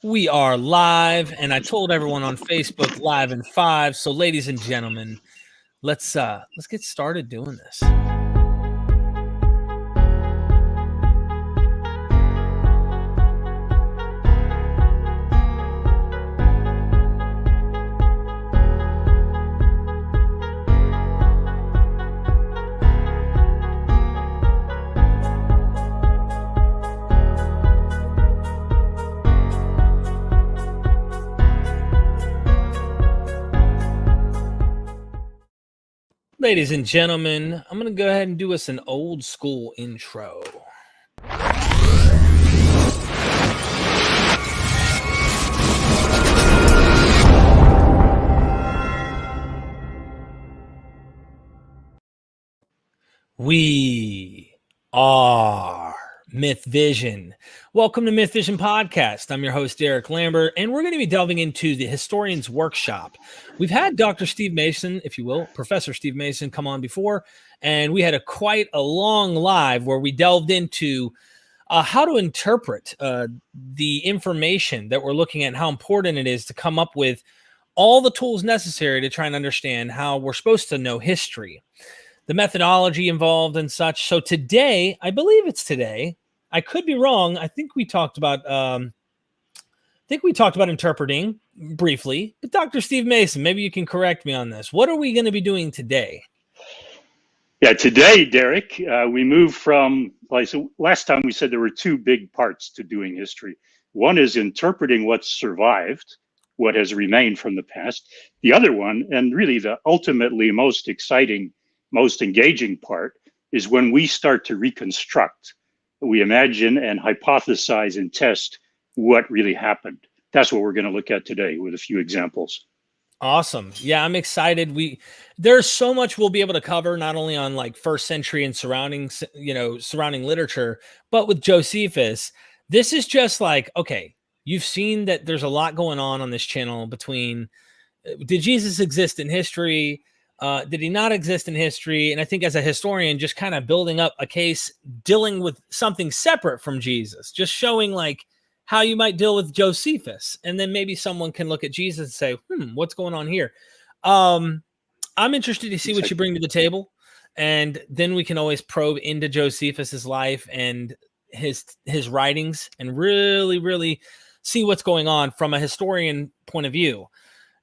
We are live, and I told everyone on Facebook live in 5. So, ladies and gentlemen, let's get started doing this. Ladies and gentlemen, I'm going to go ahead and do us an old school intro. We are MythVision. Welcome to MythVision Podcast. I'm your host, Derek Lambert, and we're going to be delving into the Historian's Workshop. We've had Dr. Steve Mason, if you will, Professor Steve Mason, come on before, and we had quite a long live where we delved into how to interpret the information that we're looking at and how important it is to come up with all the tools necessary to try and understand how we're supposed to know history, the methodology involved and such. So today, I believe it's today, I could be wrong. I think we talked about interpreting briefly, but Dr. Steve Mason, maybe you can correct me on this. What are we going to be doing today? Yeah, today, Derek, we moved from, so last time we said there were two big parts to doing history. One is interpreting what's survived, what has remained from the past. The other one, and really the ultimately most exciting, most engaging part, is when we start to reconstruct. We imagine and hypothesize and test what really happened. That's what we're going to look at today with a few examples. Awesome. Yeah, I'm excited. There's so much we'll be able to cover, not only on like first century and surrounding literature, but with Josephus. This is just like, okay, you've seen that there's a lot going on this channel between, did Jesus exist in history? Did he not exist in history? And I think as a historian, just kind of building up a case, dealing with something separate from Jesus, just showing like how you might deal with Josephus. And then maybe someone can look at Jesus and say, what's going on here? I'm interested to see what you bring to the table. And then we can always probe into Josephus's life and his writings and really, really see what's going on from a historian point of view.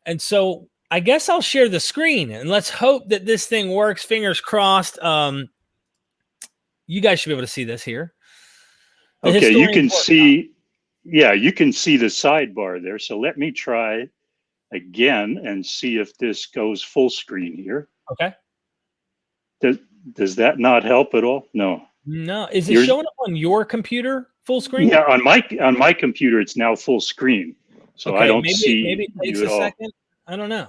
And so I guess I'll share the screen and let's hope that this thing works. Fingers crossed. You guys should be able to see this here. Okay, you can see, you can see the sidebar there. So let me try again and see if this goes full screen here. Okay. Does that not help at all? No. No. Is it showing up on your computer full screen? Yeah, on my computer, it's now full screen. So okay, I don't see maybe it takes a second. I don't know.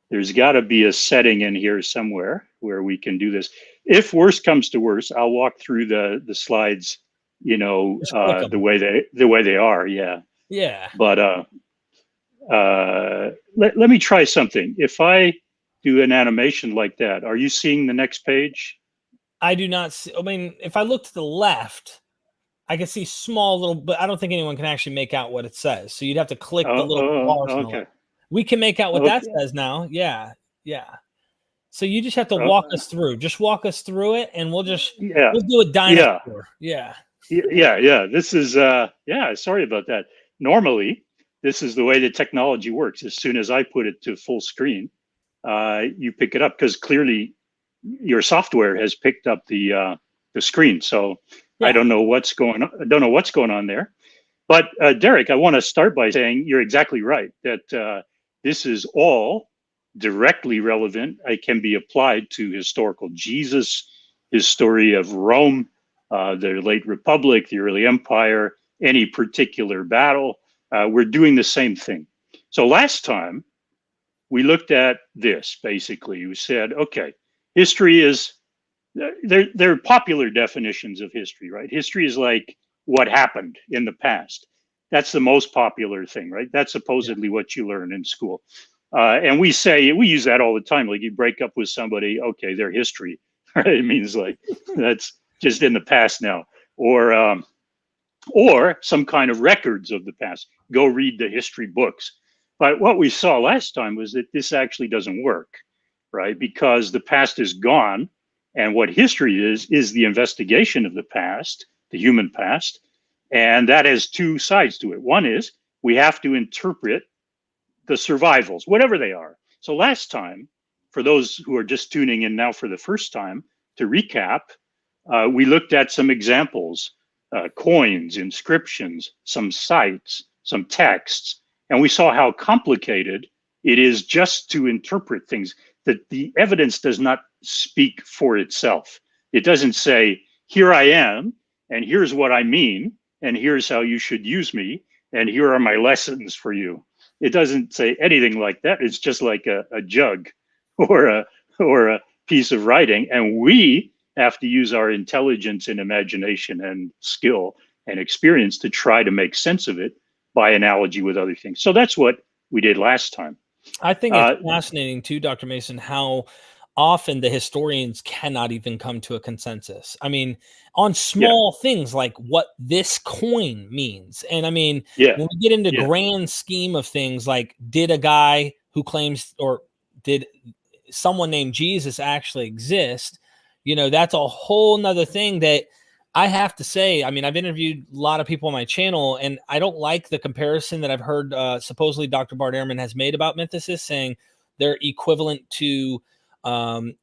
There's got to be a setting in here somewhere where we can do this. If worst comes to worst, I'll walk through the slides, the way they are. Yeah. Yeah. But let me try something. If I do an animation like that, are you seeing the next page? I do not see. I mean, if I look to the left, I can see small little, but I don't think anyone can actually make out what it says. So you'd have to click the little bars. Okay. We can make out what that says now. Yeah. Yeah. So you just have to walk us through. Just walk us through it and we'll do a dinosaur. Yeah. This is, sorry about that. Normally, this is the way the technology works. As soon as I put it to full screen, you pick it up because clearly your software has picked up the screen. So I don't know what's going on. I don't know what's going on there. But Derek, I want to start by saying you're exactly right that this is all directly relevant. It can be applied to historical Jesus, his story of Rome, the late Republic, the early Empire, any particular battle. We're doing the same thing. So last time we looked at this, basically. We said, okay, history is, there are popular definitions of history, right? History is like what happened in the past. That's the most popular thing, right? That's supposedly what you learn in school. And we use that all the time. Like you break up with somebody, okay, their history, right? It means like, that's just in the past now. Or or some kind of records of the past. Go read the history books. But what we saw last time was that this actually doesn't work, right? Because the past is gone. And what history is the investigation of the past, the human past. And that has two sides to it. One is we have to interpret the survivals, whatever they are. So last time, for those who are just tuning in now for the first time, to recap, we looked at some examples, coins, inscriptions, some sites, some texts, and we saw how complicated it is just to interpret things, that the evidence does not speak for itself. It doesn't say, here I am, and here's what I mean, and here's how you should use me, and here are my lessons for you. It doesn't say anything like that. It's just like a jug or a piece of writing, and we have to use our intelligence and imagination and skill and experience to try to make sense of it by analogy with other things. So that's what we did last time. I think it's fascinating too, Dr. Mason, how often the historians cannot even come to a consensus. I mean, on small things like what this coin means. And I mean, when we get into grand scheme of things, like did a guy who claims, or did someone named Jesus actually exist? You know, that's a whole nother thing that I have to say. I mean, I've interviewed a lot of people on my channel, and I don't like the comparison that I've heard supposedly Dr. Bart Ehrman has made about mythicists, saying they're equivalent to Nazi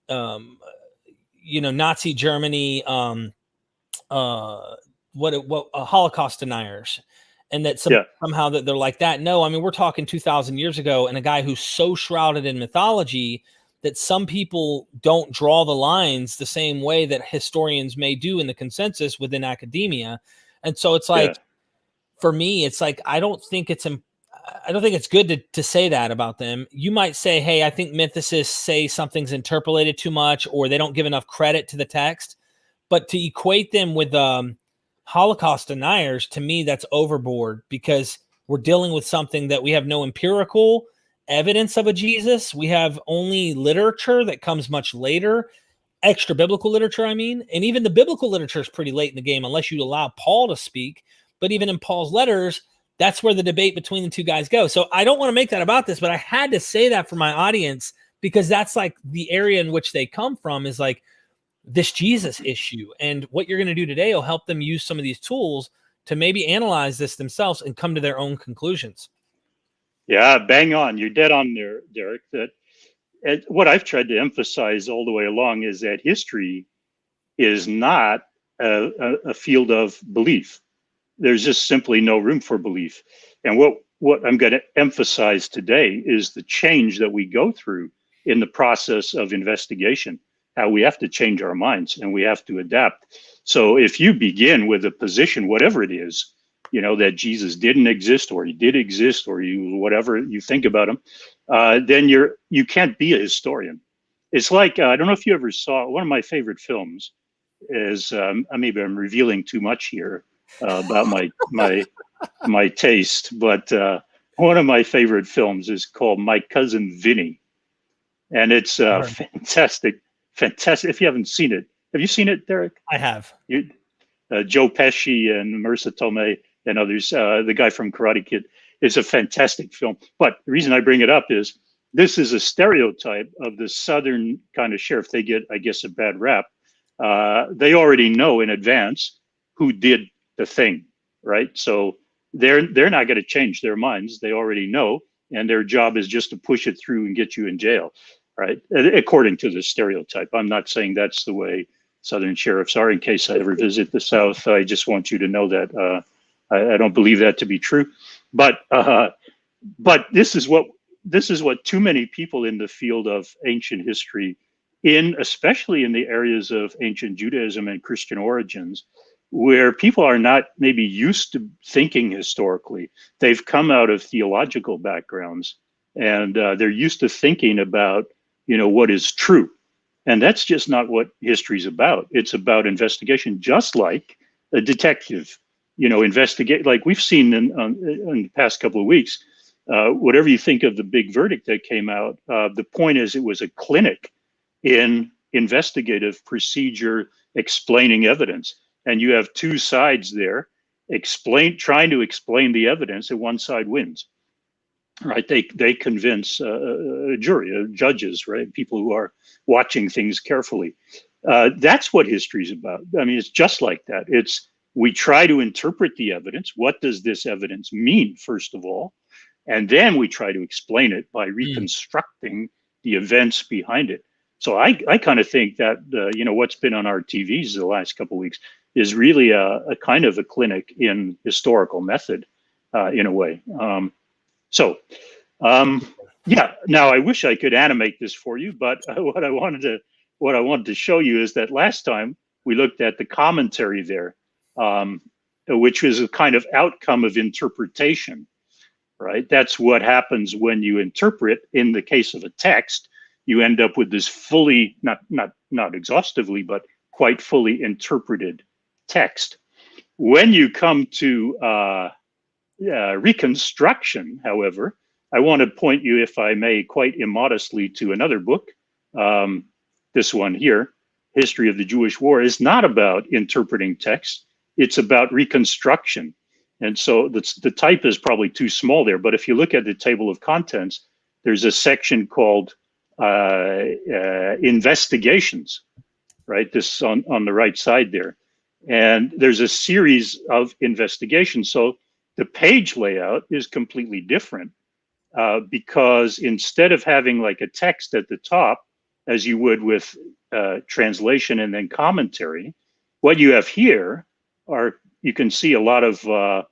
Germany, Holocaust deniers, and that somehow that they're like that. No, I mean, we're talking 2,000 years ago, and a guy who's so shrouded in mythology that some people don't draw the lines the same way that historians may do in the consensus within academia. And so it's like, for me, it's like, I don't think it's good to say that about them. You might say, hey, I think mythicists say something's interpolated too much, or they don't give enough credit to the text. But to equate them with Holocaust deniers, to me, that's overboard, because we're dealing with something that we have no empirical evidence of a Jesus. We have only literature that comes much later, extra biblical literature, I mean. And even the biblical literature is pretty late in the game, unless you allow Paul to speak. But even in Paul's letters, that's where the debate between the two guys go. So I don't want to make that about this, but I had to say that for my audience, because that's like the area in which they come from, is like this Jesus issue. And what you're going to do today will help them use some of these tools to maybe analyze this themselves and come to their own conclusions. Yeah, bang on. You're dead on there, Derek. That what I've tried to emphasize all the way along is that history is not a field of belief. There's just simply no room for belief. And what I'm going to emphasize today is the change that we go through in the process of investigation, how we have to change our minds and we have to adapt. So if you begin with a position, whatever it is, that Jesus didn't exist, or he did exist, or whatever you think about him, then you can't be a historian. It's like, I don't know if you ever saw, one of my favorite films is, maybe I'm revealing too much here about my taste, but one of my favorite films is called My Cousin Vinny. And it's fantastic. If you haven't seen it, have you seen it, Derek? I have. Joe Pesci and Marissa Tomei and others, the guy from Karate Kid. It's a fantastic film. But the reason I bring it up is this is a stereotype of the Southern kind of sheriff. They get, I guess, a bad rap. They already know in advance who did the thing, right? So they're not going to change their minds. They already know, and their job is just to push it through and get you in jail, right? According to the stereotype. I'm not saying that's the way Southern sheriffs are. In case I ever visit the South, I just want you to know that I don't believe that to be true. But this is what too many people in the field of ancient history, especially in the areas of ancient Judaism and Christian origins, where people are not maybe used to thinking historically. They've come out of theological backgrounds, and they're used to thinking about, what is true. And that's just not what history's about. It's about investigation, just like a detective, investigate. Like we've seen in the past couple of weeks, whatever you think of the big verdict that came out, the point is it was a clinic in investigative procedure explaining evidence. And you have two sides there, trying to explain the evidence, and one side wins. Right? They convince a jury, judges, right? People who are watching things carefully. That's what history is about. I mean, it's just like that. We try to interpret the evidence. What does this evidence mean, first of all? And then we try to explain it by reconstructing the events behind it. So I kind of think that, what's been on our TVs the last couple of weeks is really a kind of a clinic in historical method, in a way. Now I wish I could animate this for you, but what I wanted to show you is that last time we looked at the commentary there, which was a kind of outcome of interpretation, right? That's what happens when you interpret. In the case of a text, you end up with this fully, not exhaustively, but quite fully interpreted text. When you come to reconstruction, however, I want to point you, if I may, quite immodestly, to another book. This one here, History of the Jewish War, is not about interpreting text. It's about reconstruction. And so the type is probably too small there. But if you look at the table of contents, there's a section called investigations, right? This on the right side there. And there's a series of investigations. So the page layout is completely different because instead of having like a text at the top, as you would with translation and then commentary, what you have here are, you can see a lot of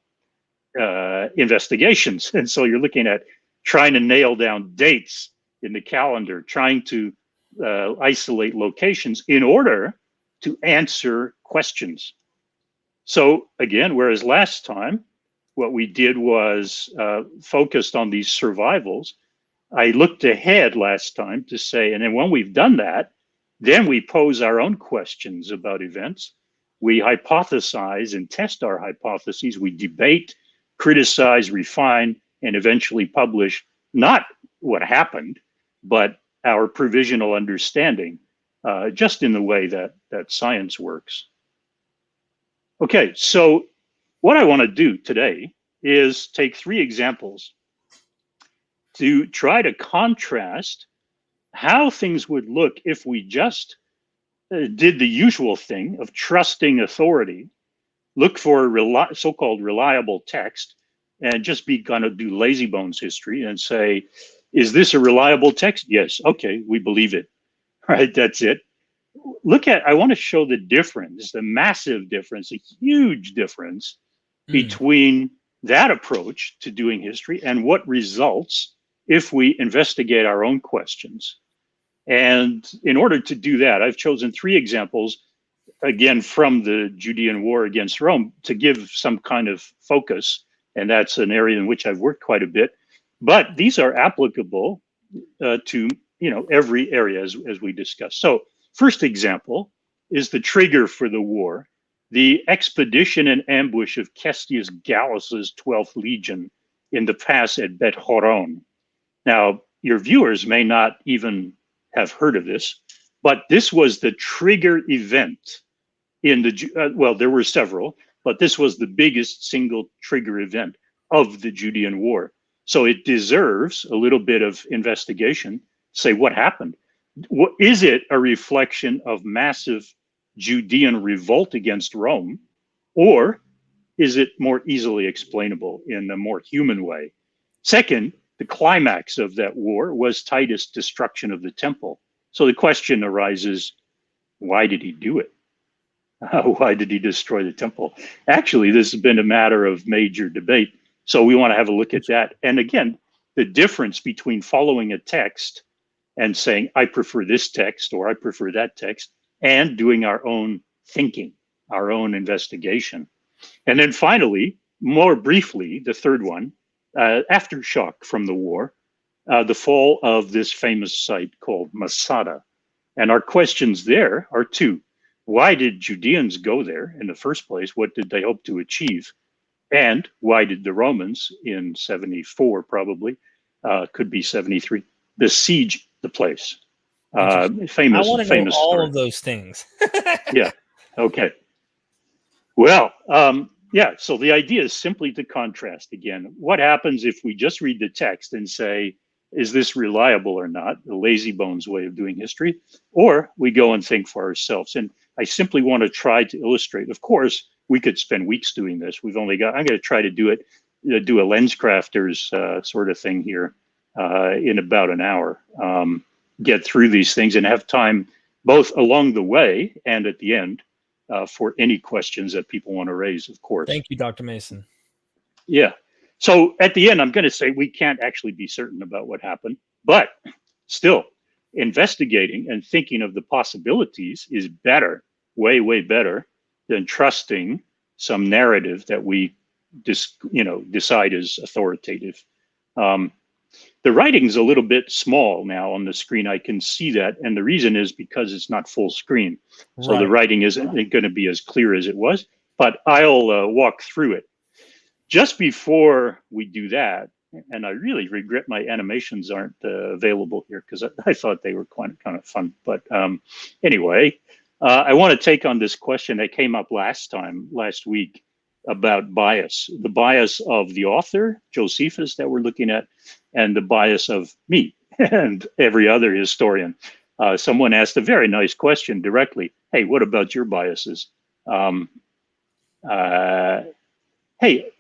investigations. And so you're looking at trying to nail down dates in the calendar, trying to isolate locations in order to answer questions. So again, whereas last time, what we did was focused on these survivals, I looked ahead last time to say, and then when we've done that, then we pose our own questions about events. We hypothesize and test our hypotheses. We debate, criticize, refine, and eventually publish not what happened, but our provisional understanding, just in the way that science works. Okay, so what I want to do today is take 3 examples to try to contrast how things would look if we just did the usual thing of trusting authority, look for so-called reliable text, and just be going to do lazy bones history and say, is this a reliable text? Yes, okay, we believe it, right? That's it. I want to show the difference, the massive difference, a huge difference between that approach to doing history and what results if we investigate our own questions. And in order to do that, I've chosen 3 examples, again, from the Judean War against Rome to give some kind of focus. And that's an area in which I've worked quite a bit. But these are applicable to every area as we discussed. So first example is the trigger for the war, the expedition and ambush of Cestius Gallus's 12th Legion in the pass at Bet Horon. Now, your viewers may not even have heard of this, but this was the trigger event in the, well, there were several, but this was the biggest single trigger event of the Judean War. So it deserves a little bit of investigation. Say, what happened? Is it a reflection of massive Judean revolt against Rome, or is it more easily explainable in a more human way? Second, the climax of that war was Titus' destruction of the temple. So the question arises, why did he do it? Why did he destroy the temple? Actually, this has been a matter of major debate. So we want to have a look at that. And again, the difference between following a text and saying, I prefer this text or I prefer that text, and doing our own thinking, our own investigation. And then finally, more briefly, the third one, aftershock from the war, the fall of this famous site called Masada. And our questions there are 2. Why did Judeans go there in the first place? What did they hope to achieve? And why did the Romans in 74 probably, could be 73, besiege the place? Famous. I want to know all story. of those things. Yeah. Okay. Well, Yeah, so the idea is simply to contrast again. What happens if we just read the text and say, is this reliable or not? The lazy bones way of doing history, or we go and think for ourselves. And I simply want to try to illustrate. Of course, we could spend weeks doing this. I'm going to try to do it, do a lens crafters sort of thing here in about an hour. Get through these things and have time both along the way and at the end for any questions that people want to raise, of course. Thank you, Dr. Mason. Yeah. So at the end, I'm going to say we can't actually be certain about what happened, but still investigating and thinking of the possibilities is better, way, way better than trusting some narrative that we decide is authoritative. The writing's a little bit small now on the screen. I can see that. And the reason is because it's not full screen. So the writing isn't going to be as clear as it was, but I'll walk through it. Just before we do that, and I really regret my animations aren't available here because I thought they were kind of fun. But anyway, I want to take on this question that came up last week about bias, the bias of the author, Josephus, that we're looking at, and the bias of me and every other historian. Someone asked a very nice question directly. Hey, what about your biases? Hey,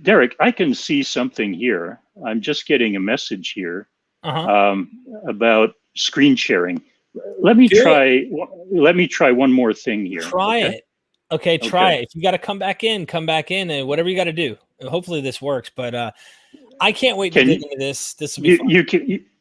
Derek, I can see something here. I'm just getting a message here about screen sharing. Let me try one more thing here. Try it. Okay, try it. If you got to come back in, and whatever you got to do. Hopefully this works, but I can't wait to get into this. This will be fun.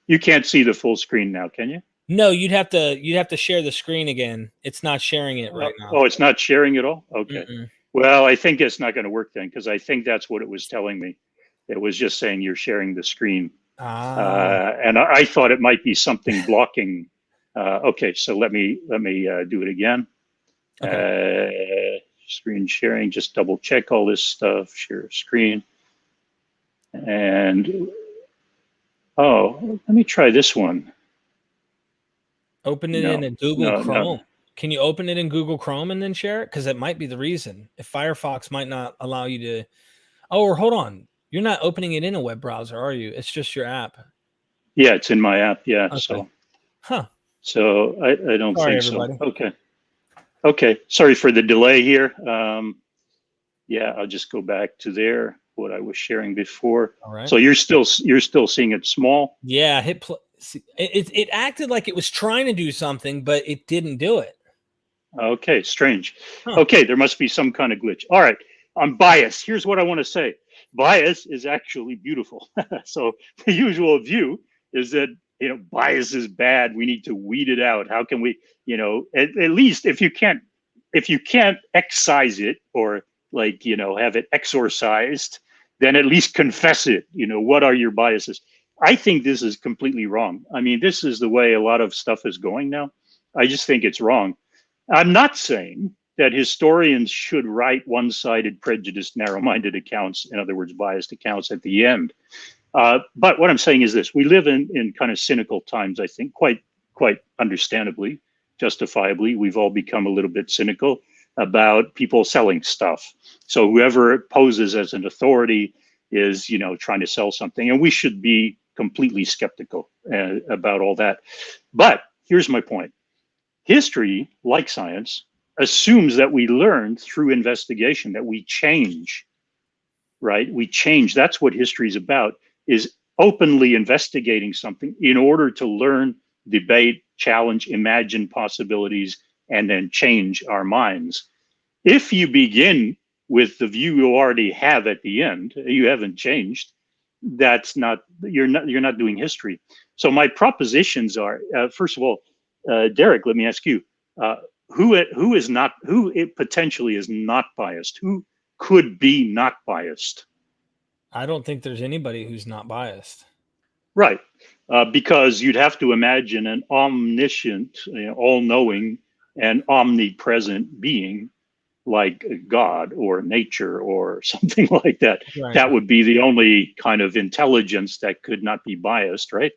You can't see the full screen now, can you? No, you'd have to share the screen again. It's not sharing it right now. Oh, it's not sharing at all? Okay. Well, I think it's not going to work then, because I think that's what it was telling me. It was just saying you're sharing the screen. And I thought it might be something blocking. Okay, so let me do it again. Okay. Screen sharing, just double check all this stuff, share screen. And, let me try this one. Open it in a Google Chrome. No. Can you open it in Google Chrome and then share it? Because that might be the reason. If Firefox might not allow you to. Oh, or hold on. You're not opening it in a web browser, are you? It's just your app. Yeah, it's in my app. Yeah. Okay. So I don't think everybody. So. Okay. Sorry for the delay here. Yeah, I'll just go back to there. What I was sharing before. All right. So you're still seeing it small. Yeah. Hit play. It acted like it was trying to do something, but it didn't do it. Okay, strange. Okay, there must be some kind of glitch. All right, on bias, here's what I want to say. Bias is actually beautiful. So the usual view is that, bias is bad. We need to weed it out. How can we, at least if you can't excise it or have it exorcised, then at least confess it. What are your biases? I think this is completely wrong. I mean, this is the way a lot of stuff is going now. I just think it's wrong. I'm not saying that historians should write one-sided, prejudiced, narrow-minded accounts, in other words, biased accounts at the end. But what I'm saying is this: we live in kind of cynical times, I think, quite understandably, justifiably. We've all become a little bit cynical about people selling stuff. So whoever poses as an authority is, trying to sell something, and we should be completely skeptical about all that. But here's my point. History, like science, assumes that we learn through investigation, that we change, right? We change. That's what history is about, is openly investigating something in order to learn, debate, challenge, imagine possibilities, and then change our minds. If you begin with the view you already have at the end, you haven't changed, you're not doing history. So my propositions are, first of all, Derek, let me ask you, who potentially is not biased? Who could be not biased? I don't think there's anybody who's not biased. Right, because you'd have to imagine an omniscient, all-knowing and omnipresent being like God or nature or something like that. Right. That would be the only kind of intelligence that could not be biased, right?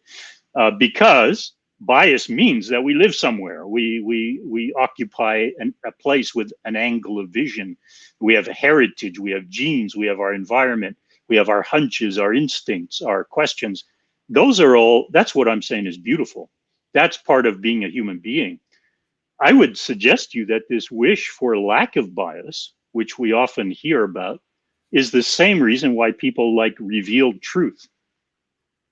Because Bias means that we live somewhere. We occupy a place with an angle of vision. We have a heritage, we have genes, we have our environment, we have our hunches, our instincts, our questions. Those are all, that's what I'm saying is beautiful. That's part of being a human being. I would suggest to you that this wish for lack of bias, which we often hear about, is the same reason why people like revealed truth,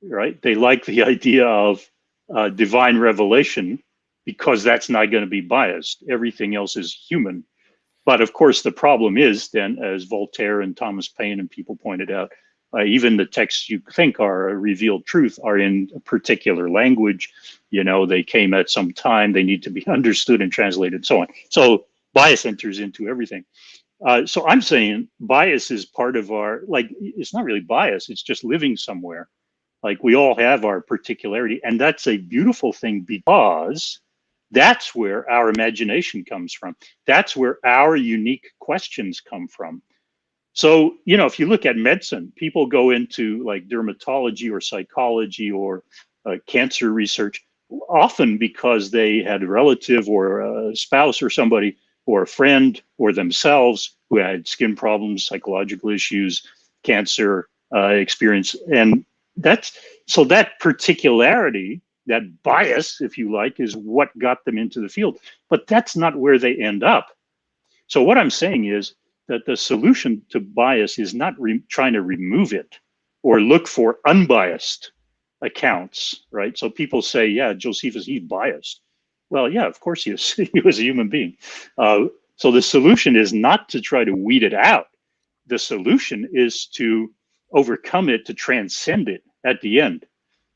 right? They like the idea of divine revelation because that's not going to be biased. Everything else is human. But of course, the problem is then, as Voltaire and Thomas Paine and people pointed out, even the texts you think are a revealed truth are in a particular language. You know, they came at some time, they need to be understood and translated and so on. So bias enters into everything. So I'm saying bias is part of our, like, it's not really bias, it's just living somewhere. Like we all have our particularity, and that's a beautiful thing because that's where our imagination comes from. That's where our unique questions come from. So, you know, if you look at medicine, people go into like dermatology or psychology or cancer research, often because they had a relative or a spouse or somebody or a friend or themselves who had skin problems, psychological issues, cancer experience. And that's, so that particularity, that bias, if you like, is what got them into the field. But that's not where they end up. So what I'm saying is that the solution to bias is not trying to remove it or look for unbiased accounts, right? So people say, yeah, Josephus, he's biased. Well, yeah, of course he is. He was a human being. So the solution is not to try to weed it out. The solution is to overcome it, to transcend it at the end.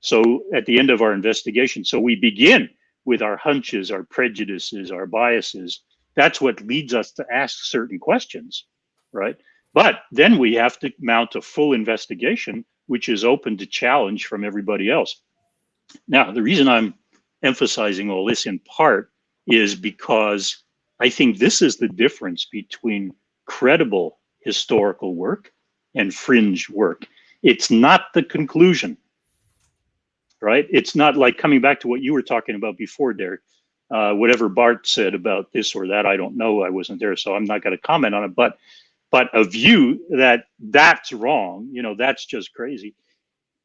So at the end of our investigation, so we begin with our hunches, our prejudices, our biases. That's what leads us to ask certain questions, right? But then we have to mount a full investigation, which is open to challenge from everybody else. Now, the reason I'm emphasizing all this in part is because I think this is the difference between credible historical work and fringe work. It's not the conclusion, right? It's not like coming back to what you were talking about before, Derek. Whatever Bart said about this or that, I don't know. I wasn't there, so I'm not going to comment on it. But a view that that's wrong, you know, that's just crazy.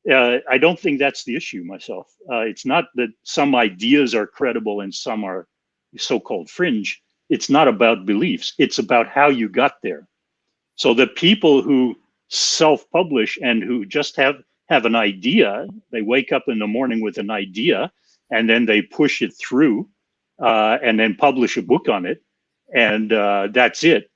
I don't think that's the issue myself. It's not that some ideas are credible and some are so-called fringe. It's not about beliefs. It's about how you got there. So the people who self-publish and who just have an idea, they wake up in the morning with an idea and then they push it through and then publish a book on it. And that's it.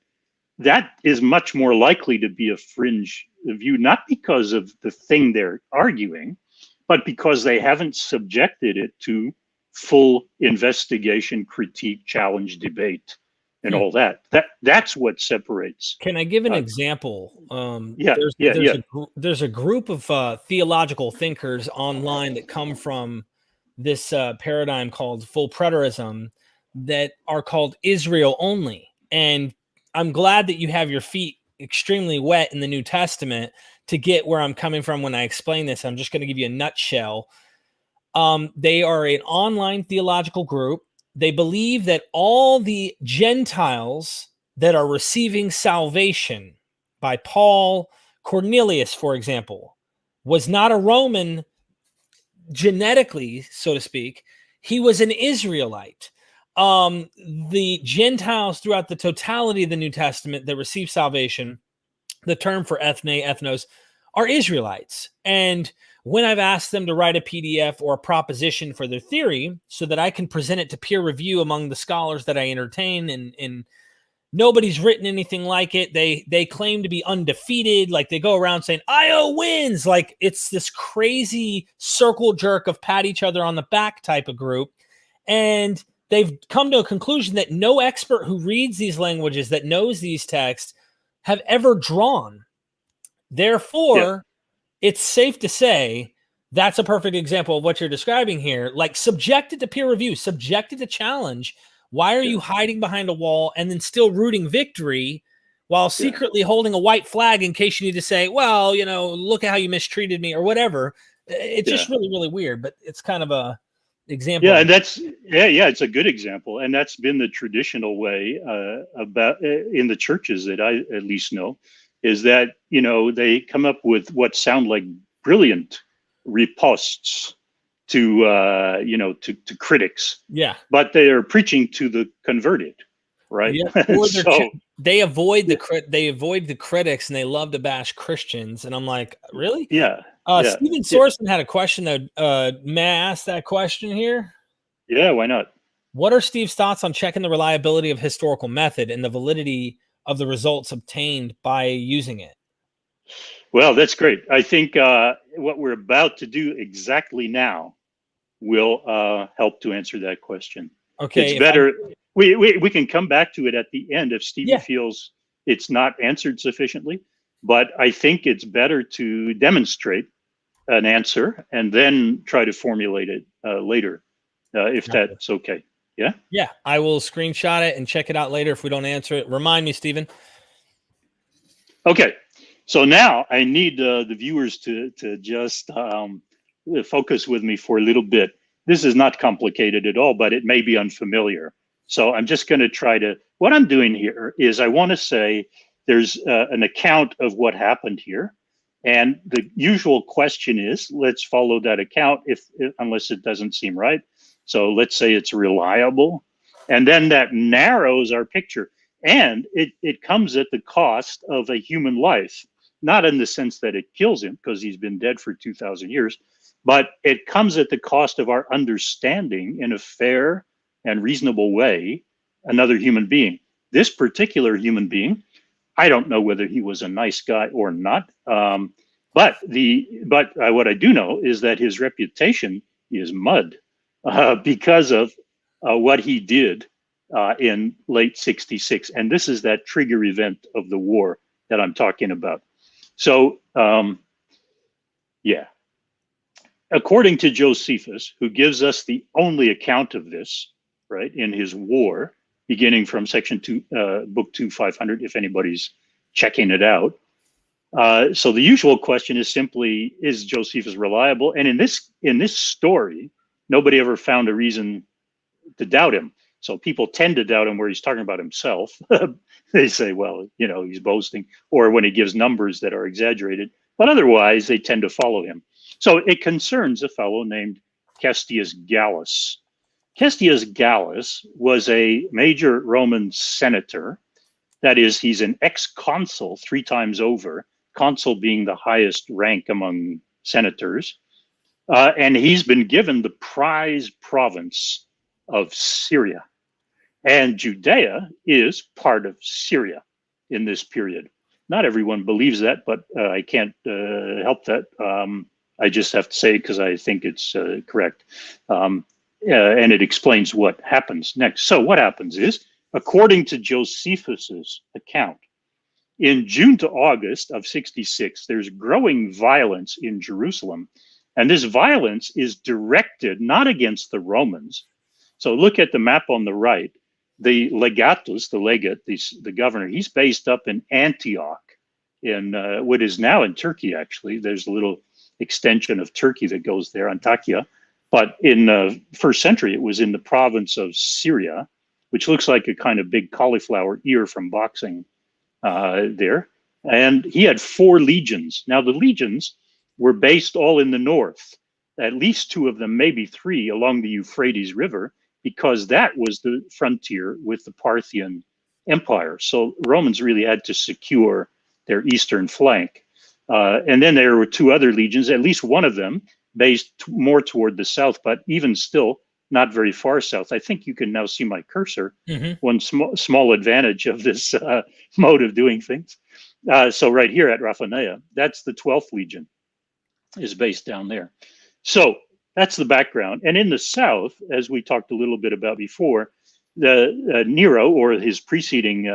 That is much more likely to be a fringe view, not because of the thing they're arguing, but because they haven't subjected it to full investigation, critique, challenge, debate, and all that. That's what separates. Can I give an example? There's a group of theological thinkers online that come from this paradigm called full preterism that are called Israel only. And I'm glad that you have your feet extremely wet in the New Testament to get where I'm coming from when I explain this. I'm just going to give you a nutshell. They are an online theological group. They believe that all the Gentiles that are receiving salvation by Paul, Cornelius, for example, was not a Roman genetically, so to speak. He was an Israelite. The Gentiles throughout the totality of the New Testament that receive salvation, the term for ethnos, are Israelites. And when I've asked them to write a PDF or a proposition for their theory so that I can present it to peer review among the scholars that I entertain, and nobody's written anything like it. They claim to be undefeated. Like they go around saying, IO wins. Like it's this crazy circle jerk of pat each other on the back type of group. And they've come to a conclusion that no expert who reads these languages, that knows these texts, have ever drawn. Therefore, it's safe to say that's a perfect example of what you're describing here. Like subjected to peer review, subjected to challenge. Why are you hiding behind a wall and then still rooting victory while secretly holding a white flag in case you need to say, well, you know, look at how you mistreated me or whatever? It's just really, really weird, but it's kind of a example. Yeah, and it's a good example, and that's been the traditional way about in the churches that I at least know, is that they come up with what sound like brilliant ripostes to to critics. Yeah. But they are preaching to the converted, right? Yeah. Or So they avoid the critics, and they love to bash Christians. And I'm like, really? yeah. Stephen Sorson had a question though. May I ask that question here? Yeah, why not? What are Steve's thoughts on checking the reliability of historical method and the validity of the results obtained by using it? Well, that's great. I think what we're about to do exactly now will help to answer that question. Okay. It's better. We can come back to it at the end if Stephen feels it's not answered sufficiently. But I think it's better to demonstrate an answer and then try to formulate it later, if that's okay. Yeah? Yeah, I will screenshot it and check it out later if we don't answer it. Remind me, Stephen. Okay. So now I need the viewers to just focus with me for a little bit. This is not complicated at all, but it may be unfamiliar. So I'm just going to try to, what I'm doing here is I want to say there's an account of what happened here. And the usual question is, let's follow that account unless it doesn't seem right. So let's say it's reliable. And then that narrows our picture. And it comes at the cost of a human life, not in the sense that it kills him because he's been dead for 2,000 years, but it comes at the cost of our understanding in a fair and reasonable way another human being. This particular human being, I don't know whether he was a nice guy or not, but what I do know is that his reputation is mud because of what he did in late 66. And this is that trigger event of the war that I'm talking about. So, yeah. According to Josephus, who gives us the only account of this, right, in his war, beginning from section 2, book 2, 500, if anybody's checking it out. So the usual question is simply, is Josephus reliable? And in this story, nobody ever found a reason to doubt him. So people tend to doubt him where he's talking about himself. They say, well, he's boasting, or when he gives numbers that are exaggerated, but otherwise they tend to follow him. So it concerns a fellow named Cestius Gallus. Cestius Gallus was a major Roman senator. That is, he's an ex-consul 3 times over, consul being the highest rank among senators. And he's been given the prize province of Syria. And Judea is part of Syria in this period. Not everyone believes that, but I can't help that. I just have to say it because I think it's correct. And it explains what happens next. So what happens is, according to Josephus's account, in June to August of 66, there's growing violence in Jerusalem. And this violence is directed not against the Romans. So look at the map on the right. The legatus, the legate, the governor, he's based up in Antioch, in what is now in Turkey, actually. There's a little extension of Turkey that goes there, Antakya. But in the first century, it was in the province of Syria, which looks like a kind of big cauliflower ear from boxing there. And he had 4 legions. Now, the legions were based all in the north, at least 2 of them, maybe 3, along the Euphrates River, because that was the frontier with the Parthian Empire. So Romans really had to secure their eastern flank. And then there were 2 other legions, at least one of them based more toward the south, but even still not very far south. I think you can now see my cursor. Mm-hmm. One small advantage of this mode of doing things. So right here at Raphanea, that's the 12th Legion is based down there. So that's the background. And in the south, as we talked a little bit about before, the Nero or his preceding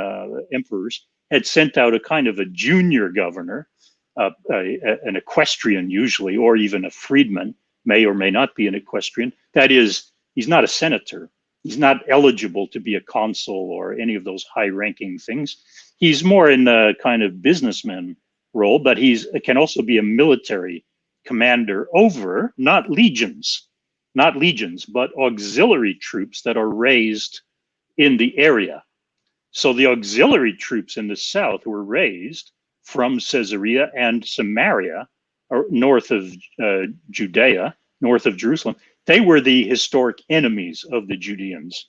emperors had sent out a kind of a junior governor, an equestrian usually, or even a freedman, may or may not be an equestrian. That is, he's not a senator. He's not eligible to be a consul or any of those high-ranking things. He's more in a kind of businessman role, but can also be a military commander over, not legions, not legions, but auxiliary troops that are raised in the area. So the auxiliary troops in the south were raised from Caesarea and Samaria, or north of Judea, north of Jerusalem. They were the historic enemies of the Judeans.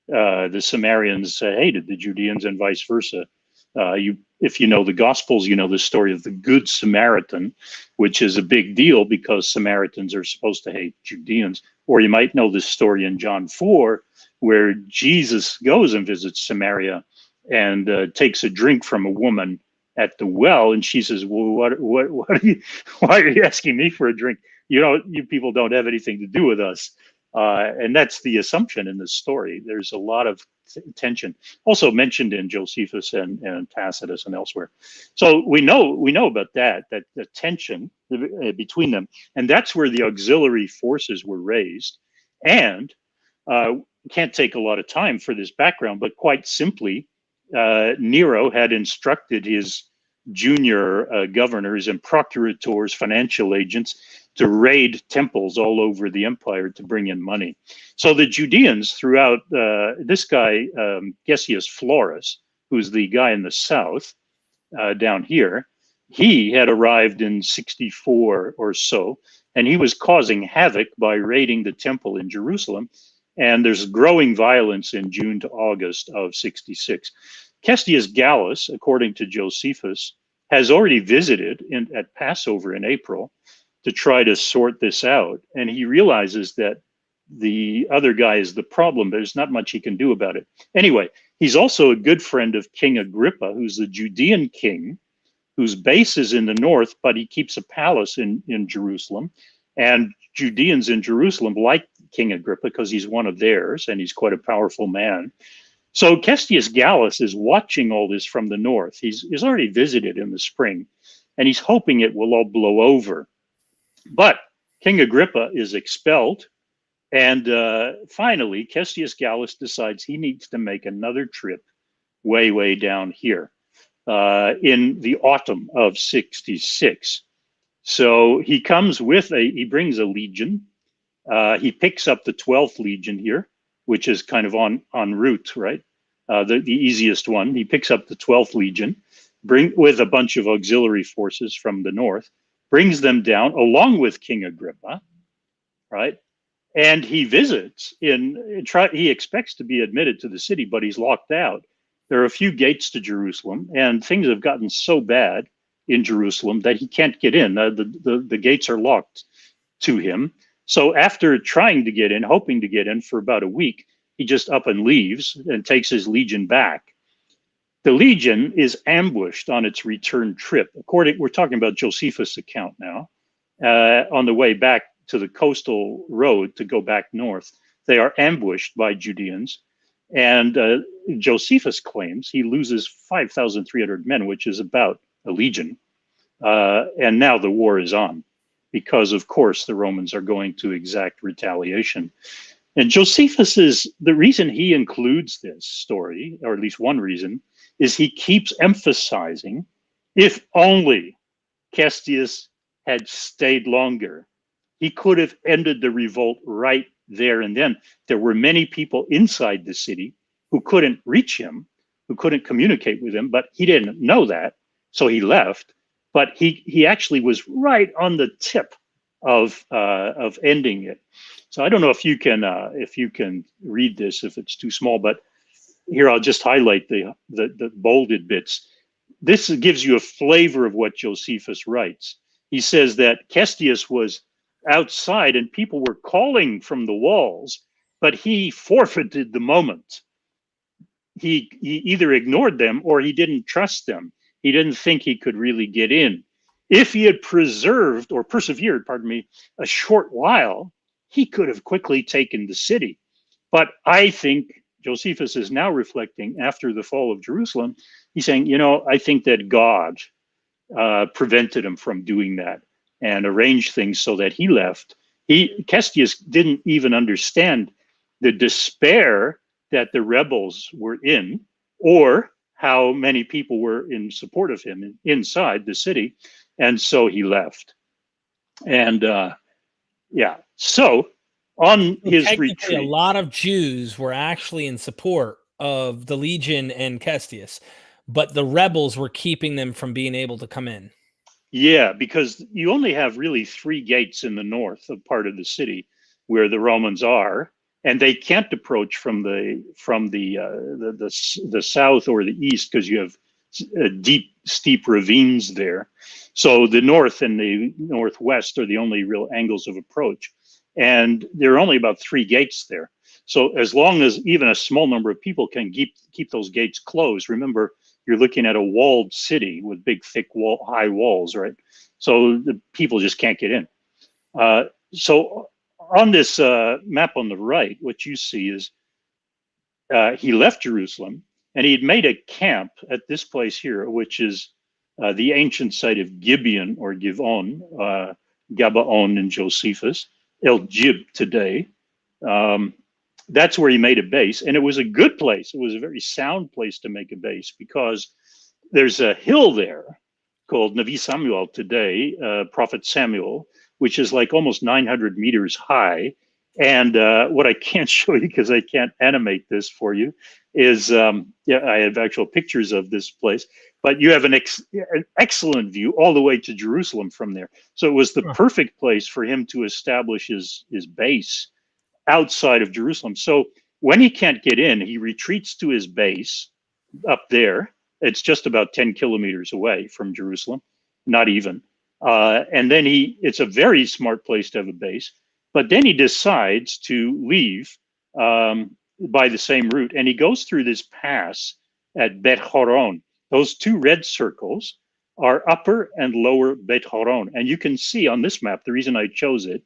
The Samaritans hated the Judeans and vice versa. If you know the Gospels, you know the story of the Good Samaritan, which is a big deal because Samaritans are supposed to hate Judeans. Or you might know this story in John 4, where Jesus goes and visits Samaria and takes a drink from a woman at the well, and she says, "Well, what are you? Why are you asking me for a drink? You people don't have anything to do with us." And that's the assumption in this story. There's a lot of tension, also mentioned in Josephus and Tacitus and elsewhere. So we know about that the tension between them, and that's where the auxiliary forces were raised. And can't take a lot of time for this background, but quite simply, Nero had instructed his junior governors and procurators, financial agents, to raid temples all over the empire to bring in money. So the Judeans throughout, this guy, Gessius Florus, who's the guy in the south, down here, he had arrived in 64 or so, and he was causing havoc by raiding the temple in Jerusalem. And there's growing violence in June to August of 66. Cestius Gallus, according to Josephus, has already visited at Passover in April to try to sort this out. And he realizes that the other guy is the problem, but there's not much he can do about it. Anyway, he's also a good friend of King Agrippa, who's the Judean king, whose base is in the north, but he keeps a palace in Jerusalem. And Judeans in Jerusalem like King Agrippa because he's one of theirs and he's quite a powerful man. So Cestius Gallus is watching all this from the north. He's already visited in the spring, and he's hoping it will all blow over. But King Agrippa is expelled, and finally, Cestius Gallus decides he needs to make another trip way down here in the autumn of 66. So he comes with he brings a legion. He picks up the 12th legion here, which is kind of en route, right? The easiest one. He picks up the 12th legion, with a bunch of auxiliary forces from the north, brings them down along with King Agrippa, right? And he visits he expects to be admitted to the city, but he's locked out. There are a few gates to Jerusalem, and things have gotten so bad in Jerusalem that he can't get in. The gates are locked to him. So after trying to get in, hoping to get in for about a week, he just up and leaves and takes his legion back. The legion is ambushed on its return trip. We're talking about Josephus' account now, on the way back to the coastal road to go back north. They are ambushed by Judeans, and Josephus claims he loses 5,300 men, which is about a legion. And now the war is on, because of course the Romans are going to exact retaliation. And Josephus the reason he includes this story, or at least one reason, is he keeps emphasizing, if only Cestius had stayed longer, he could have ended the revolt right there and then. There were many people inside the city who couldn't reach him, who couldn't communicate with him, but he didn't know that, so he left. But he actually was right on the tip of ending it. So I don't know if you can read this if it's too small, but here I'll just highlight the bolded bits. This gives you a flavor of what Josephus writes. He says that Cestius was outside and people were calling from the walls, but he forfeited the moment. He either ignored them or he didn't trust them. He didn't think he could really get in. If he had persevered, a short while, he could have quickly taken the city. But I think Josephus is now reflecting after the fall of Jerusalem. He's saying, I think that God prevented him from doing that and arranged things so that he left. Cestius didn't even understand the despair that the rebels were in, or how many people were in support of him inside the city. And so he left. And so On So his technically, a retreat. lot of Jews were actually in support of the Legion and Cestius, but the rebels were keeping them from being able to come in. Yeah, because you only have really three gates in the north of part of the city where the Romans are, and they can't approach from the south or the east because you have deep, steep ravines there. So the north and the northwest are the only real angles of approach, and there are only about three gates there. So as long as even a small number of people can keep those gates closed, remember you're looking at a walled city with big, thick high walls, right? So the people just can't get in. So on this map on the right, what you see is he left Jerusalem and he had made a camp at this place here, which is the ancient site of Gibeon or Givon, Gabaon in Josephus, El Jib today. That's where he made a base, and it was a good place. It was a very sound place to make a base because there's a hill there called Navi Samuel today, Prophet Samuel, which is like almost 900 meters high. And what I can't show you because I can't animate this for you is, yeah, I have actual pictures of this place, but you have an excellent view all the way to Jerusalem from there. So it was the perfect place for him to establish his base outside of Jerusalem. So when he can't get in, he retreats to his base up there. It's just about 10 kilometers away from Jerusalem, not even. And then it's a very smart place to have a base. But then he decides to leave by the same route. And he goes through this pass at Bet Horon. Those two red circles are upper and lower Bet Horon. And you can see on this map, the reason I chose it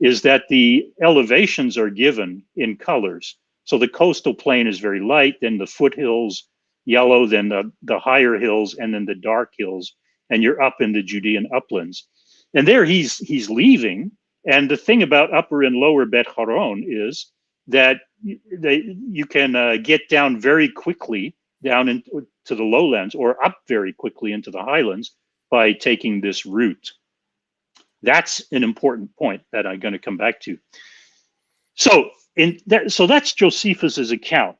is that the elevations are given in colors. So the coastal plain is very light, then the foothills yellow, then the higher hills, and then the dark hills, and you're up in the Judean uplands. And there he's leaving. And the thing about upper and lower Bet Horon is that you can get down very quickly down into the lowlands or up very quickly into the highlands by taking this route. That's an important point that I'm going to come back to. So that's Josephus's account.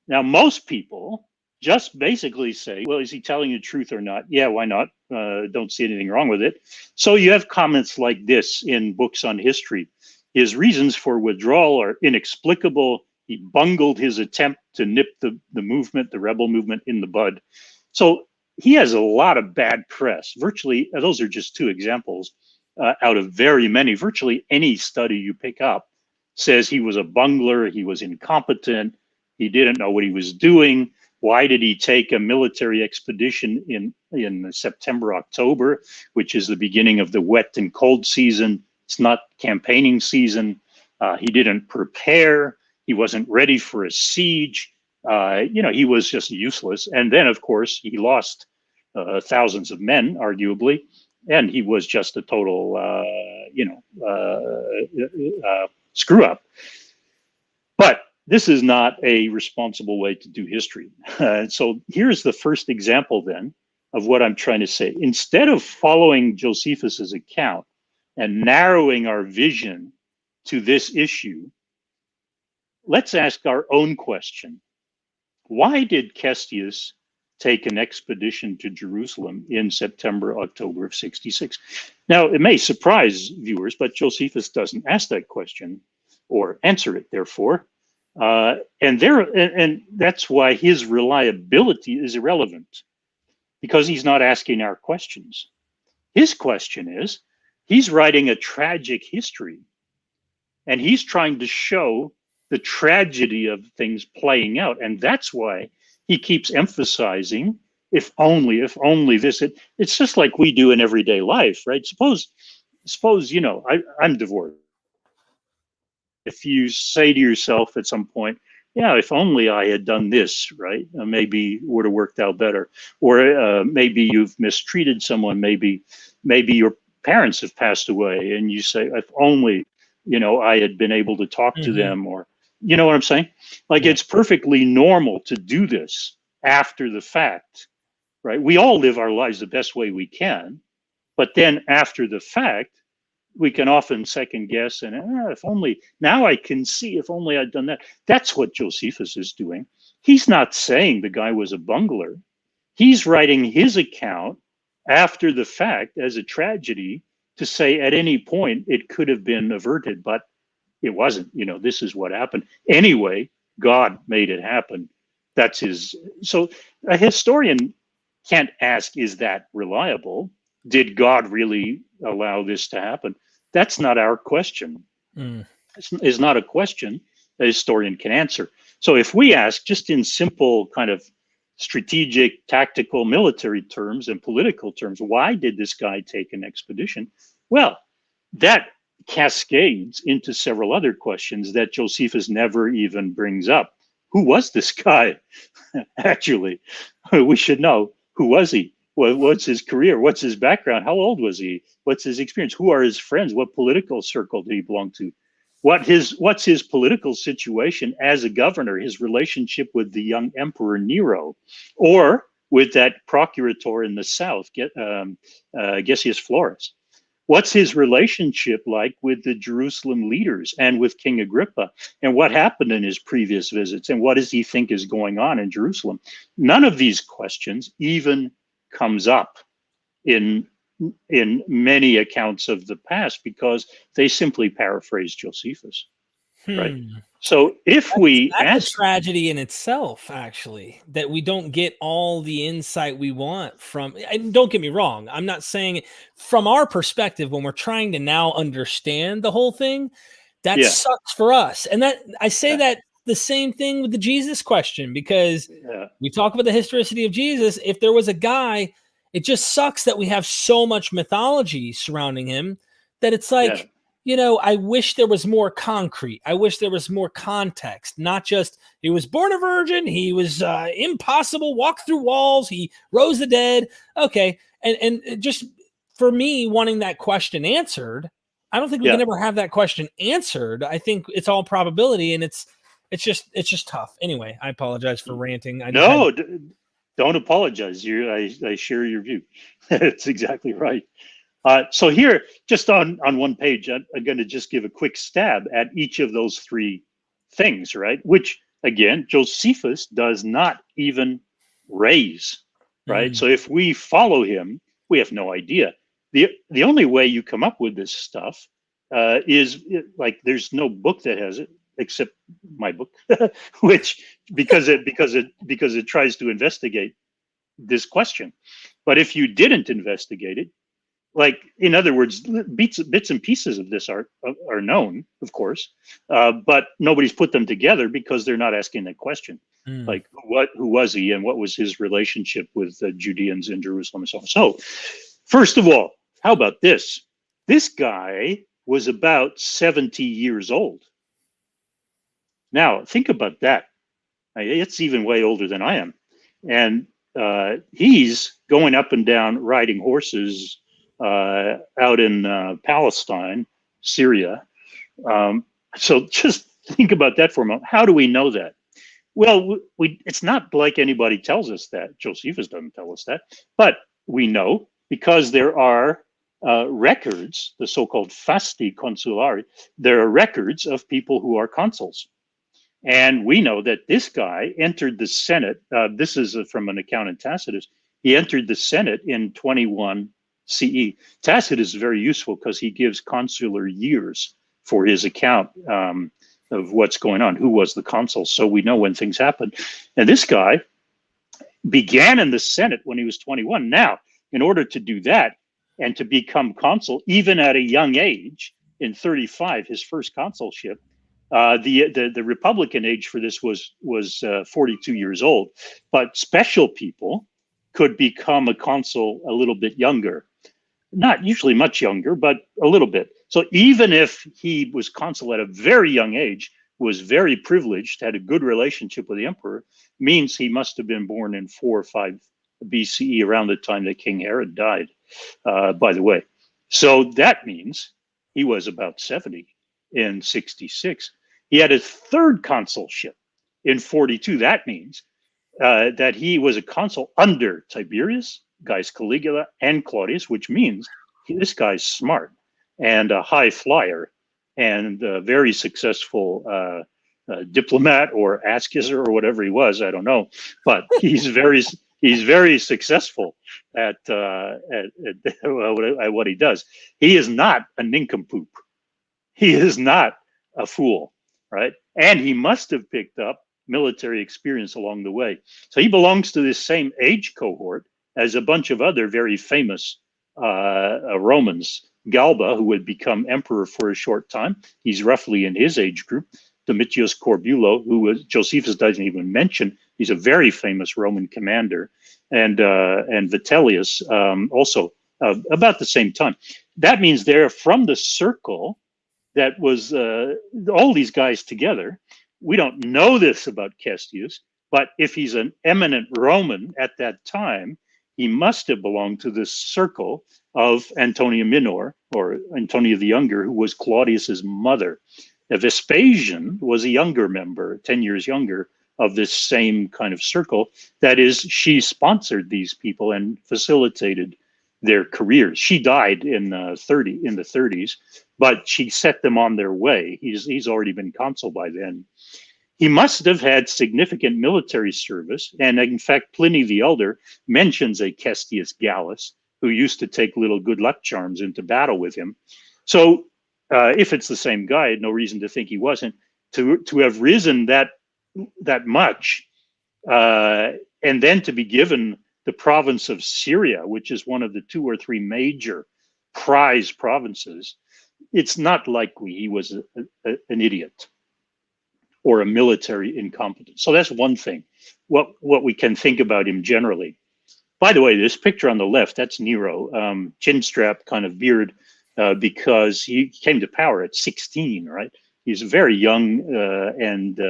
Now, most people just basically say, well, is he telling the truth or not? Yeah, why not? Don't see anything wrong with it. So you have comments like this in books on history. His reasons for withdrawal are inexplicable. He bungled his attempt to nip the movement, the rebel movement, in the bud. So he has a lot of bad press. Virtually, those are just two examples out of very many. Virtually any study you pick up says he was a bungler, he was incompetent, he didn't know what he was doing. Why did he take a military expedition in September, October, which is the beginning of the wet and cold season? It's not campaigning season. He didn't prepare. He wasn't ready for a siege. He was just useless. And then, of course, he lost thousands of men, arguably, and he was just a total, screw up. But this is not a responsible way to do history. So here's the first example then of what I'm trying to say. Instead of following Josephus's account and narrowing our vision to this issue, let's ask our own question. Why did Cestius take an expedition to Jerusalem in September, October of 66? Now, it may surprise viewers, but Josephus doesn't ask that question or answer it, therefore. And that's why his reliability is irrelevant, because he's not asking our questions. His question is, he's writing a tragic history, and he's trying to show the tragedy of things playing out. And that's why he keeps emphasizing, if only this. It's just like we do in everyday life, right? Suppose I'm divorced. If you say to yourself at some point, yeah, if only I had done this, right? Maybe it would have worked out better. Or maybe you've mistreated someone. Maybe your parents have passed away, and you say, if only, I had been able to talk to them, or, you know what I'm saying? Like, it's perfectly normal to do this after the fact, right? We all live our lives the best way we can, but then after the fact, we can often second guess and if only now I can see, if only I'd done that. That's what Josephus is doing. He's not saying the guy was a bungler. He's writing his account after the fact as a tragedy to say at any point it could have been averted, but it wasn't. This is what happened. Anyway, God made it happen. That's his. So a historian can't ask, is that reliable? Did God really allow this to happen? That's not our question. It's not a question a historian can answer. So if we ask just in simple kind of strategic, tactical, military terms and political terms, why did this guy take an expedition? Well, that cascades into several other questions that Josephus never even brings up. Who was this guy? Actually, we should know. Who was he? What's his career? What's his background? How old was he? What's his experience? Who are his friends? What political circle did he belong to? What's his political situation as a governor? His relationship with the young Emperor Nero, or with that procurator in the south, Gessius Florus? What's his relationship like with the Jerusalem leaders and with King Agrippa? And what happened in his previous visits? And what does he think is going on in Jerusalem? None of these questions even comes up in many accounts of the past because they simply paraphrase Josephus, right? So if that's a tragedy in itself, actually, that we don't get all the insight we want from. And don't get me wrong, I'm not saying from our perspective when we're trying to now understand the whole thing, that sucks for us. And that I say that the same thing with the Jesus question, because we talk about the historicity of Jesus. If there was a guy, it just sucks that we have so much mythology surrounding him that it's like, I wish there was more concrete. I wish there was more context, not just he was born a virgin, he was impossible, walked through walls, he rose the dead. Okay. And just for me wanting that question answered, I don't think we can ever have that question answered. I think it's all probability, and it's just tough. Anyway, I apologize for ranting. Don't apologize. I share your view. It's exactly right. So here, just on one page, I'm going to just give a quick stab at each of those three things, right? Which, again, Josephus does not even raise, right? So if we follow him, we have no idea. The only way you come up with this stuff is like there's no book that has it except my book, which because it tries to investigate this question. But if you didn't investigate it, like, in other words, bits and pieces of this are known, of course, but nobody's put them together because they're not asking that question. Like, who was he, and what was his relationship with the Judeans in Jerusalem and so on. So, first of all, how about this? This guy was about 70 years old. Now, think about that. It's even way older than I am. And he's going up and down riding horses out in Palestine, Syria. So just think about that for a moment. How do we know that? Well, it's not like anybody tells us that. Josephus doesn't tell us that. But we know because there are records, the so-called fasti consulari. There are records of people who are consuls. And we know that this guy entered the Senate. This is from an account in Tacitus. He entered the Senate in 21 CE. Tacitus is very useful because he gives consular years for his account of what's going on, who was the consul. So we know when things happened. And this guy began in the Senate when he was 21. Now, in order to do that and to become consul, even at a young age, in 35, his first consulship, the Republican age for this was 42 years old, but special people could become a consul a little bit younger, not usually much younger, but a little bit. So even if he was consul at a very young age, was very privileged, had a good relationship with the emperor, means he must have been born in 4 or 5 BCE, around the time that King Herod died, by the way. So that means he was about 70 in 66. He had a third consulship in 42. That means that he was a consul under Tiberius, Gaius Caligula, and Claudius, which means this guy's smart. and a high flyer and a very successful diplomat or ass-kisser or whatever he was. I don't know, but he's very successful at what he does. He is not a nincompoop. He is not a fool, right? And he must have picked up military experience along the way. So he belongs to this same age cohort as a bunch of other very famous Romans. Galba, who would become emperor for a short time, he's roughly in his age group. Domitius Corbulo, who was, Josephus doesn't even mention, he's a very famous Roman commander, and Vitellius also about the same time. That means they're from the circle that was all these guys together. We don't know this about Cestius, but if he's an eminent Roman at that time, he must have belonged to this circle of Antonia Minor, or Antonia the Younger, who was Claudius's mother. Vespasian was a younger member, 10 years younger, of this same kind of circle. That is, she sponsored these people and facilitated their careers. She died in the 30s, but she set them on their way. He's already been consul by then. He must have had significant military service, and in fact, Pliny the Elder mentions a Cestius Gallus who used to take little good luck charms into battle with him. So if it's the same guy, no reason to think he wasn't. To have risen that much, and then to be given the province of Syria, which is one of the 2 or 3 major prize provinces, it's not likely he was an idiot or a military incompetent. So that's one thing, what we can think about him generally. By the way, this picture on the left, that's Nero, chin strap, kind of beard, because he came to power at 16, right? He's very young, and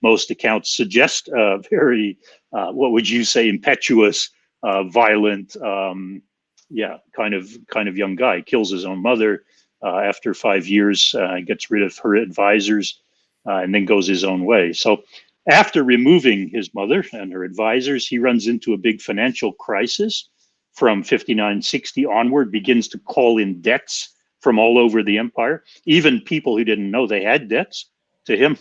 most accounts suggest very, what would you say, impetuous, violent, kind of young guy. Kills his own mother after 5 years, gets rid of her advisors, and then goes his own way. So after removing his mother and her advisors, he runs into a big financial crisis. From 59-60 onward, begins to call in debts from all over the empire. Even people who didn't know they had debts to him,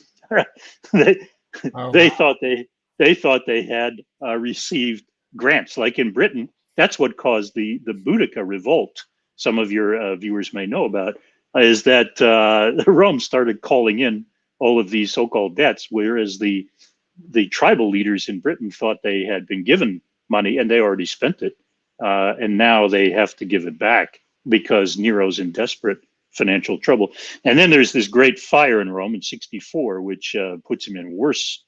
they thought they had received grants. Like in Britain, that's what caused the Boudica revolt. Some of your viewers may know about, is that Rome started calling in all of these so-called debts, whereas the tribal leaders in Britain thought they had been given money and they already spent it. And now they have to give it back because Nero's in desperate financial trouble. And then there's this great fire in Rome in 64, which puts him in worse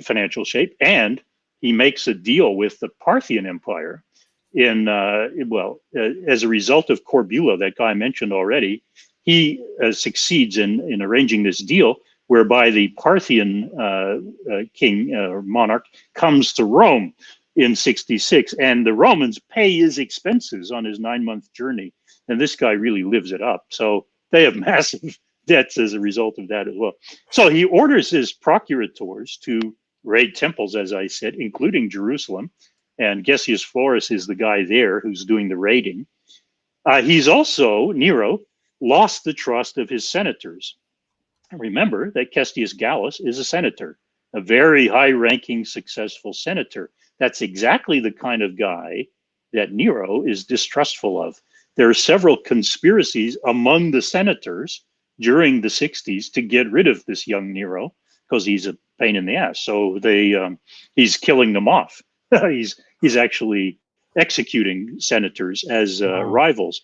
financial shape. And he makes a deal with the Parthian Empire as a result of Corbulo, that guy I mentioned already. He succeeds in arranging this deal whereby the Parthian king or monarch comes to Rome in 66, and the Romans pay his expenses on his 9-month journey. And this guy really lives it up. So they have massive debts as a result of that as well. So he orders his procurators to raid temples, as I said, including Jerusalem. And Gessius Florus is the guy there who's doing the raiding. He's also, Nero, lost the trust of his senators. Remember that Cestius Gallus is a senator, a very high-ranking, successful senator. That's exactly the kind of guy that Nero is distrustful of. There are several conspiracies among the senators during the 60s to get rid of this young Nero because he's a pain in the ass. So he's killing them off. he's actually executing senators as rivals.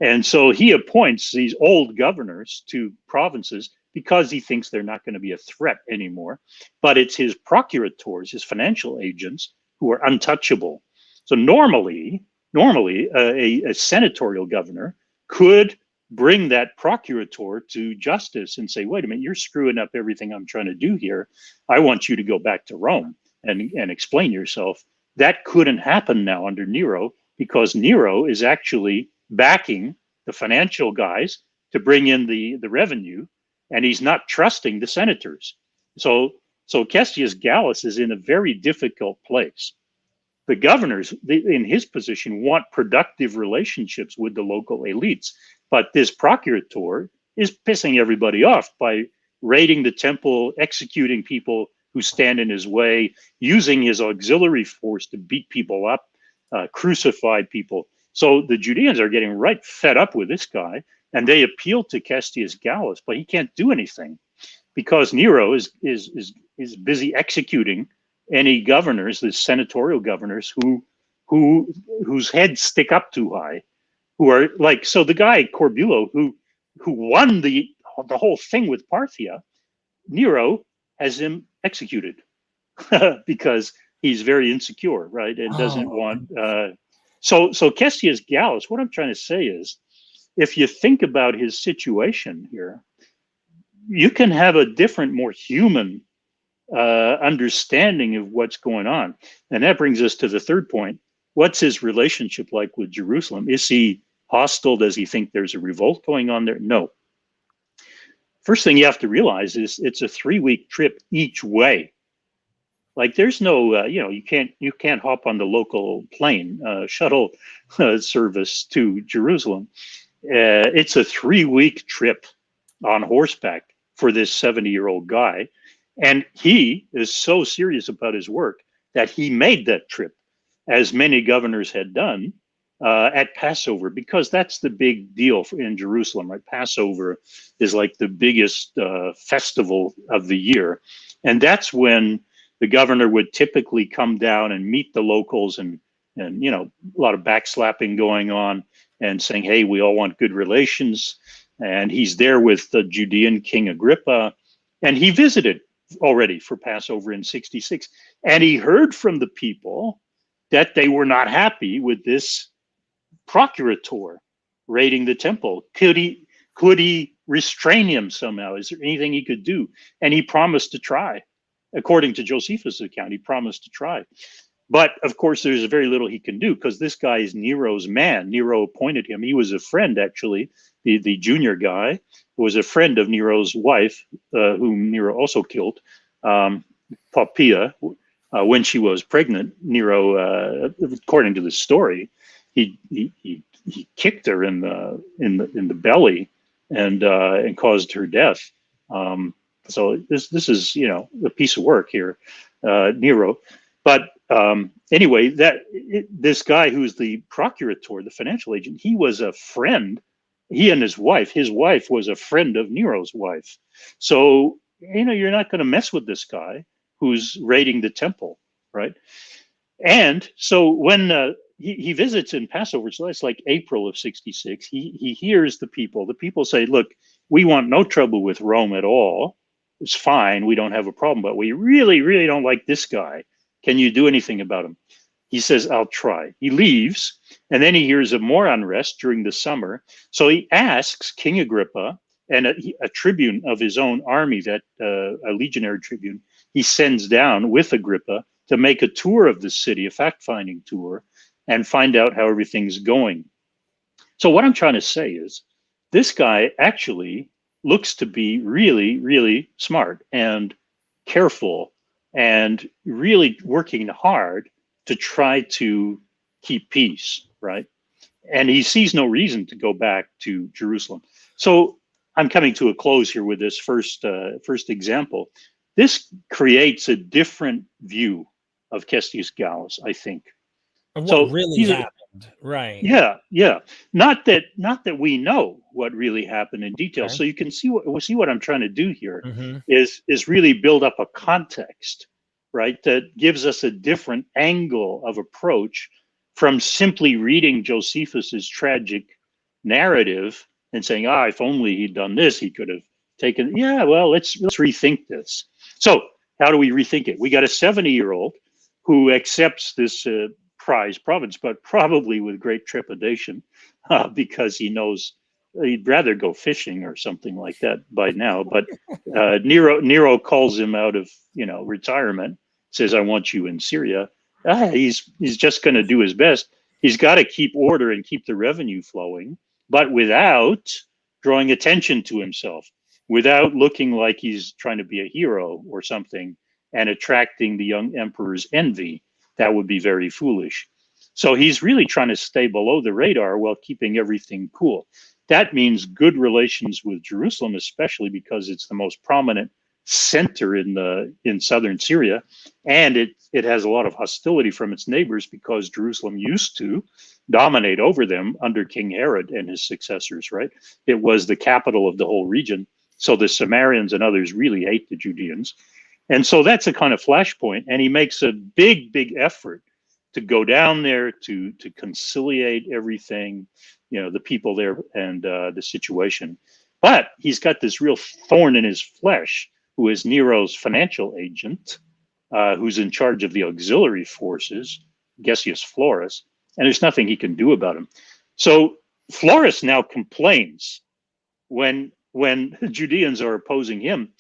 And so he appoints these old governors to provinces because he thinks they're not going to be a threat anymore. But it's his procurators, his financial agents, who are untouchable. So normally a senatorial governor could bring that procurator to justice and say, wait a minute, you're screwing up everything I'm trying to do here. I want you to go back to Rome and explain yourself. That couldn't happen now under Nero because Nero is actually backing the financial guys to bring in the revenue, and he's not trusting the senators. So Cestius Gallus is in a very difficult place. the governors in his position want productive relationships with the local elites. But this procurator is pissing everybody off by raiding the temple, executing people who stand in his way, using his auxiliary force to beat people up, crucify people. So the Judeans are getting right fed up with this guy, and they appeal to Cassius Gallus, but he can't do anything because Nero is busy executing any governors, the senatorial governors whose heads stick up too high, who are like, so the guy Corbulo who won the whole thing with Parthia, Nero has him executed because he's very insecure, right, and doesn't want. So Cassius Gallus, what I'm trying to say is, if you think about his situation here, you can have a different, more human understanding of what's going on. And that brings us to the third point. What's his relationship like with Jerusalem? Is he hostile? Does he think there's a revolt going on there? No. First thing you have to realize is it's a 3-week trip each way. Like there's no, you can't hop on the local plane shuttle service to Jerusalem. It's a 3-week trip on horseback for this 70-year-old guy. And he is so serious about his work that he made that trip, as many governors had done, at Passover, because that's the big deal in Jerusalem, right? Passover is like the biggest festival of the year. And that's when the governor would typically come down and meet the locals and a lot of backslapping going on and saying, hey, we all want good relations. And he's there with the Judean King Agrippa. And he visited already for Passover in 66. And he heard from the people that they were not happy with this procurator raiding the temple. Could he restrain him somehow? Is there anything he could do? And he promised to try. According to Josephus' account, he promised to try. But of course, there's very little he can do because this guy is Nero's man. Nero appointed him. He was a friend, actually. The junior guy was a friend of Nero's wife, whom Nero also killed, Poppaea, when she was pregnant. Nero, according to the story, he kicked her in the belly and caused her death. So this is a piece of work here, Nero. But anyway, this guy who's the procurator, the financial agent, he was a friend. He and his wife was a friend of Nero's wife. So you're not going to mess with this guy who's raiding the temple, right? And so when he visits in Passover, so that's like April of 66, he hears the people. The people say, look, we want no trouble with Rome at all. It's fine. We don't have a problem, but we really, really don't like this guy. Can you do anything about him? He says, I'll try. He leaves, and then he hears of more unrest during the summer. So he asks King Agrippa and a tribune of his own army, that a legionary tribune, he sends down with Agrippa to make a tour of the city, a fact-finding tour, and find out how everything's going. So what I'm trying to say is, this guy actually looks to be really, really smart and careful and really working hard to try to keep peace, right? And he sees no reason to go back to Jerusalem. So I'm coming to a close here with this first example. This creates a different view of Cassius Gallus, I think. Of what really happened, right? Yeah. Not that we know what really happened in detail. Okay. So you can see what I'm trying to do here is really build up a context, right? That gives us a different angle of approach from simply reading Josephus's tragic narrative and saying, if only he'd done this, he could have taken. Yeah, well, let's rethink this. So how do we rethink it? We got a 70-year-old who accepts this prize province, but probably with great trepidation, because he knows he'd rather go fishing or something like that by now. But Nero calls him out of retirement, says, I want you in Syria. He's just going to do his best. He's got to keep order and keep the revenue flowing, but without drawing attention to himself, without looking like he's trying to be a hero or something and attracting the young emperor's envy. that would be very foolish. So he's really trying to stay below the radar while keeping everything cool. That means good relations with Jerusalem, especially because it's the most prominent center in southern Syria, and it has a lot of hostility from its neighbors because Jerusalem used to dominate over them under King Herod and his successors, right? It was the capital of the whole region. So the Samaritans and others really hate the Judeans. And so that's a kind of flashpoint. And he makes a big, big effort to go down there to conciliate everything, the people there and the situation. But he's got this real thorn in his flesh, who is Nero's financial agent, who's in charge of the auxiliary forces, Gessius Florus, and there's nothing he can do about him. So Florus now complains when the Judeans are opposing him.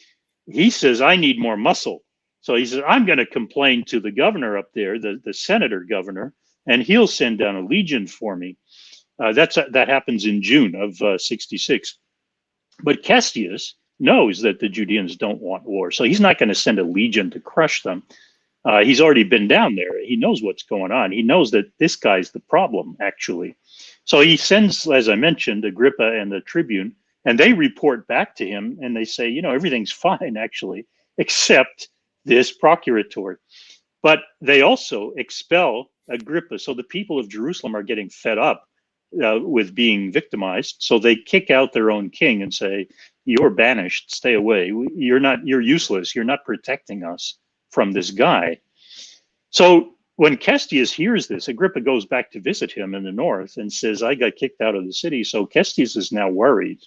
He says, I need more muscle. So he says, I'm going to complain to the governor up there, the senator governor, and he'll send down a legion for me. That happens in June of 66. But Cestius knows that the Judeans don't want war, so he's not going to send a legion to crush them. He's already been down there. He knows what's going on. He knows that this guy's the problem, actually. So he sends, as I mentioned, Agrippa and the tribune, and they report back to him, and they say, everything's fine, actually, except this procurator. But they also expel Agrippa. So the people of Jerusalem are getting fed up with being victimized. So they kick out their own king and say, you're banished, stay away. You're useless. You're not protecting us from this guy. So when Cestius hears this, Agrippa goes back to visit him in the north and says, I got kicked out of the city. So Cestius is now worried.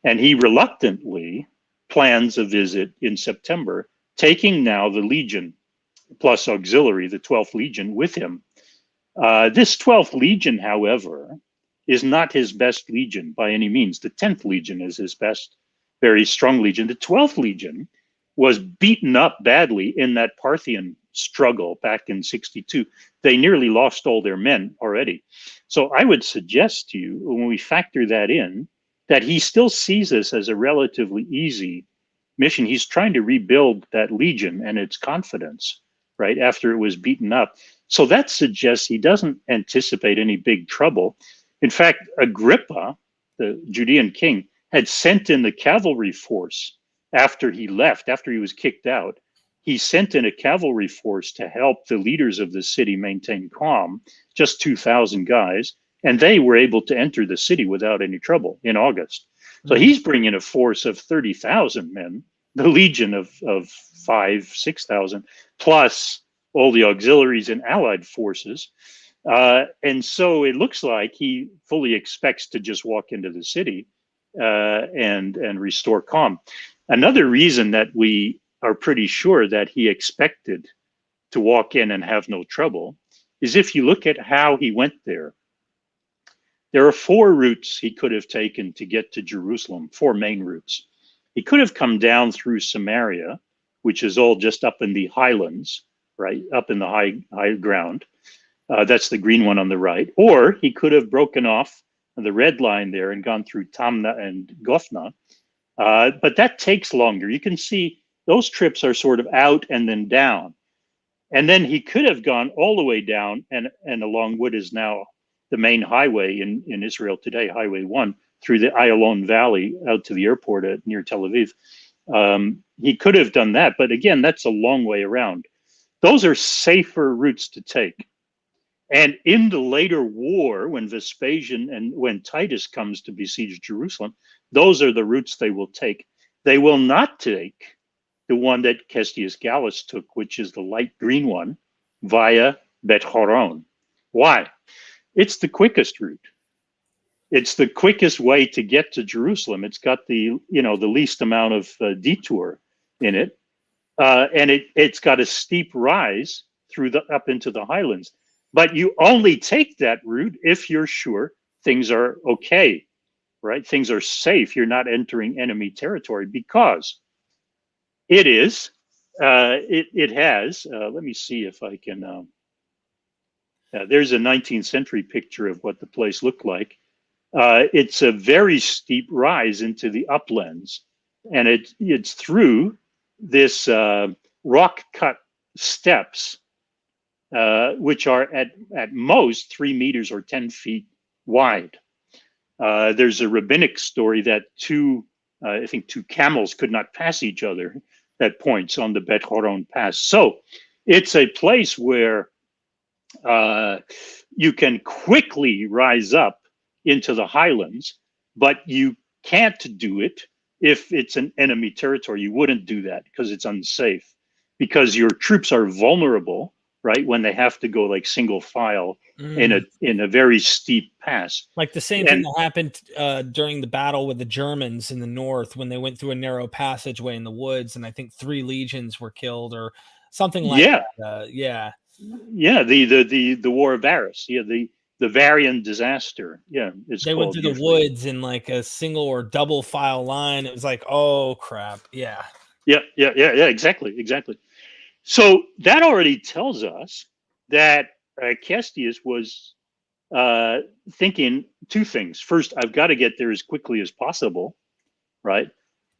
And he reluctantly plans a visit in September, taking now the legion plus auxiliary, the 12th Legion, with him. This 12th Legion, however, is not his best legion by any means. The 10th Legion is his best, very strong legion. The 12th Legion was beaten up badly in that Parthian struggle back in 62. They nearly lost all their men already. So I would suggest to you, when we factor that in, that he still sees this as a relatively easy mission. He's trying to rebuild that legion and its confidence, right, after it was beaten up. So that suggests he doesn't anticipate any big trouble. In fact, Agrippa, the Judean king, had sent in the cavalry force after he left, after he was kicked out. He sent in a cavalry force to help the leaders of the city maintain calm, just 2,000 guys, and they were able to enter the city without any trouble in August. So he's bringing a force of 30,000 men, the legion of 6,000, plus all the auxiliaries and allied forces. And so it looks like he fully expects to just walk into the city and restore calm. Another reason that we are pretty sure that he expected to walk in and have no trouble is if you look at how he went there. There are 4 routes he could have taken to get to Jerusalem, 4 main routes. He could have come down through Samaria, which is all just up in the highlands, right, up in the high ground. That's the green one on the right. Or he could have broken off the red line there and gone through Tamna and Gophna. But that takes longer. You can see those trips are sort of out and then down. And then he could have gone all the way down and along what is now the main highway in Israel today, Highway 1, through the Ayalon Valley out to the airport near Tel Aviv. He could have done that, but again, that's a long way around. Those are safer routes to take. And in the later war, when Vespasian and when Titus comes to besiege Jerusalem, those are the routes they will take. They will not take the one that Cestius Gallus took, which is the light green one, via Bet Horon. Why? It's the quickest route. It's the quickest way to get to Jerusalem. It's got the least amount of detour in it, and it's got a steep rise up into the highlands. But you only take that route if you're sure things are okay, right? Things are safe. You're not entering enemy territory because it is. It has. Let me see if I can. There's a 19th century picture of what the place looked like. It's a very steep rise into the uplands, and it's through this rock-cut steppes which are at most 3 meters or 10 feet wide. There's a rabbinic story that I think two camels could not pass each other at points on the Bet Horon Pass. So it's a place where you can quickly rise up into the highlands, but you can't do it if it's an enemy territory. You wouldn't do that because it's unsafe, because your troops are vulnerable, right, when they have to go like single file in a very steep pass. Like the same thing that happened during the battle with the Germans in the north when they went through a narrow passageway in the woods, and I think 3 legions were killed or something like that. Yeah, the War of Varus. Yeah, the Varian disaster. Yeah, they went through the woods in like a single or double file line. It was like, oh crap. Yeah, exactly. So that already tells us that Cestius was thinking 2 things. First, I've got to get there as quickly as possible, right?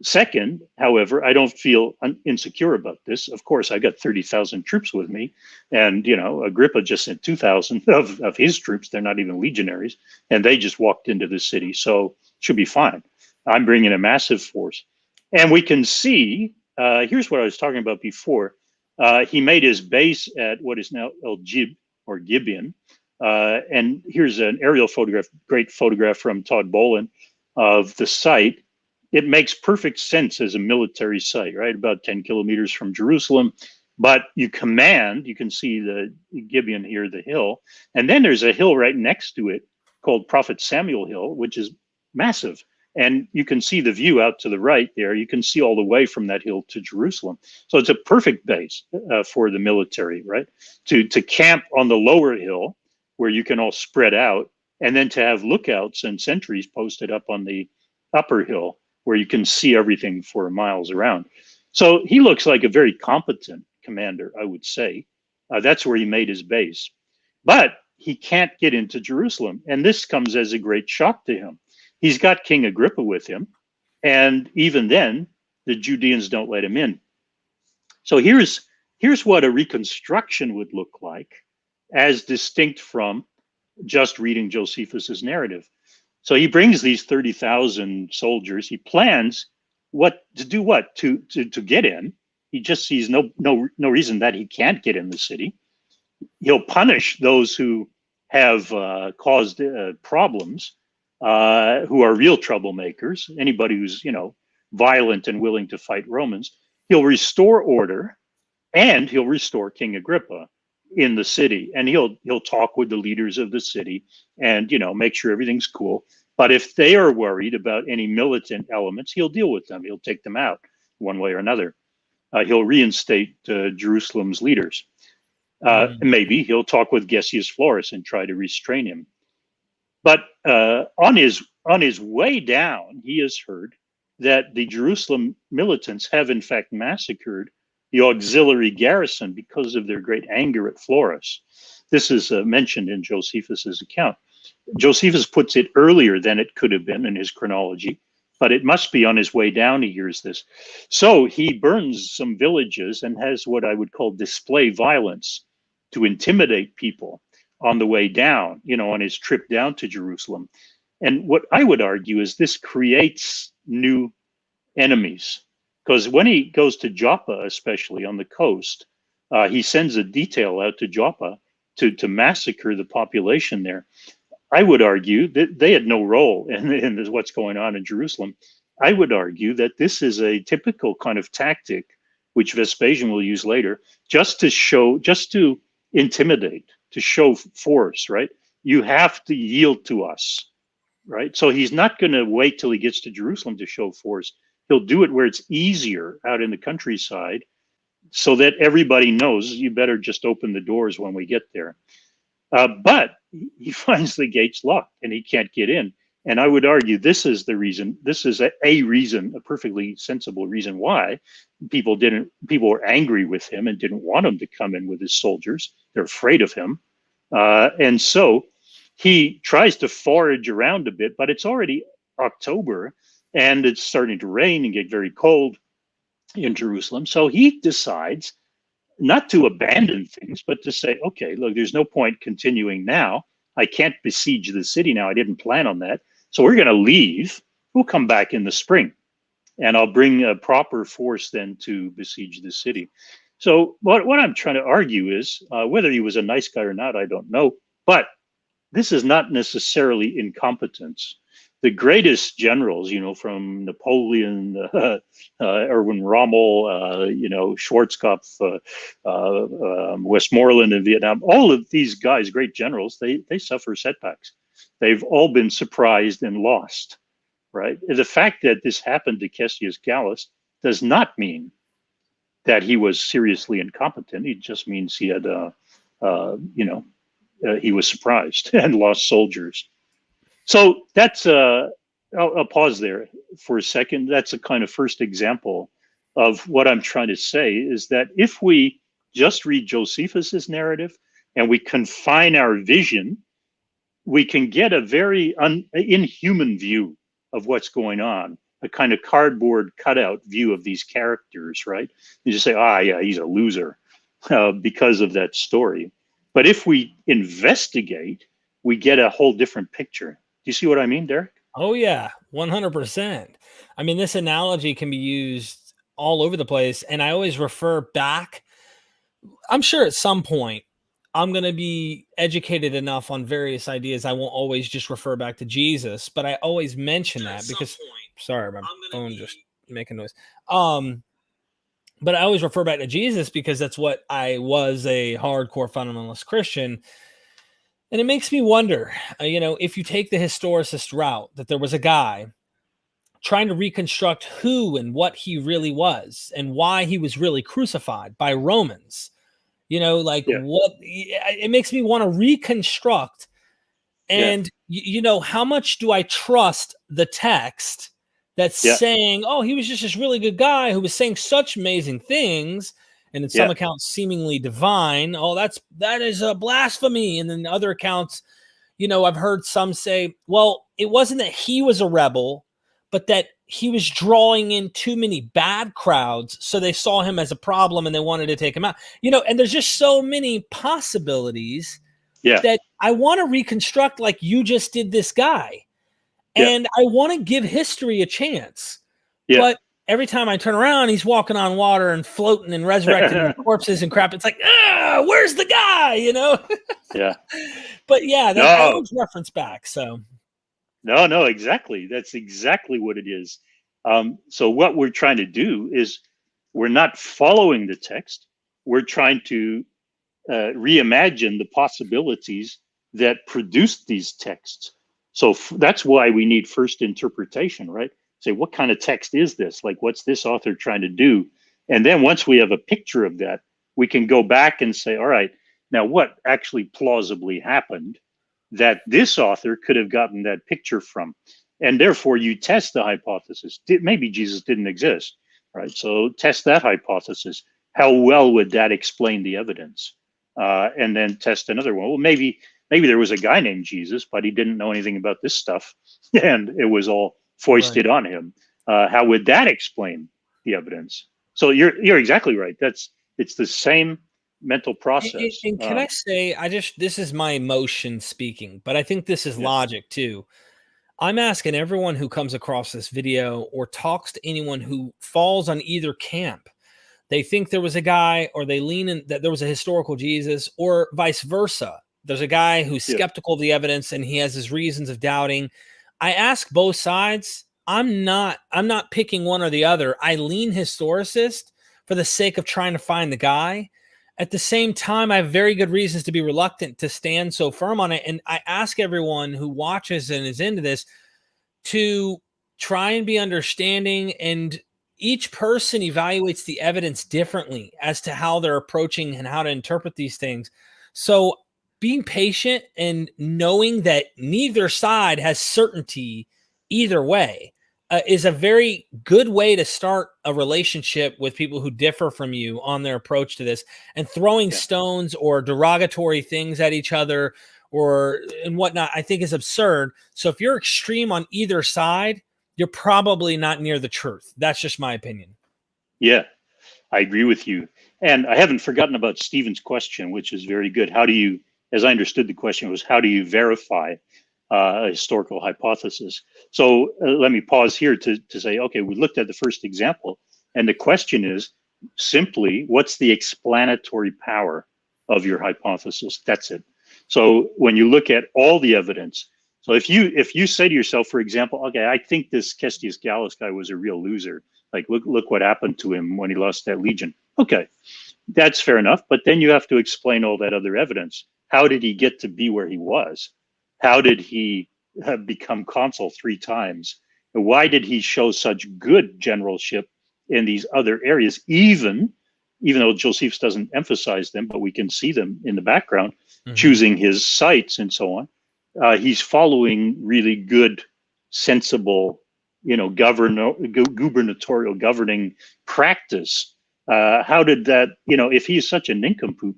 Second, however, I don't feel insecure about this. Of course, I got 30,000 troops with me, and Agrippa just sent 2,000 of his troops. They're not even legionaries, and they just walked into the city, so should be fine. I'm bringing a massive force, and we can see. Here's what I was talking about before. He made his base at what is now El Jib or Gibeon, and here's an aerial photograph, great photograph from Todd Bolin of the site. It makes perfect sense as a military site, right? About 10 kilometers from Jerusalem. But you can see the Gibeon here, the hill. And then there's a hill right next to it called Prophet Samuel Hill, which is massive. And you can see the view out to the right there. You can see all the way from that hill to Jerusalem. So it's a perfect base for the military, right? To camp on the lower hill where you can all spread out, and then to have lookouts and sentries posted up on the upper hill where you can see everything for miles around. So he looks like a very competent commander, I would say. That's where he made his base. But he can't get into Jerusalem. And this comes as a great shock to him. He's got King Agrippa with him. And even then, the Judeans don't let him in. So here's what a reconstruction would look like, as distinct from just reading Josephus's narrative. So he brings these 30,000 soldiers. He plans to get in. He just sees no reason that he can't get in the city. He'll punish those who have caused problems, who are real troublemakers. Anybody who's violent and willing to fight Romans. He'll restore order, and he'll restore King Agrippa in the city, and he'll talk with the leaders of the city and make sure everything's cool. But if they are worried about any militant elements, he'll deal with them. He'll take them out one way or another. He'll reinstate Jerusalem's leaders. Maybe he'll talk with Gessius Florus and try to restrain him. But on his way down, he has heard that the Jerusalem militants have in fact massacred the auxiliary garrison because of their great anger at Florus. This is mentioned in Josephus's account. Josephus puts it earlier than it could have been in his chronology, but it must be on his way down he hears this. So he burns some villages and has what I would call display violence to intimidate people on the way down, on his trip down to Jerusalem. And what I would argue is this creates new enemies. Because when he goes to Joppa, especially on the coast, he sends a detail out to Joppa to massacre the population there. I would argue that they had no role in what's going on in Jerusalem. I would argue that this is a typical kind of tactic, which Vespasian will use later, just to intimidate, to show force, right? You have to yield to us, right? So he's not going to wait till he gets to Jerusalem to show force. He'll do it where it's easier out in the countryside so that everybody knows you better just open the doors when we get there. But he finds the gates locked and he can't get in. And I would argue this is the reason, this is a reason, a perfectly sensible reason why people were angry with him and didn't want him to come in with his soldiers. They're afraid of him. And so he tries to forage around a bit, but it's already October and it's starting to rain and get very cold in Jerusalem. So he decides not to abandon things, but to say, okay, look, there's no point continuing now. I can't besiege the city now. I didn't plan on that. So we're going to leave. We'll come back in the spring, and I'll bring a proper force then to besiege the city. So what I'm trying to argue is whether he was a nice guy or not, I don't know. But this is not necessarily incompetence. The greatest generals, from Napoleon, Erwin Rommel, Schwarzkopf, Westmoreland in Vietnam, all of these guys, great generals, they suffer setbacks. They've all been surprised and lost, right? The fact that this happened to Cassius Gallus does not mean that he was seriously incompetent. It just means he had, he was surprised and lost soldiers. So that's I'll pause there for a second. That's a kind of first example of what I'm trying to say, is that if we just read Josephus's narrative and we confine our vision, we can get a very inhuman view of what's going on, a kind of cardboard cutout view of these characters, right? You just say, yeah, he's a loser because of that story. But if we investigate, we get a whole different picture. Do you see what I mean, Derek? Oh, yeah, 100%. I mean, this analogy can be used all over the place. And I always refer back. I'm sure at some point I'm going to be educated enough on various ideas. I won't always just refer back to Jesus, but I always mention that because, sorry, my phone just making noise. But I always refer back to Jesus because that's what I was, a hardcore fundamentalist Christian. And it makes me wonder, if you take the historicist route, that there was a guy trying to reconstruct who and what he really was and why he was really crucified by Romans. What it makes me want to reconstruct. And, how much do I trust the text that's saying, oh, he was just this really good guy who was saying such amazing things, and in some accounts seemingly divine. Oh, that is a blasphemy. And then other accounts, I've heard some say, well, it wasn't that he was a rebel, but that he was drawing in too many bad crowds, so they saw him as a problem and they wanted to take him out. And there's just so many possibilities that I want to reconstruct, like you just did this guy. And I want to give history a chance. But every time I turn around, he's walking on water and floating and resurrecting corpses and crap. It's like, where's the guy? Yeah. But I always reference back. So. No, exactly. That's exactly what it is. So what we're trying to do is we're not following the text. We're trying to reimagine the possibilities that produced these texts. So that's why we need first interpretation, right? Say, what kind of text is this? Like, what's this author trying to do? And then once we have a picture of that, we can go back and say, all right, now what actually plausibly happened that this author could have gotten that picture from? And therefore you test the hypothesis. Maybe Jesus didn't exist, right? So test that hypothesis. How well would that explain the evidence? And then test another one. Well, maybe there was a guy named Jesus, but he didn't know anything about this stuff, and it was all foisted on him. How would that explain the evidence? So you're exactly right. It's the same mental process. And can I say, this is my emotion speaking, but I think this is logic too. I'm asking everyone who comes across this video or talks to anyone who falls on either camp. They think there was a guy, or they lean in that there was a historical Jesus, or vice versa. There's a guy who's skeptical of the evidence and he has his reasons of doubting. I ask both sides. I'm not picking one or the other. I lean historicist for the sake of trying to find the guy. At the same time, I have very good reasons to be reluctant to stand so firm on it. And I ask everyone who watches and is into this to try and be understanding, and each person evaluates the evidence differently as to how they're approaching and how to interpret these things. So being patient and knowing that neither side has certainty either way is a very good way to start a relationship with people who differ from you on their approach to this. And throwing stones or derogatory things at each other and whatnot, I think is absurd. So if you're extreme on either side, you're probably not near the truth. That's just my opinion. Yeah. I agree with you. And I haven't forgotten about Stephen's question, which is very good. How do you, as I understood the question was, how do you verify a historical hypothesis? So let me pause here to say, okay, we looked at the first example, and the question is simply, what's the explanatory power of your hypothesis? That's it. So when you look at all the evidence, so if you say to yourself, for example, okay, I think this Cestius Gallus guy was a real loser. Like, look what happened to him when he lost that legion. Okay, that's fair enough. But then you have to explain all that other evidence. How did he get to be where he was? How did he have become consul 3 times? And why did he show such good generalship in these other areas, even though Josephus doesn't emphasize them, but we can see them in the background, choosing his sites and so on. He's following really good, sensible, gubernatorial governing practice. How did that, if he's such a nincompoop,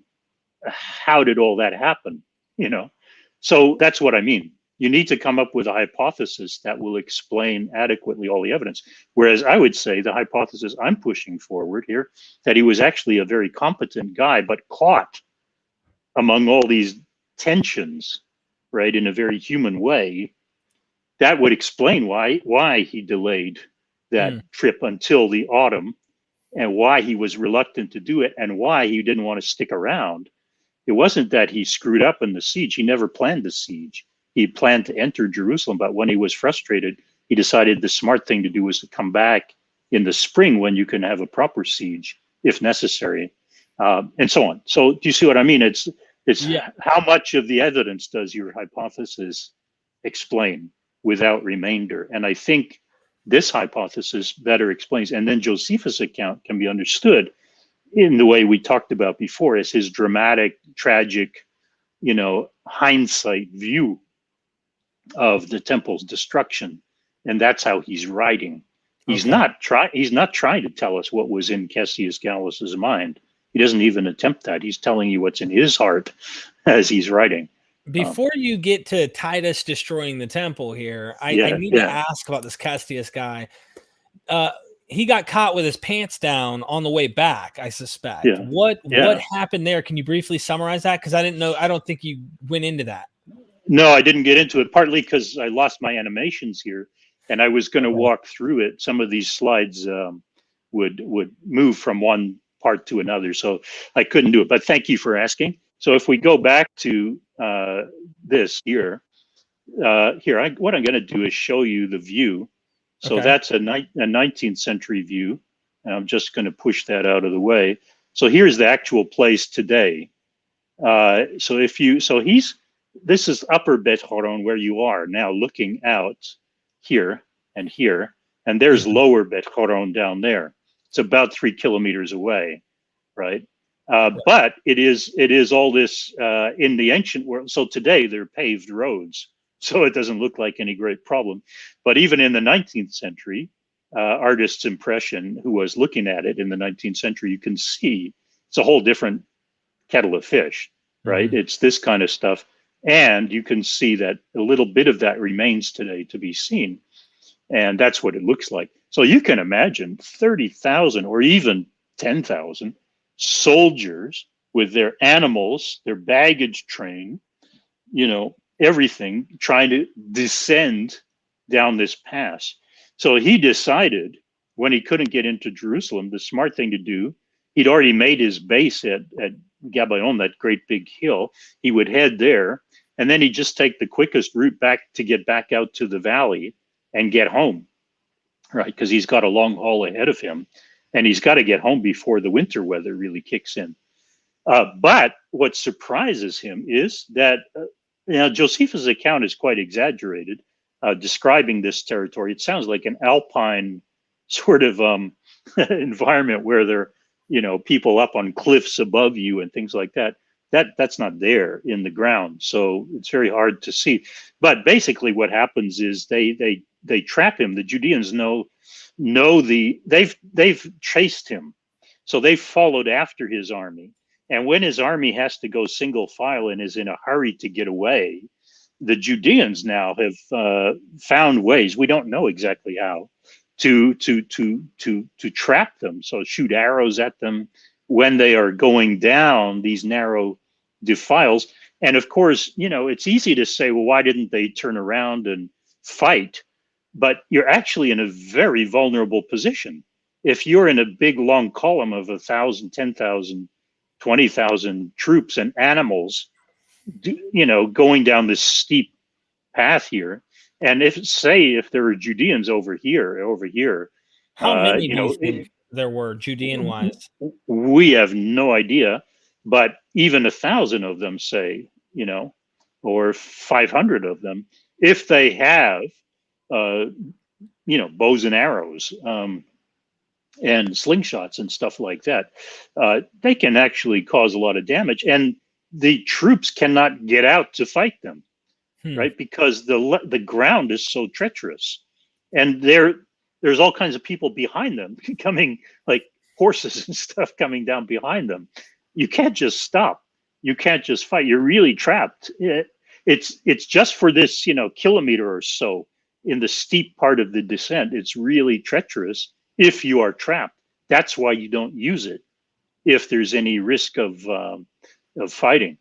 how did all that happen? So that's what I mean. You need to come up with a hypothesis that will explain adequately all the evidence. Whereas I would say the hypothesis I'm pushing forward here, that he was actually a very competent guy, but caught among all these tensions, right, in a very human way, that would explain why he delayed that trip until the autumn, and why he was reluctant to do it, and why he didn't want to stick around. It wasn't that he screwed up in the siege. He never planned the siege. He planned to enter Jerusalem, but when he was frustrated, he decided the smart thing to do was to come back in the spring when you can have a proper siege if necessary, and so on. So do you see what I mean? It's how much of the evidence does your hypothesis explain without remainder? And I think this hypothesis better explains, and then Josephus' account can be understood in the way we talked about before, as his dramatic, tragic, hindsight view of the temple's destruction. And that's how he's writing. He's not trying to tell us what was in Cestius Gallus's mind. He doesn't even attempt that. He's telling you what's in his heart as he's writing. Before you get to Titus destroying the temple here, I need to ask about this Cestius guy. He got caught with his pants down on the way back, I suspect. Yeah. What happened there? Can you briefly summarize that? Because I didn't know. I don't think you went into that. No, I didn't get into it, partly because I lost my animations here, and I was going to walk through it. Some of these slides would move from one part to another, so I couldn't do it. But thank you for asking. So if we go back to this here, what I'm going to do is show you the view. So that's a 19th century view. And I'm just going to push that out of the way. So here's the actual place today. This is Upper Bet Horon, where you are now, looking out here, and there's Lower Bet Horon down there. It's about 3 kilometers away, right? But it is all this in the ancient world. So today they're paved roads, so it doesn't look like any great problem. But even in the 19th century, artist's impression, who was looking at it in the 19th century, you can see it's a whole different kettle of fish, right? It's this kind of stuff. And you can see that a little bit of that remains today to be seen. And that's what it looks like. So you can imagine 30,000 or even 10,000 soldiers with their animals, their baggage train, everything, trying to descend down this pass. So he decided, when he couldn't get into Jerusalem, the smart thing to do, he'd already made his base at Gabaon, that great big hill. He would head there, and then he'd just take the quickest route back to get back out to the valley and get home, right? Because he's got a long haul ahead of him, and he's got to get home before the winter weather really kicks in. But what surprises him is that Josephus' account is quite exaggerated, describing this territory. It sounds like an alpine sort of environment where there are, people up on cliffs above you and things like that. That's not there in the ground, so it's very hard to see. But basically, what happens is they trap him. The Judeans they've chased him, so they followed after his army. And when his army has to go single file and is in a hurry to get away, the Judeans now have found ways. We don't know exactly how, to trap them. So shoot arrows at them when they are going down these narrow defiles. And of course, it's easy to say, well, why didn't they turn around and fight? But you're actually in a very vulnerable position. If you're in a big long column of 1,000, 10,000, 20,000 troops and animals, going down this steep path here, and if there are Judeans over here, How many do you think there were Judean wise? We have no idea, but even 1,000 of them, say, or 500 of them, if they have, bows and arrows, and slingshots and stuff like that, they can actually cause a lot of damage, and the troops cannot get out to fight them, right? Because the ground is so treacherous, and there's all kinds of people behind them coming, like horses and stuff coming down behind them. You can't just stop. You can't just fight. You're really trapped. It's just for this, kilometer or so in the steep part of the descent. It's really treacherous if you are trapped. That's why you don't use it if there's any risk of fighting,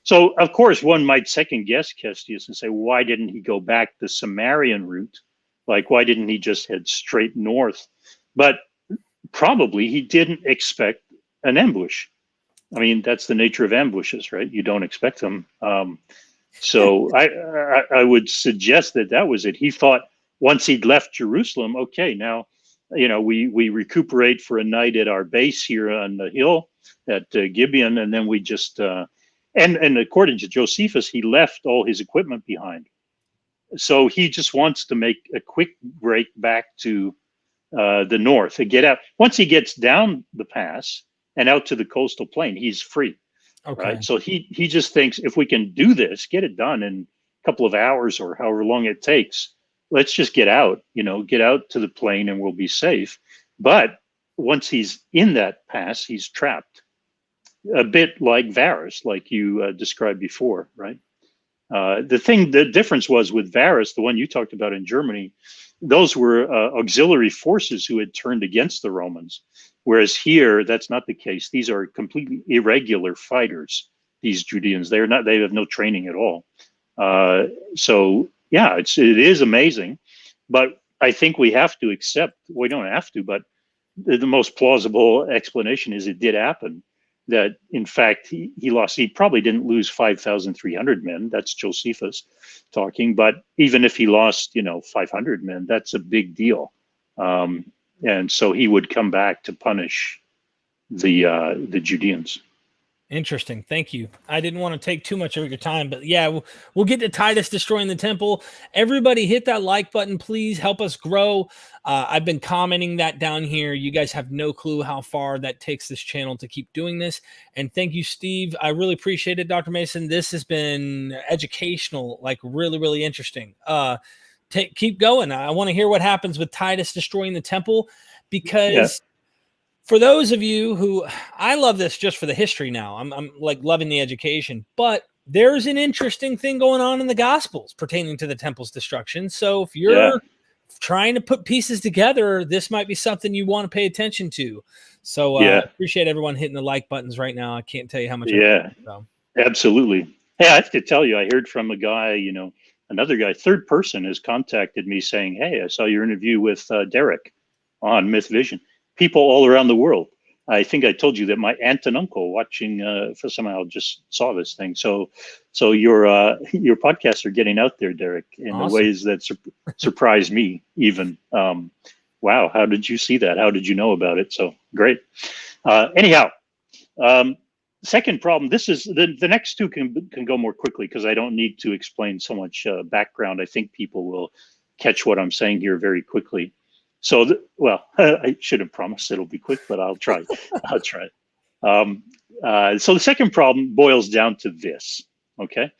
So of course one might second guess Cestius and say, why didn't he go back the Samarian route? Like, why didn't he just head straight north? But probably he didn't expect an ambush. I mean, that's the nature of ambushes, right? You don't expect them. So I would suggest that was it. He thought once he'd left Jerusalem, okay, now, we recuperate for a night at our base here on the hill at Gibeon, and then we just, and according to Josephus, he left all his equipment behind. So he just wants to make a quick break back to the north and get out. Once he gets down the pass and out to the coastal plain, he's free. Okay. Right. So he just thinks, if we can do this, get it done in a couple of hours or however long it takes, let's just get out, get out to the plain and we'll be safe. But once he's in that pass, he's trapped, a bit like Varus, like you described before, right? The difference was with Varus, the one you talked about in Germany, those were auxiliary forces who had turned against the Romans. Whereas here, that's not the case. These are completely irregular fighters, these Judeans. They have no training at all. So yeah, it is amazing, but I think we have to accept, we don't have to, but the most plausible explanation is it did happen. That in fact he lost. He probably didn't lose 5,300 men. That's Josephus talking. But even if he lost, 500 men, that's a big deal. And so he would come back to punish the Judeans. Interesting. Thank you. I didn't want to take too much of your time, but yeah, we'll get to Titus destroying the temple. Everybody hit that like button, please. Help us grow. I've been commenting that down here. You guys have no clue how far that takes this channel to keep doing this. And thank you, Steve. I really appreciate it, Dr. Mason. This has been educational, like really, really interesting. Keep going. I want to hear what happens with Titus destroying the temple, because for those of you who, I love this just for the history now. I'm like loving the education, but there's an interesting thing going on in the Gospels pertaining to the temple's destruction. So if you're trying to put pieces together, this might be something you want to pay attention to. So I appreciate everyone hitting the like buttons right now. I can't tell you how much. Absolutely. Hey, I have to tell you, I heard from a guy, another guy, third person has contacted me saying, hey, I saw your interview with Derek on MythVision. People all around the world. I think I told you that my aunt and uncle watching for somehow just saw this thing. So your podcasts are getting out there, Derek, in the ways that surprise me even. Wow, how did you see that? How did you know about it? So great. Anyhow, second problem. This is the next two can go more quickly because I don't need to explain so much background. I think people will catch what I'm saying here very quickly. So, I should have promised it'll be quick, but I'll try. I'll try. So the second problem boils down to this, okay?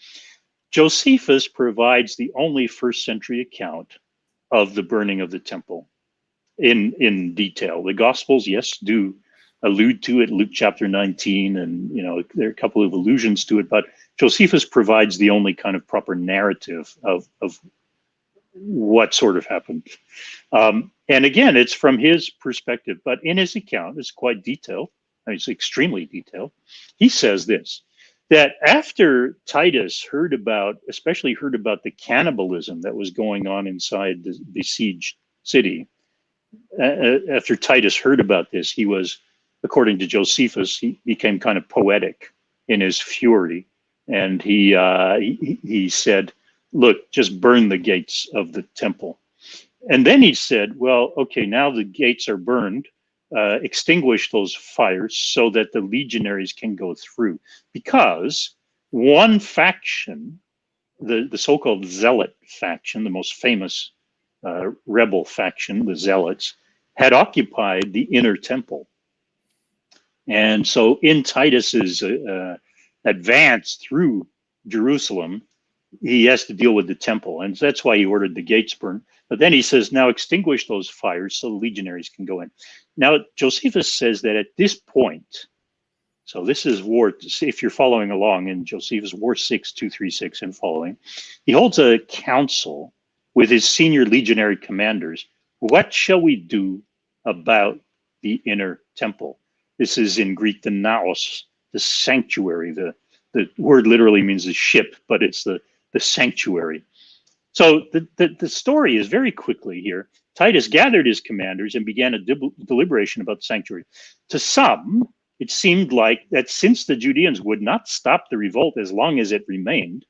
Josephus provides the only first century account of the burning of the temple in detail. The Gospels, yes, do allude to it, Luke chapter 19, and there are a couple of allusions to it, but Josephus provides the only kind of proper narrative of what sort of happened. And again, it's from his perspective, but in his account, it's quite detailed. I mean, it's extremely detailed. He says this, that after Titus especially heard about the cannibalism that was going on inside the besieged city, after Titus heard about this, he was, according to Josephus, he became kind of poetic in his fury. And he said, look, just burn the gates of the temple. And then he said, well, okay, now the gates are burned, extinguish those fires so that the legionaries can go through. Because one faction, the so-called zealot faction, the most famous rebel faction, the zealots, had occupied the inner temple. And so in Titus's advance through Jerusalem, he has to deal with the temple. And that's why he ordered the gates burned. But then he says, now extinguish those fires so the legionaries can go in. Now, Josephus says that at this point, so this is War, if you're following along in Josephus, War 6, 236 and following, he holds a council with his senior legionary commanders. What shall we do about the inner temple? This is in Greek, the naos, the sanctuary. The word literally means the ship, but it's the sanctuary. So the story is very quickly here. Titus gathered his commanders and began a deliberation about the sanctuary. To some, it seemed like that since the Judeans would not stop the revolt as long as it remained,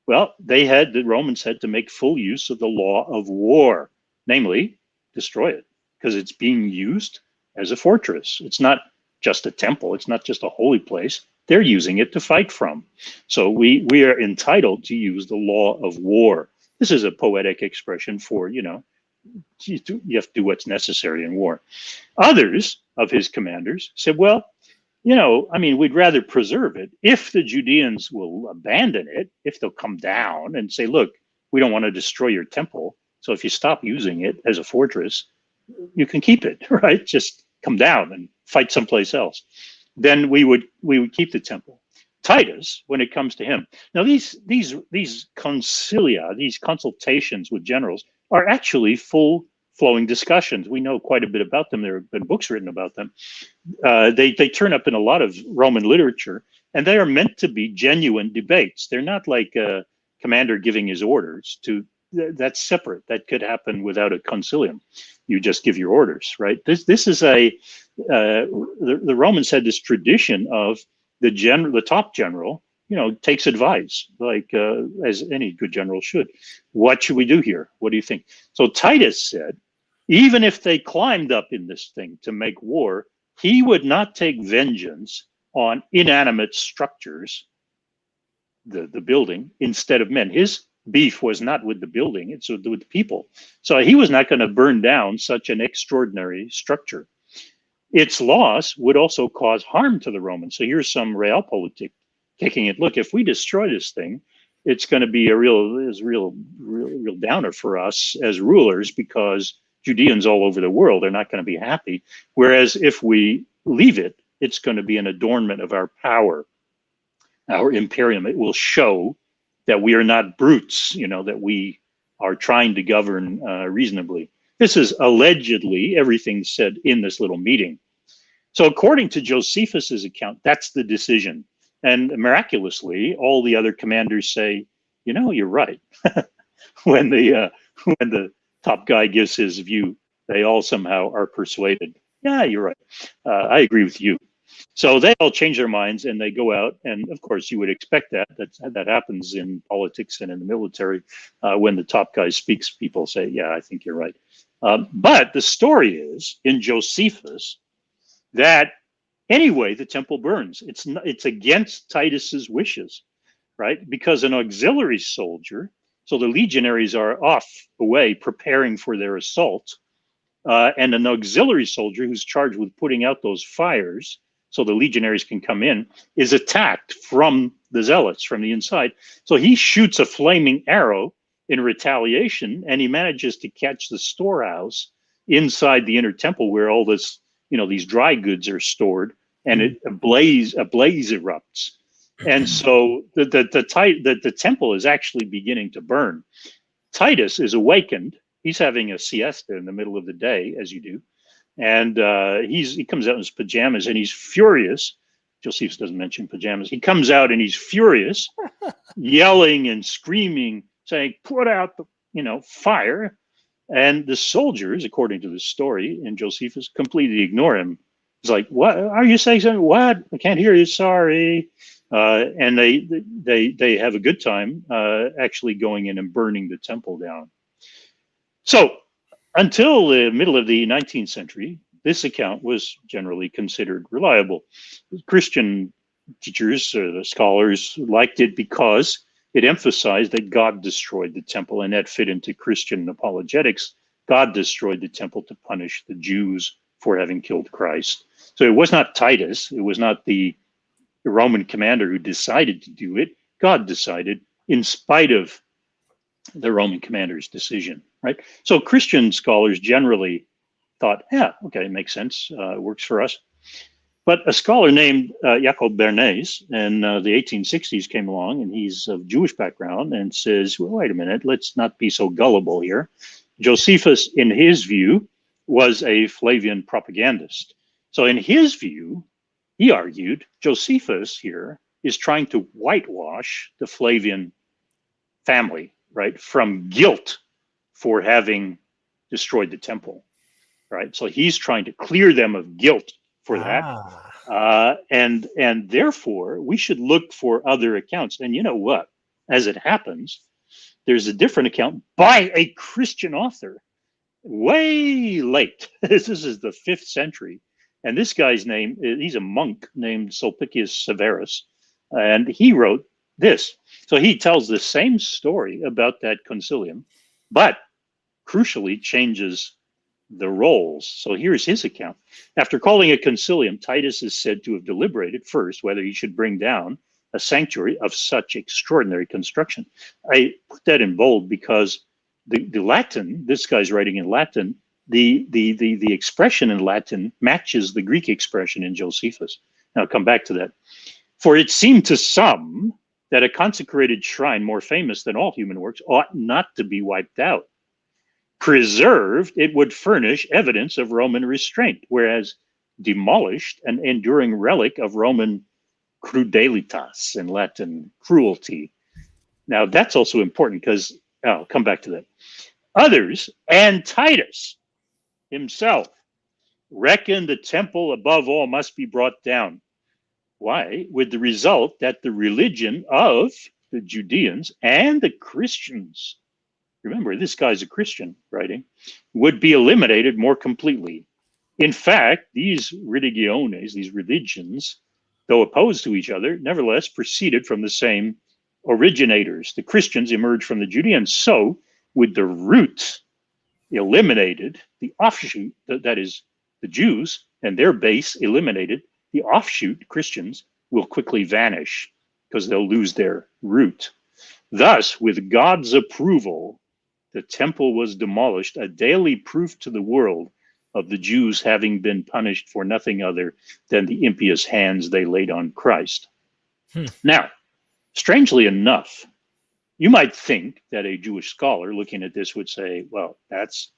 well, the Romans had to make full use of the law of war, namely, destroy it, because it's being used as a fortress. It's not just a temple. It's not just a holy place. They're using it to fight from. So we are entitled to use the law of war. This is a poetic expression for, you have to do what's necessary in war. Others of his commanders said, well, we'd rather preserve it if the Judeans will abandon it, if they'll come down and say, look, we don't want to destroy your temple. So if you stop using it as a fortress, you can keep it, right? Just come down and fight someplace else. Then we would keep the temple. Titus, when it comes to him. Now, these concilia, these consultations with generals are actually full-flowing discussions. We know quite a bit about them. There have been books written about them. They turn up in a lot of Roman literature, and they are meant to be genuine debates. They're not like a commander giving his orders. That's separate. That could happen without a concilium. You just give your orders, right? This is the Romans had this tradition of the top general, takes advice, like as any good general should. What should we do here? What do you think? So Titus said, even if they climbed up in this thing to make war, he would not take vengeance on inanimate structures, the building, instead of men. His beef was not with the building, it's with the people. So he was not going to burn down such an extraordinary structure. Its loss would also cause harm to the Romans. So here's some realpolitik kicking it. Look, if we destroy this thing, it's going to be a real downer for us as rulers, because Judeans all over the world are not going to be happy. Whereas if we leave it, it's going to be an adornment of our power, our imperium. It will show that we are not brutes, that we are trying to govern reasonably. This is allegedly everything said in this little meeting. So according to Josephus's account, that's the decision. And miraculously, all the other commanders say, you're right. when the top guy gives his view, they all somehow are persuaded. Yeah, you're right. I agree with you. So they all change their minds and they go out. And of course, you would expect that happens in politics and in the military. When the top guy speaks, people say, yeah, I think you're right. But the story is in Josephus that anyway, the temple burns. It's against Titus's wishes, right? Because an auxiliary soldier, so the legionaries are away preparing for their assault, and an auxiliary soldier who's charged with putting out those fires so the legionaries can come in, is attacked from the zealots from the inside. So he shoots a flaming arrow in retaliation, and he manages to catch the storehouse inside the inner temple where all this, these dry goods are stored, and a blaze erupts. And so the temple is actually beginning to burn. Titus is awakened. He's having a siesta in the middle of the day, as you do. And he comes out in his pajamas and he's furious. Josephus doesn't mention pajamas. He comes out and he's furious, yelling and screaming, saying, "Put out the fire." And the soldiers, according to the story in Josephus, completely ignore him. It's like, "What are you saying? Something? What? I can't hear you. Sorry." And they have a good time actually going in and burning the temple down. So until the middle of the 19th century, this account was generally considered reliable. Christian teachers, the scholars, liked it because it emphasized that God destroyed the temple, and that fit into Christian apologetics. God destroyed the temple to punish the Jews for having killed Christ. So it was not Titus, it was not the Roman commander who decided to do it. God decided in spite of the Roman commander's decision, right? So Christian scholars generally thought, yeah, okay, it makes sense, it works for us. But a scholar named Jacob Bernays in the 1860s came along, and he's of Jewish background, and says, well, wait a minute, let's not be so gullible here. Josephus, in his view, was a Flavian propagandist. So in his view, he argued, Josephus here is trying to whitewash the Flavian family, right, from guilt for having destroyed the temple, right? So he's trying to clear them of guilt for that. And therefore, we should look for other accounts. And you know what? As it happens, there's a different account by a Christian author way late. This is the 5th century. And this guy's name, he's a monk named Sulpicius Severus. And he wrote this. So he tells the same story about that concilium, but crucially changes the roles. So here's his account. After calling a concilium, Titus is said to have deliberated first whether he should bring down a sanctuary of such extraordinary construction. I put that in bold because the Latin, this guy's writing in Latin, the expression in Latin matches the Greek expression in Josephus. Now I'll come back to that. For it seemed to some that a consecrated shrine more famous than all human works ought not to be wiped out. Preserved, it would furnish evidence of Roman restraint, whereas demolished, an enduring relic of Roman crudelitas, in Latin, cruelty. Now, that's also important because I'll come back to that. Others, and Titus himself, reckoned the temple above all must be brought down. Why? With the result that the religion of the Judeans and the Christians, remember, this guy's a Christian writing, would be eliminated more completely. In fact, these religiones, these religions, though opposed to each other, nevertheless proceeded from the same originators. The Christians emerged from the Judeans. So, with the root eliminated, the offshoot, that is, the Jews, and their base eliminated, the offshoot, Christians, will quickly vanish because they'll lose their root. Thus, with God's approval, the temple was demolished, a daily proof to the world of the Jews having been punished for nothing other than the impious hands they laid on Christ. Now, strangely enough, you might think that a Jewish scholar looking at this would say, well, that's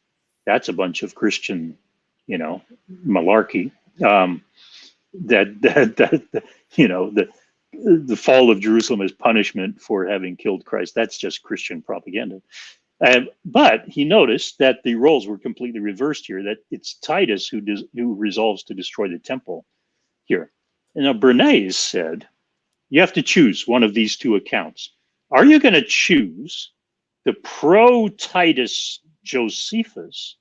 a bunch of Christian, malarkey. The fall of Jerusalem as punishment for having killed Christ. That's just Christian propaganda. But he noticed that the roles were completely reversed here, that it's Titus who resolves to destroy the temple here. And now Bernays said, you have to choose one of these two accounts. Are you going to choose the pro-Titus Josephus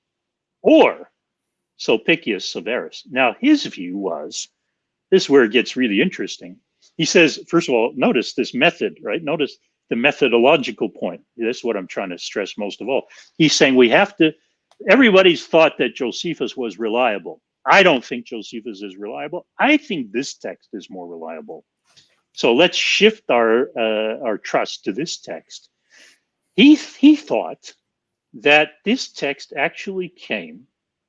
or Sulpicius Severus? Now, his view was, this is where it gets really interesting. He says, first of all, notice this method, right? Notice the methodological point. That's what I'm trying to stress most of all. He's saying everybody's thought that Josephus was reliable. I don't think Josephus is reliable. I think this text is more reliable. So let's shift our trust to this text. He thought that this text actually came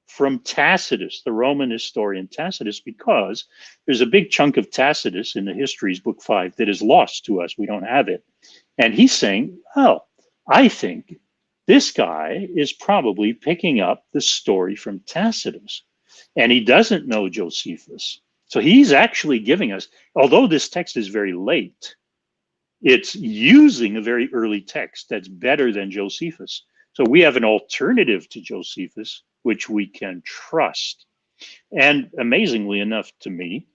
from Tacitus, the Roman historian Tacitus, because there's a big chunk of Tacitus in the Histories, Book 5, that is lost to us. We don't have it. And he's saying, oh, I think this guy is probably picking up the story from Tacitus, and he doesn't know Josephus. So he's actually giving us, although this text is very late, it's using a very early text that's better than Josephus. So we have an alternative to Josephus, which we can trust. And amazingly enough to me,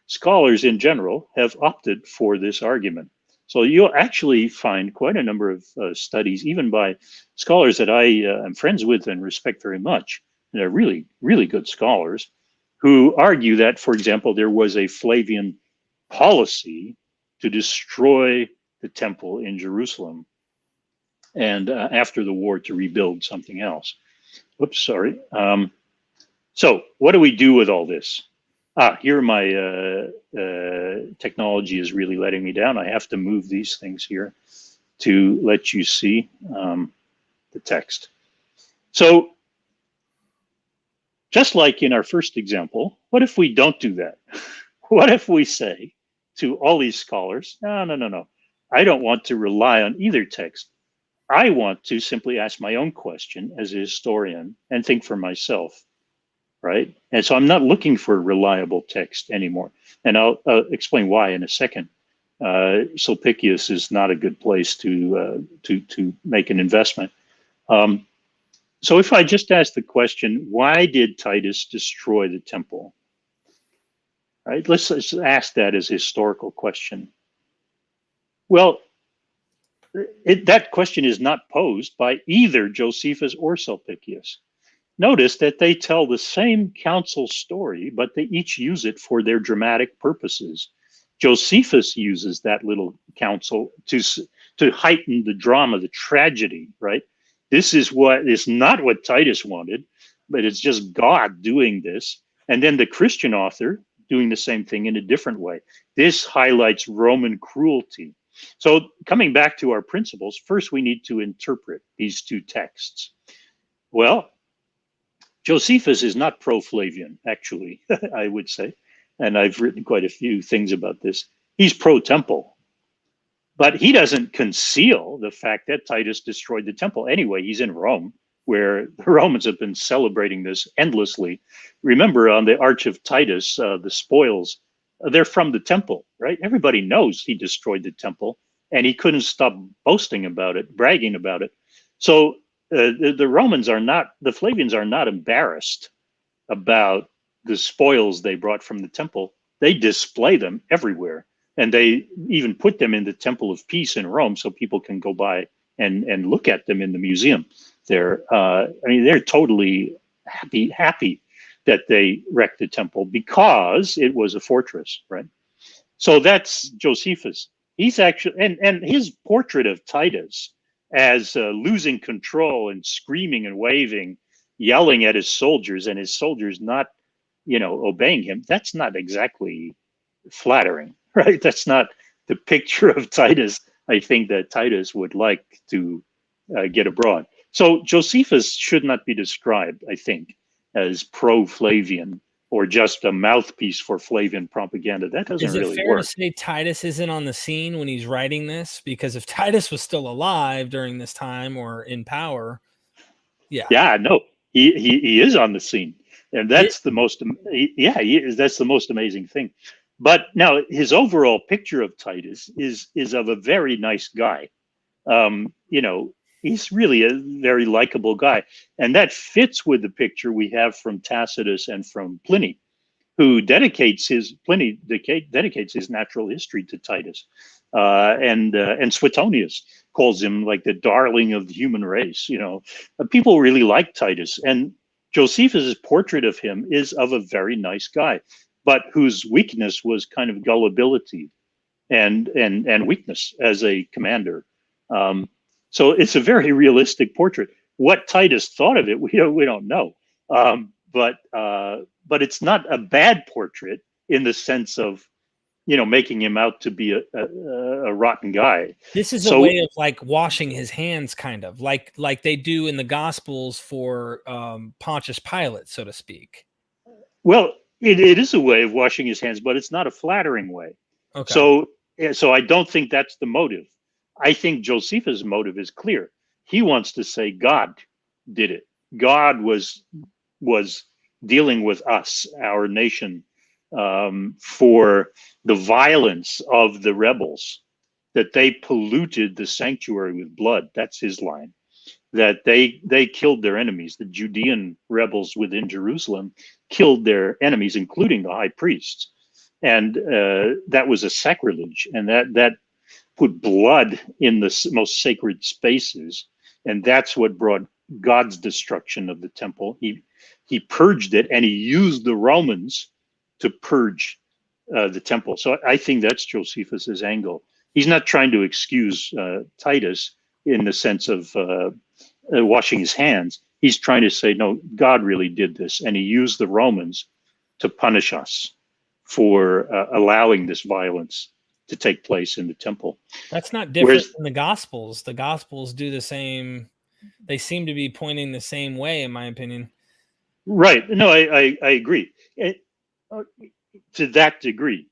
scholars in general have opted for this argument. So you'll actually find quite a number of studies, even by scholars that I am friends with and respect very much. And they're really, really good scholars who argue that, for example, there was a Flavian policy to destroy the temple in Jerusalem and after the war to rebuild something else. Oops, sorry. So what do we do with all this? Here my technology is really letting me down. I have to move these things here to let you see the text. So just like in our first example, what if we don't do that? What if we say to all these scholars, no, I don't want to rely on either text. I want to simply ask my own question as a historian and think for myself, right? And so I'm not looking for reliable text anymore. And I'll explain why in a second. Sulpicius is not a good place to make an investment. So if I just ask the question, why did Titus destroy the temple? Right? Let's ask that as a historical question. Well, that question is not posed by either Josephus or Sulpicius. Notice that they tell the same council story, but they each use it for their dramatic purposes. Josephus uses that little council to heighten the drama, the tragedy, right? This is not what Titus wanted, but it's just God doing this. And then the Christian author doing the same thing in a different way. This highlights Roman cruelty. So coming back to our principles, first we need to interpret these two texts. Well, Josephus is not pro-Flavian, actually, I would say. And I've written quite a few things about this. He's pro-temple. But he doesn't conceal the fact that Titus destroyed the temple. Anyway, he's in Rome, where the Romans have been celebrating this endlessly. Remember, on the Arch of Titus, the spoils, they're from the temple, right? Everybody knows he destroyed the temple, and he couldn't stop boasting about it, bragging about it. So the Romans are not, the Flavians are not embarrassed about the spoils they brought from the temple. They display them everywhere. And they even put them in the Temple of Peace in Rome so people can go by and look at them in the museum. They're totally happy that they wrecked the temple because it was a fortress, right? So that's Josephus. He's actually, and his portrait of Titus as losing control and screaming and waving, yelling at his soldiers, and his soldiers not, obeying him. That's not exactly flattering. Right, that's not the picture of Titus, I think, that Titus would like to get abroad. So Josephus should not be described, I think, as pro-Flavian or just a mouthpiece for Flavian propaganda. That doesn't really work. Is it fair to say Titus isn't on the scene when he's writing this? Because if Titus was still alive during this time or in power, yeah, no, he is on the scene, and that's the most, that's the most amazing thing. But now his overall picture of Titus is of a very nice guy. He's really a very likable guy. And that fits with the picture we have from Tacitus and from Pliny, who dedicates his natural history to Titus. And Suetonius calls him like the darling of the human race. People really like Titus. And Josephus's portrait of him is of a very nice guy, but whose weakness was kind of gullibility and weakness as a commander. So it's a very realistic portrait. What Titus thought of it, we don't know. But it's not a bad portrait in the sense of, making him out to be a rotten guy. This is a way of like washing his hands, kind of like they do in the Gospels for Pontius Pilate, so to speak. Well, it is a way of washing his hands, but it's not a flattering way. Okay. So I don't think that's the motive. I think Josephus' motive is clear. he wants to say God did it. God was dealing with us, our nation, for the violence of the rebels, that they polluted the sanctuary with blood. That's his line. That they killed their enemies. The Judean rebels within Jerusalem killed their enemies, including the high priests, and that was a sacrilege, and that put blood in the most sacred spaces, and that's what brought God's destruction of the temple. He purged it, and he used the Romans to purge the temple. So I think that's Josephus's angle. He's not trying to excuse Titus in the sense of washing his hands. He's trying to say, no, God really did this, and he used the Romans to punish us for allowing this violence to take place in the temple. That's not different than the Gospels. The Gospels do the same. They seem to be pointing the same way, in my opinion. Right. No, I agree. To that degree.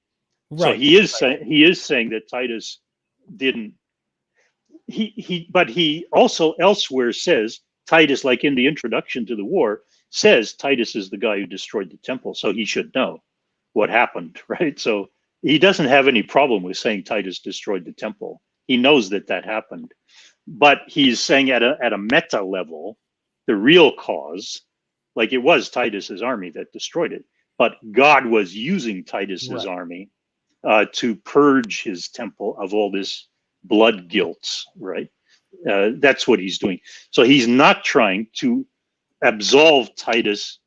Right. So he is saying that Titus didn't. But he also elsewhere says Titus, like in the introduction to the war, says Titus is the guy who destroyed the temple, so he should know what happened, right? So he doesn't have any problem with saying Titus destroyed the temple. He knows that happened, but he's saying at a meta level, the real cause, like it was Titus's army that destroyed it, but God was using Titus's army to purge his temple of all this blood guilt, right? That's what he's doing. So he's not trying to absolve Titus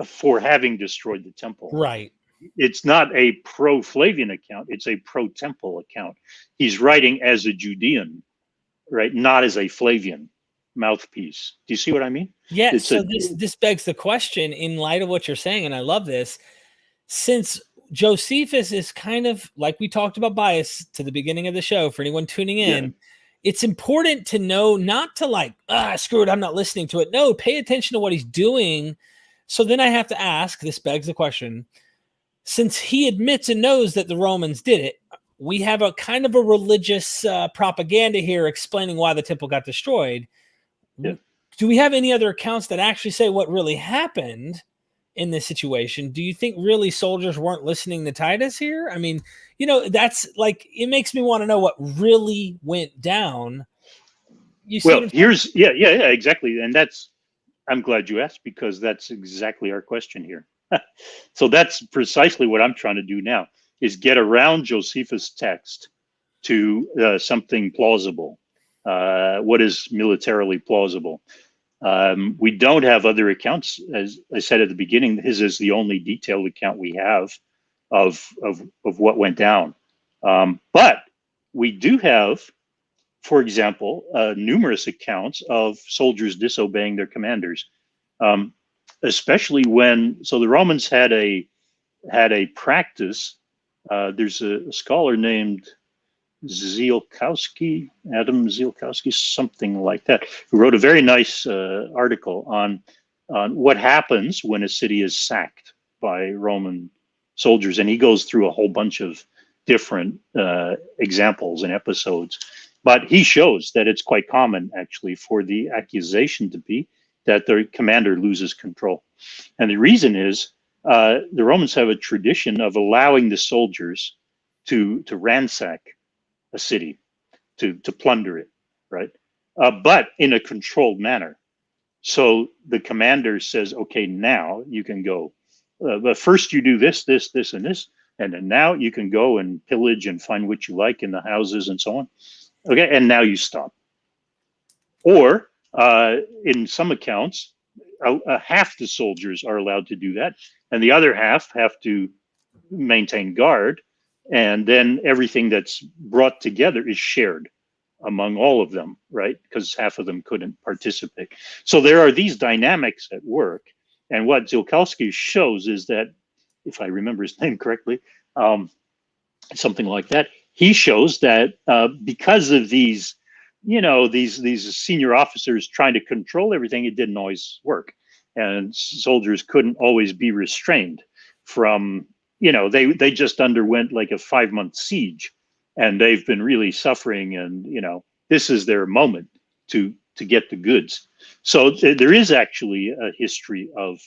for having destroyed the temple. Right. It's not a pro-Flavian account. It's a pro-temple account. He's writing as a Judean, right? Not as a Flavian mouthpiece. Do you see what I mean? Yeah. So this begs the question in light of what you're saying, and I love this, since Josephus is kind of like we talked about bias to the beginning of the show for anyone tuning in. Yeah. It's important to know not to like, screw it, I'm not listening to it. No, pay attention to what he's doing. So then I have to ask, this begs the question, since he admits and knows that the Romans did it, we have a kind of a religious propaganda here explaining why the temple got destroyed. Yeah. Do we have any other accounts that actually say what really happened in this situation? Do you think really soldiers weren't listening to Titus here? I mean, that's like, it makes me want to know what really went down. You see exactly. And I'm glad you asked, because that's exactly our question here. So that's precisely what I'm trying to do now, is get around Josephus' text to something plausible. What is militarily plausible? We don't have other accounts. As I said at the beginning, his is the only detailed account we have of what went down. But we do have, for example, numerous accounts of soldiers disobeying their commanders, especially so the Romans had a practice. There's a scholar named Adam Zielkowski, something like that, who wrote a very nice article on what happens when a city is sacked by Roman soldiers. And he goes through a whole bunch of different examples and episodes. But he shows that it's quite common, actually, for the accusation to be that the commander loses control. And the reason is the Romans have a tradition of allowing the soldiers to ransack a city, to plunder it, right? But in a controlled manner. So the commander says, okay, now you can go. But first you do this, this, this, and this. And then now you can go and pillage and find what you like in the houses and so on. Okay, and now you stop. Or in some accounts, half the soldiers are allowed to do that, and the other half have to maintain guard. And then everything that's brought together is shared among all of them, right? Because half of them couldn't participate. So there are these dynamics at work. And what Zielkowski shows is that, if I remember his name correctly, something like that, he shows that because of these, these senior officers trying to control everything, it didn't always work. And soldiers couldn't always be restrained from, they just underwent like a 5-month siege, and they've been really suffering, and this is their moment to get the goods. So there is actually a history of,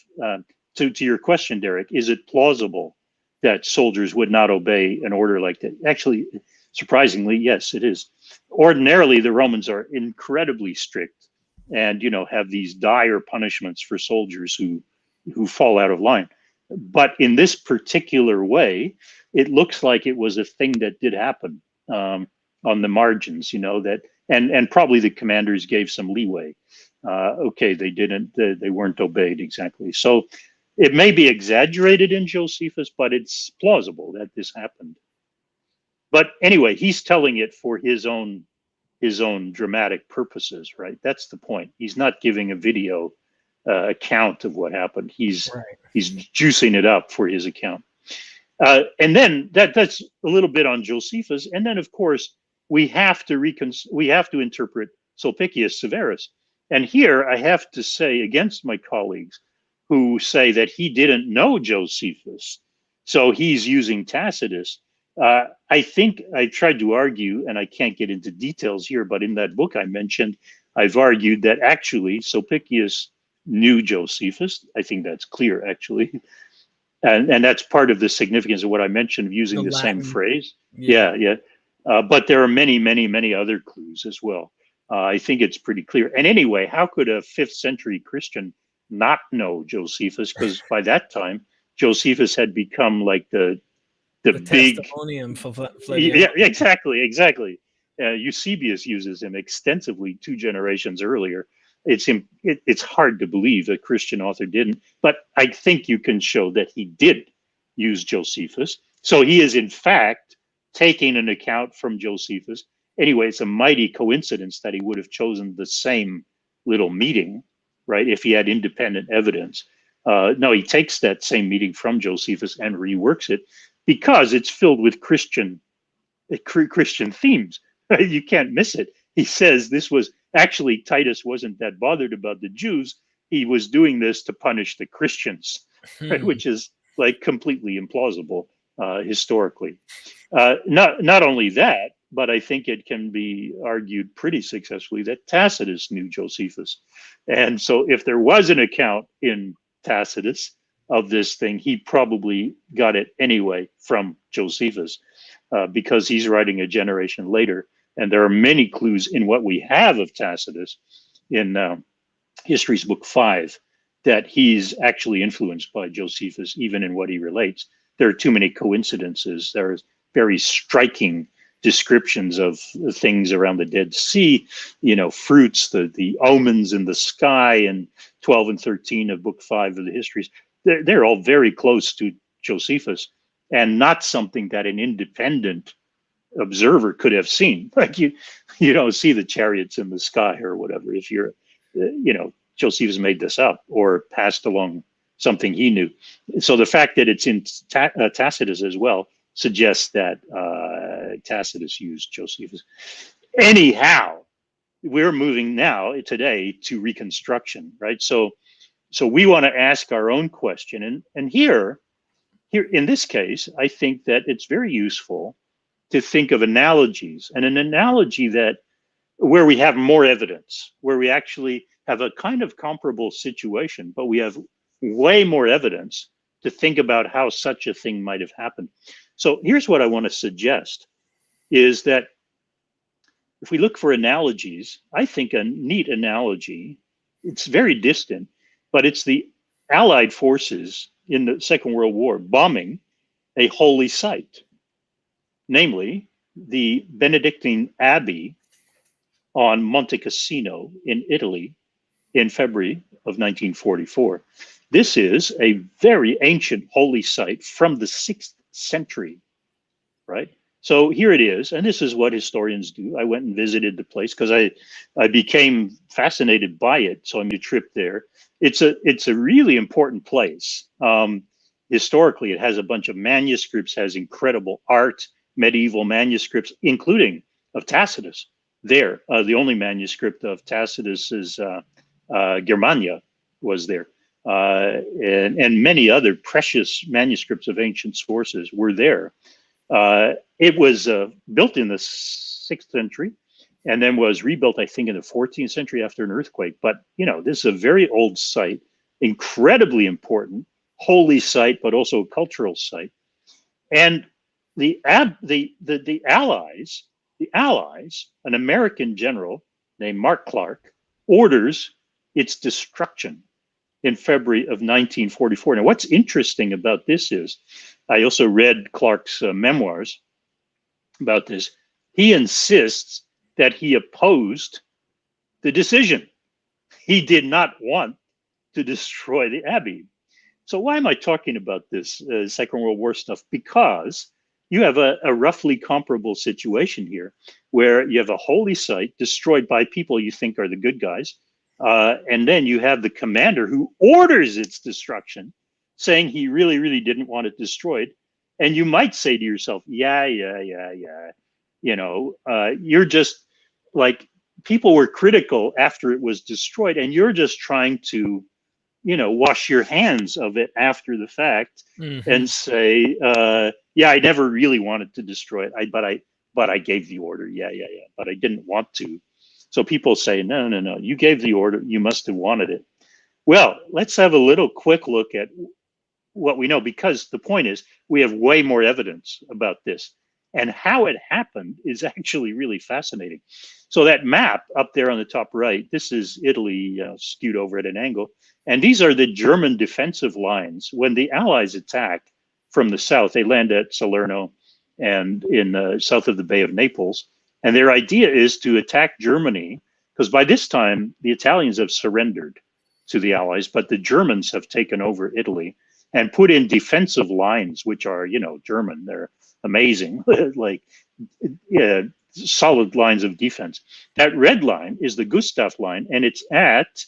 to your question, Derek, is it plausible that soldiers would not obey an order like that? Actually, surprisingly, yes, it is. Ordinarily, the Romans are incredibly strict and, have these dire punishments for soldiers who fall out of line. But in this particular way, it looks like it was a thing that did happen on the margins, that, and probably the commanders gave some leeway. Okay, they weren't obeyed exactly. So it may be exaggerated in Josephus, but it's plausible that this happened. But anyway, he's telling it for his own dramatic purposes, right? That's the point. He's not giving a video account of what happened. He's juicing it up for his account. And then that's a little bit on Josephus. And then, of course, we have to interpret Sulpicius Severus. And here I have to say against my colleagues who say that he didn't know Josephus, so he's using Tacitus. I think I tried to argue, and I can't get into details here, but in that book I mentioned, I've argued that actually Sulpicius knew Josephus. I think that's clear, actually. And that's part of the significance of what I mentioned of using the same phrase. Yeah. But there are many, many, many other clues as well. I think it's pretty clear. And anyway, how could a 5th century Christian not know Josephus? Because by that time, Josephus had become like the big testimonium for Flavius. Yeah, exactly. Eusebius uses him extensively 2 generations earlier. It's hard to believe a Christian author didn't, but I think you can show that he did use Josephus. So he is in fact taking an account from Josephus. Anyway, it's a mighty coincidence that he would have chosen the same little meeting, right? If he had independent evidence. No, he takes that same meeting from Josephus and reworks it because it's filled with Christian themes. You can't miss it. He says this was actually, Titus wasn't that bothered about the Jews. He was doing this to punish the Christians, right? Which is like completely implausible historically. Not only that, but I think it can be argued pretty successfully that Tacitus knew Josephus. And so if there was an account in Tacitus of this thing, he probably got it anyway from Josephus because he's writing a generation later. And there are many clues in what we have of Tacitus in History's Book 5 that he's actually influenced by Josephus, even in what he relates. There are too many coincidences. There's very striking descriptions of things around the Dead Sea, fruits, the omens in the sky, and 12 and 13 of Book 5 of the Histories. They're all very close to Josephus and not something that an independent observer could have seen. Like you don't see the chariots in the sky or whatever if you're, Josephus made this up or passed along something he knew. So the fact that it's in Tacitus as well suggests that Tacitus used Josephus. Anyhow, we're moving now today to reconstruction, right? So we want to ask our own question. And here in this case, I think that it's very useful to think of analogies, and an analogy where we have more evidence, where we actually have a kind of comparable situation, but we have way more evidence to think about how such a thing might have happened. So here's what I want to suggest is that if we look for analogies, I think a neat analogy, it's very distant, but it's the Allied forces in the Second World War bombing a holy site, namely the Benedictine Abbey on Monte Cassino in Italy in February of 1944. This is a very ancient holy site from the 6th century, right? So here it is, and this is what historians do. I went and visited the place because I became fascinated by it, so I made a trip there. It's a really important place. Historically, it has a bunch of manuscripts, has incredible art, medieval manuscripts, including of Tacitus there. The only manuscript of Tacitus is Germania was there. And many other precious manuscripts of ancient sources were there. It was built in the 6th century. and then was rebuilt, I think, in the 14th century after an earthquake. But, this is a very old site, incredibly important, holy site, but also a cultural site. And the Allies, an American general named Mark Clark, orders its destruction in February of 1944. Now, what's interesting about this is, I also read Clark's memoirs about this. He insists that he opposed the decision. He did not want to destroy the abbey. So why am I talking about this Second World War stuff? Because you have a roughly comparable situation here, where you have a holy site destroyed by people you think are the good guys, and then you have the commander who orders its destruction, saying he really, really didn't want it destroyed. And you might say to yourself, yeah. You're just like, people were critical after it was destroyed, and you're just trying to, wash your hands of it after the fact and say, yeah, I never really wanted to destroy it, but I gave the order. Yeah, but I didn't want to. So people say, no, you gave the order. You must have wanted it. Well, let's have a little quick look at what we know, because the point is we have way more evidence about this. And how it happened is actually really fascinating. So that map up there on the top right, this is Italy skewed over at an angle. And these are the German defensive lines. When the Allies attack from the south, they land at Salerno and in south of the Bay of Naples. And their idea is to attack Germany, because by this time, the Italians have surrendered to the Allies, but the Germans have taken over Italy and put in defensive lines, which are, German. They're amazing, like solid lines of defense. That red line is the Gustav line, and it's at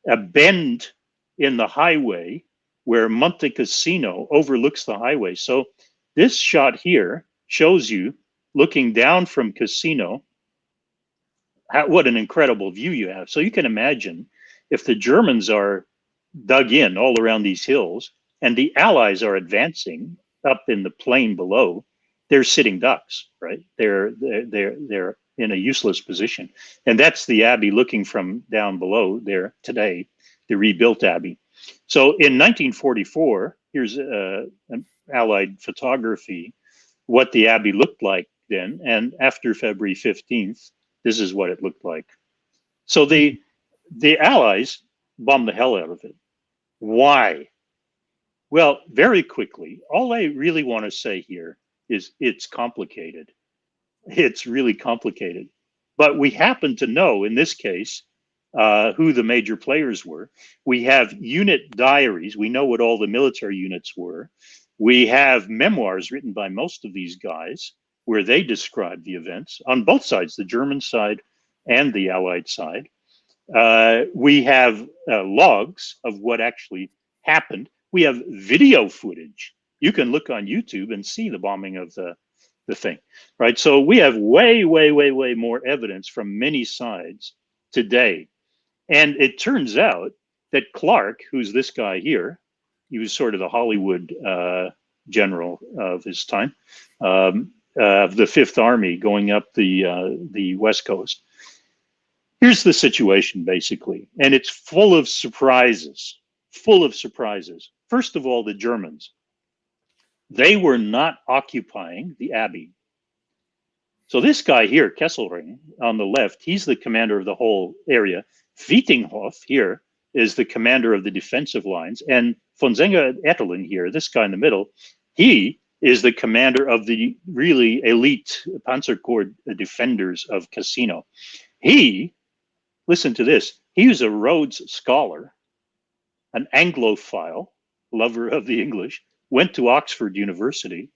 a bend in the highway where Monte Cassino overlooks the highway. So this shot here shows you looking down from Cassino, what an incredible view you have. So you can imagine if the Germans are dug in all around these hills and the Allies are advancing up in the plain below, they're sitting ducks, right? They're in a useless position. And that's the abbey looking from down below there today, the rebuilt abbey. So in 1944, here's an Allied photography, what the abbey looked like then. And after February 15th, this is what it looked like. So the Allies bombed the hell out of it. Why? Well, very quickly, all I really want to say here is it's complicated. It's really complicated. But we happen to know, in this case, who the major players were. We have unit diaries. We know what all the military units were. We have memoirs written by most of these guys where they describe the events on both sides, the German side and the Allied side. We have logs of what actually happened. We have video footage. You can look on YouTube and see the bombing of the thing, right? So we have way more evidence from many sides today. And it turns out that Clark, who's this guy here, he was sort of the Hollywood general of his time, of the Fifth Army going up the West Coast. Here's the situation, basically, and it's full of surprises, First of all, the Germans. They were not occupying the abbey. So this guy here, Kesselring, on the left, he's the commander of the whole area. Wietinghoff here is the commander of the defensive lines. And von Zenger-Ettelin here, this guy in the middle, he is the commander of the really elite Panzer Corps defenders of Cassino. He, listen to this, he was a Rhodes Scholar, an Anglophile, lover of the English, went to Oxford University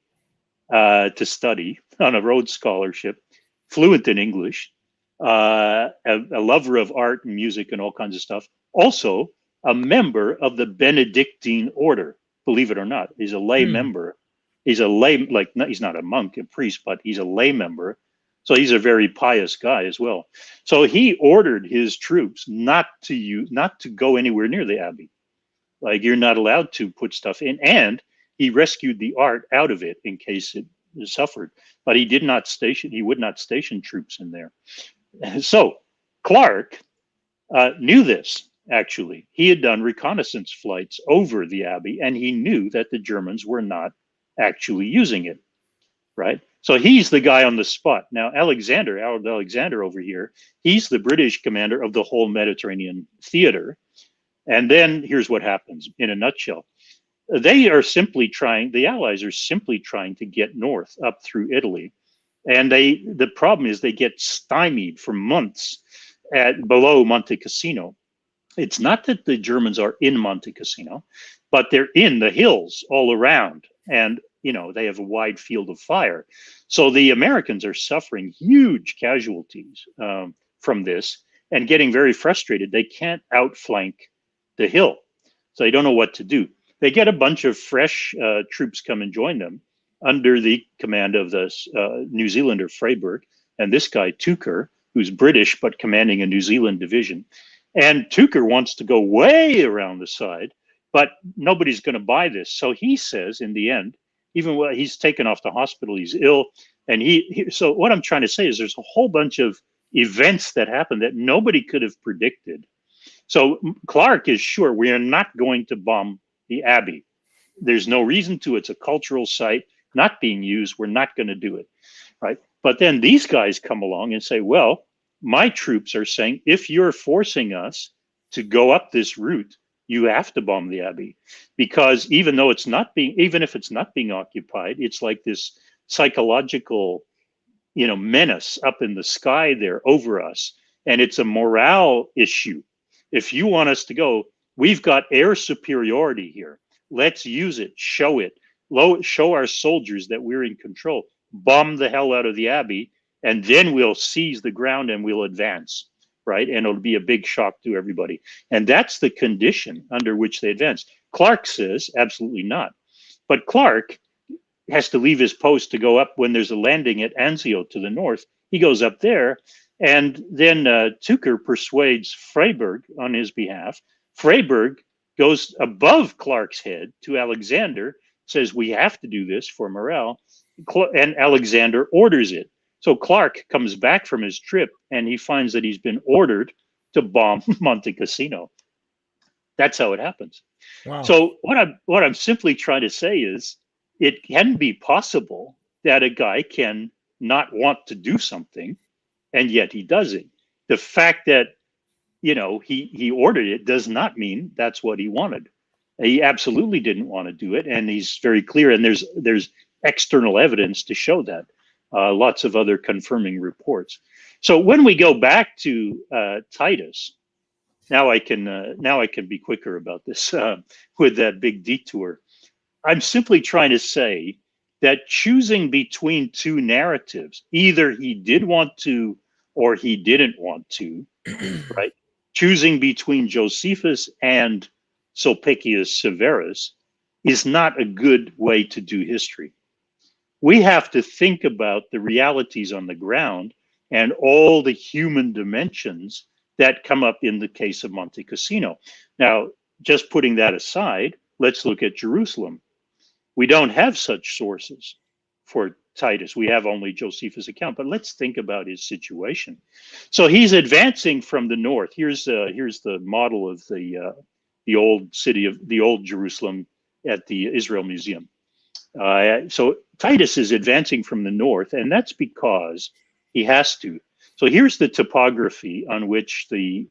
to study on a Rhodes Scholarship, fluent in English, a lover of art and music and all kinds of stuff. Also, a member of the Benedictine order, believe it or not. He's a lay member. He's a lay, he's not a monk, a priest, but he's a lay member. So he's a very pious guy as well. So he ordered his troops not to go anywhere near the abbey. Like, you're not allowed to put stuff in, and he rescued the art out of it in case it suffered. But he would not station troops in there. So Clark knew this, actually. He had done reconnaissance flights over the abbey, and he knew that the Germans were not actually using it, right? So he's the guy on the spot. Now, Alexander over here, he's the British commander of the whole Mediterranean theater. And then here's what happens in a nutshell. They are simply trying, the Allies are simply trying to get north up through Italy. And the problem is they get stymied for months at below Monte Cassino. It's not that the Germans are in Monte Cassino, but they're in the hills all around. And, you know, they have a wide field of fire. So the Americans are suffering huge casualties from this and getting very frustrated. They can't outflank the hill. So they don't know what to do. They get a bunch of fresh troops come and join them under the command of this New Zealander Freyberg and this guy Tucker, who's British but commanding a New Zealand division. And Tucker wants to go way around the side, but nobody's going to buy this. So he says in the end, even when he's taken off to hospital, he's ill. And so what I'm trying to say is there's a whole bunch of events that happen that nobody could have predicted. So Clark is sure we are not going to bomb the Abbey. There's no reason to. It's a cultural site not being used. We're not going to do it, right? But then these guys come along and say, well, my troops are saying, if you're forcing us to go up this route, you have to bomb the Abbey, because even if it's not being occupied, it's like this psychological, menace up in the sky there over us. And it's a morale issue. If you want us to go, we've got air superiority here. Let's use it, show it, show our soldiers that we're in control, bomb the hell out of the Abbey, and then we'll seize the ground and we'll advance, right? And it'll be a big shock to everybody. And that's the condition under which they advance. Clark says, absolutely not. But Clark has to leave his post to go up when there's a landing at Anzio to the north. He goes up there, and then Tucker persuades Freyberg on his behalf. Freyberg goes above Clark's head to Alexander, says, we have to do this for morale, and Alexander orders it. So Clark comes back from his trip and he finds that he's been ordered to bomb Monte Cassino. That's how it happens. Wow. So what I'm simply trying to say is it can be possible that a guy can not want to do something and yet he does it. The fact that, he ordered it does not mean that's what he wanted. He absolutely didn't want to do it, and he's very clear, and there's external evidence to show that. Lots of other confirming reports. So when we go back to Titus, now I can be quicker about this with that big detour. I'm simply trying to say that choosing between two narratives, either he did want to or he didn't want to, right? Choosing between Josephus and Sulpicius Severus is not a good way to do history. We have to think about the realities on the ground and all the human dimensions that come up in the case of Monte Cassino. Now, just putting that aside, let's look at Jerusalem. We don't have such sources for Titus. We have only Josephus' account, but let's think about his situation. So he's advancing from the north. Here's the model of the old city of the old Jerusalem at the Israel Museum. So Titus is advancing from the north, and that's because he has to. So here's the topography on which the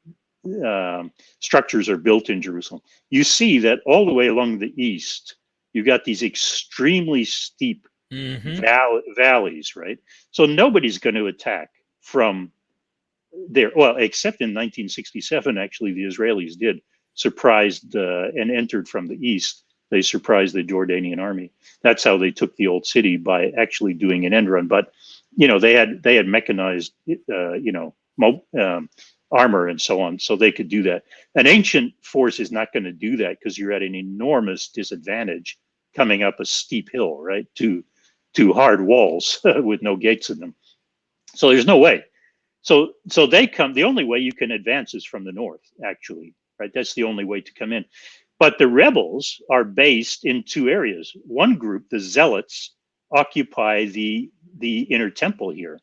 structures are built in Jerusalem. You see that all the way along the east, you've got these extremely steep valleys, right? So nobody's going to attack from there. Well, except in 1967, actually, the Israelis did, surprised and entered from the east. They surprised the Jordanian army. That's how they took the old city, by actually doing an end run. But they had mechanized armor and so on, so they could do that. An ancient force is not going to do that because you're at an enormous disadvantage coming up a steep hill, right, to hard walls with no gates in them. So there's no way. So they come. The only way you can advance is from the north, actually, right? That's the only way to come in. But the rebels are based in two areas. One group, the Zealots, occupy the inner temple here.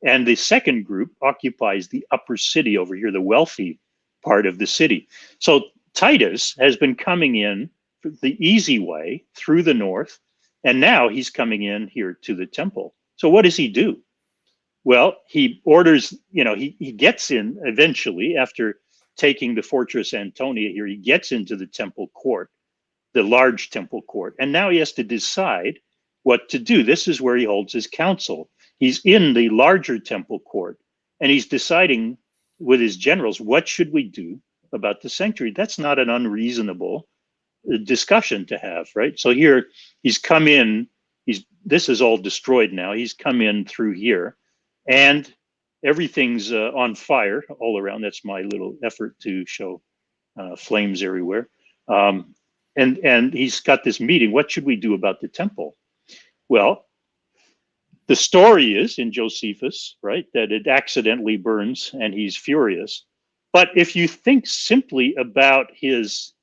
And the second group occupies the upper city over here, the wealthy part of the city. So Titus has been coming in the easy way through the north, and now he's coming in here to the temple. So what does he do? Well, he orders, he gets in eventually after taking the fortress Antonia here, he gets into the temple court, the large temple court, and now he has to decide what to do. This is where he holds his council. He's in the larger temple court, and he's deciding with his generals, what should we do about the sanctuary? That's not an unreasonable discussion to have, right? So here he's come in, this is all destroyed now. He's come in through here, and everything's on fire all around. That's my little effort to show flames everywhere. And he's got this meeting. What should we do about the temple? Well, the story is in Josephus, right, that it accidentally burns and he's furious. But if you think simply about his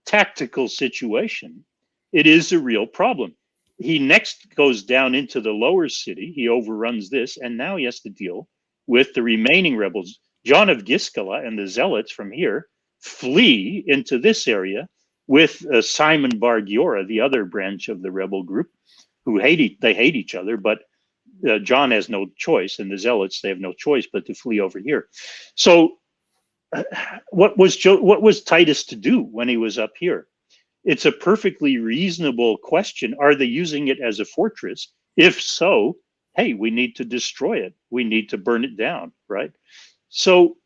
tactical situation, it is a real problem. He next goes down into the lower city. He overruns this, and now he has to deal with the remaining rebels. John of Giscala and the zealots from here flee into this area with Simon Bar Giora, the other branch of the rebel group, who hate each other, but John has no choice, and the zealots, they have no choice but to flee over here. So what was Titus to do when he was up here? It's a perfectly reasonable question. Are they using it as a fortress? If so, hey, we need to destroy it. We need to burn it down, right? So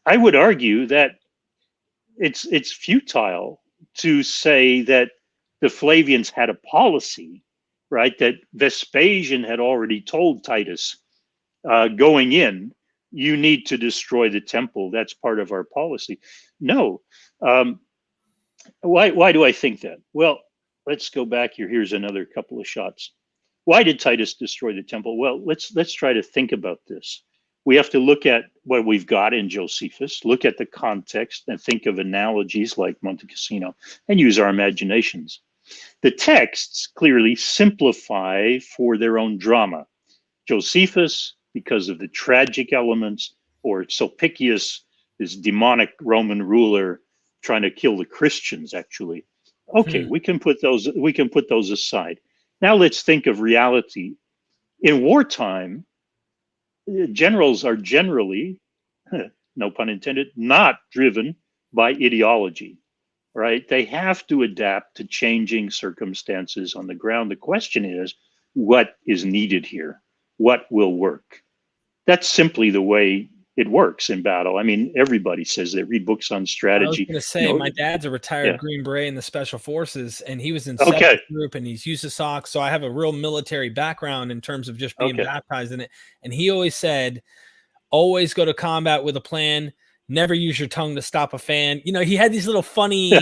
I would argue that it's futile to say that the Flavians had a policy, right? That Vespasian had already told Titus going in, you need to destroy the temple. That's part of our policy. No. Why do I think that? Well, let's go back here. Here's another couple of shots. Why did Titus destroy the temple? Well, let's try to think about this. We have to look at what we've got in Josephus, look at the context, and think of analogies like Monte Cassino, and use our imaginations. The texts clearly simplify for their own drama. Josephus, because of the tragic elements, or Sulpicius, this demonic Roman ruler trying to kill the Christians, actually. Okay, we can put those aside. Now let's think of reality. In wartime, generals are generally, no pun intended, not driven by ideology, right? They have to adapt to changing circumstances on the ground. The question is, what is needed here? What will work? That's simply the way it works in battle. I mean, everybody says they read books on strategy. I was going to say, my dad's a retired Green Beret in the Special Forces, and he was in 7th Group, and he's used to SOC, so I have a real military background in terms of just being baptized in it. And he always said, always go to combat with a plan, never use your tongue to stop a fan. You know, he had these little funny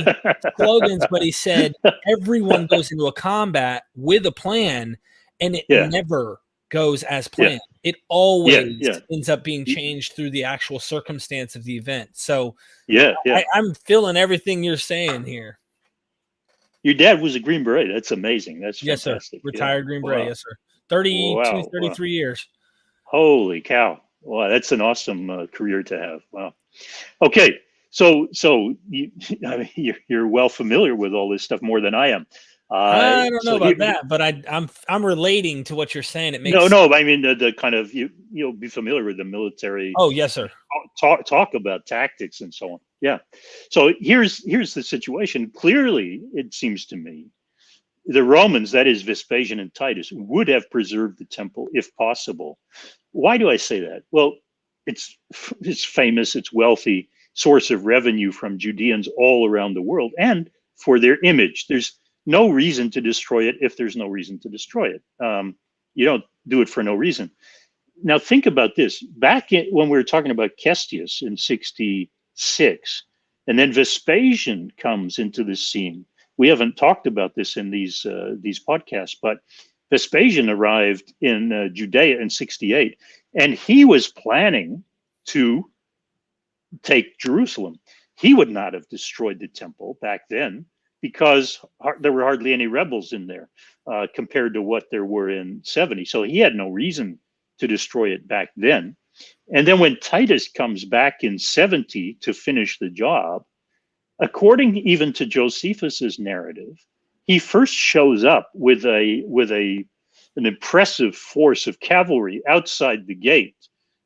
slogans, but he said, everyone goes into a combat with a plan, and it never goes as planned. It always ends up being changed through the actual circumstance of the event. So I'm feeling everything you're saying here. Your dad was a Green Beret. That's amazing. That's fantastic. Yes, sir. Retired Green Beret. Yes, sir. 33 years. Holy cow. Wow, that's an awesome career to have. Wow. Okay. So you're well familiar with all this stuff more than I am. I don't know about that, but I'm relating to what you're saying. It makes no. I mean the kind of you'll be familiar with the military. Oh yes, sir. Talk about tactics and so on. Yeah. So here's the situation. Clearly, it seems to me, the Romans, that is Vespasian and Titus, would have preserved the temple if possible. Why do I say that? Well, it's famous. It's wealthy source of revenue from Judeans all around the world, and for their image. There's no reason to destroy it if there's no reason to destroy it. You don't do it for no reason. Now think about this. When we were talking about Cestius in 66, and then Vespasian comes into the scene. We haven't talked about this in these podcasts, but Vespasian arrived in Judea in 68, and he was planning to take Jerusalem. He would not have destroyed the temple back then, because there were hardly any rebels in there compared to what there were in 70. So he had no reason to destroy it back then. And then when Titus comes back in 70 to finish the job, according even to Josephus's narrative, he first shows up with an impressive force of cavalry outside the gate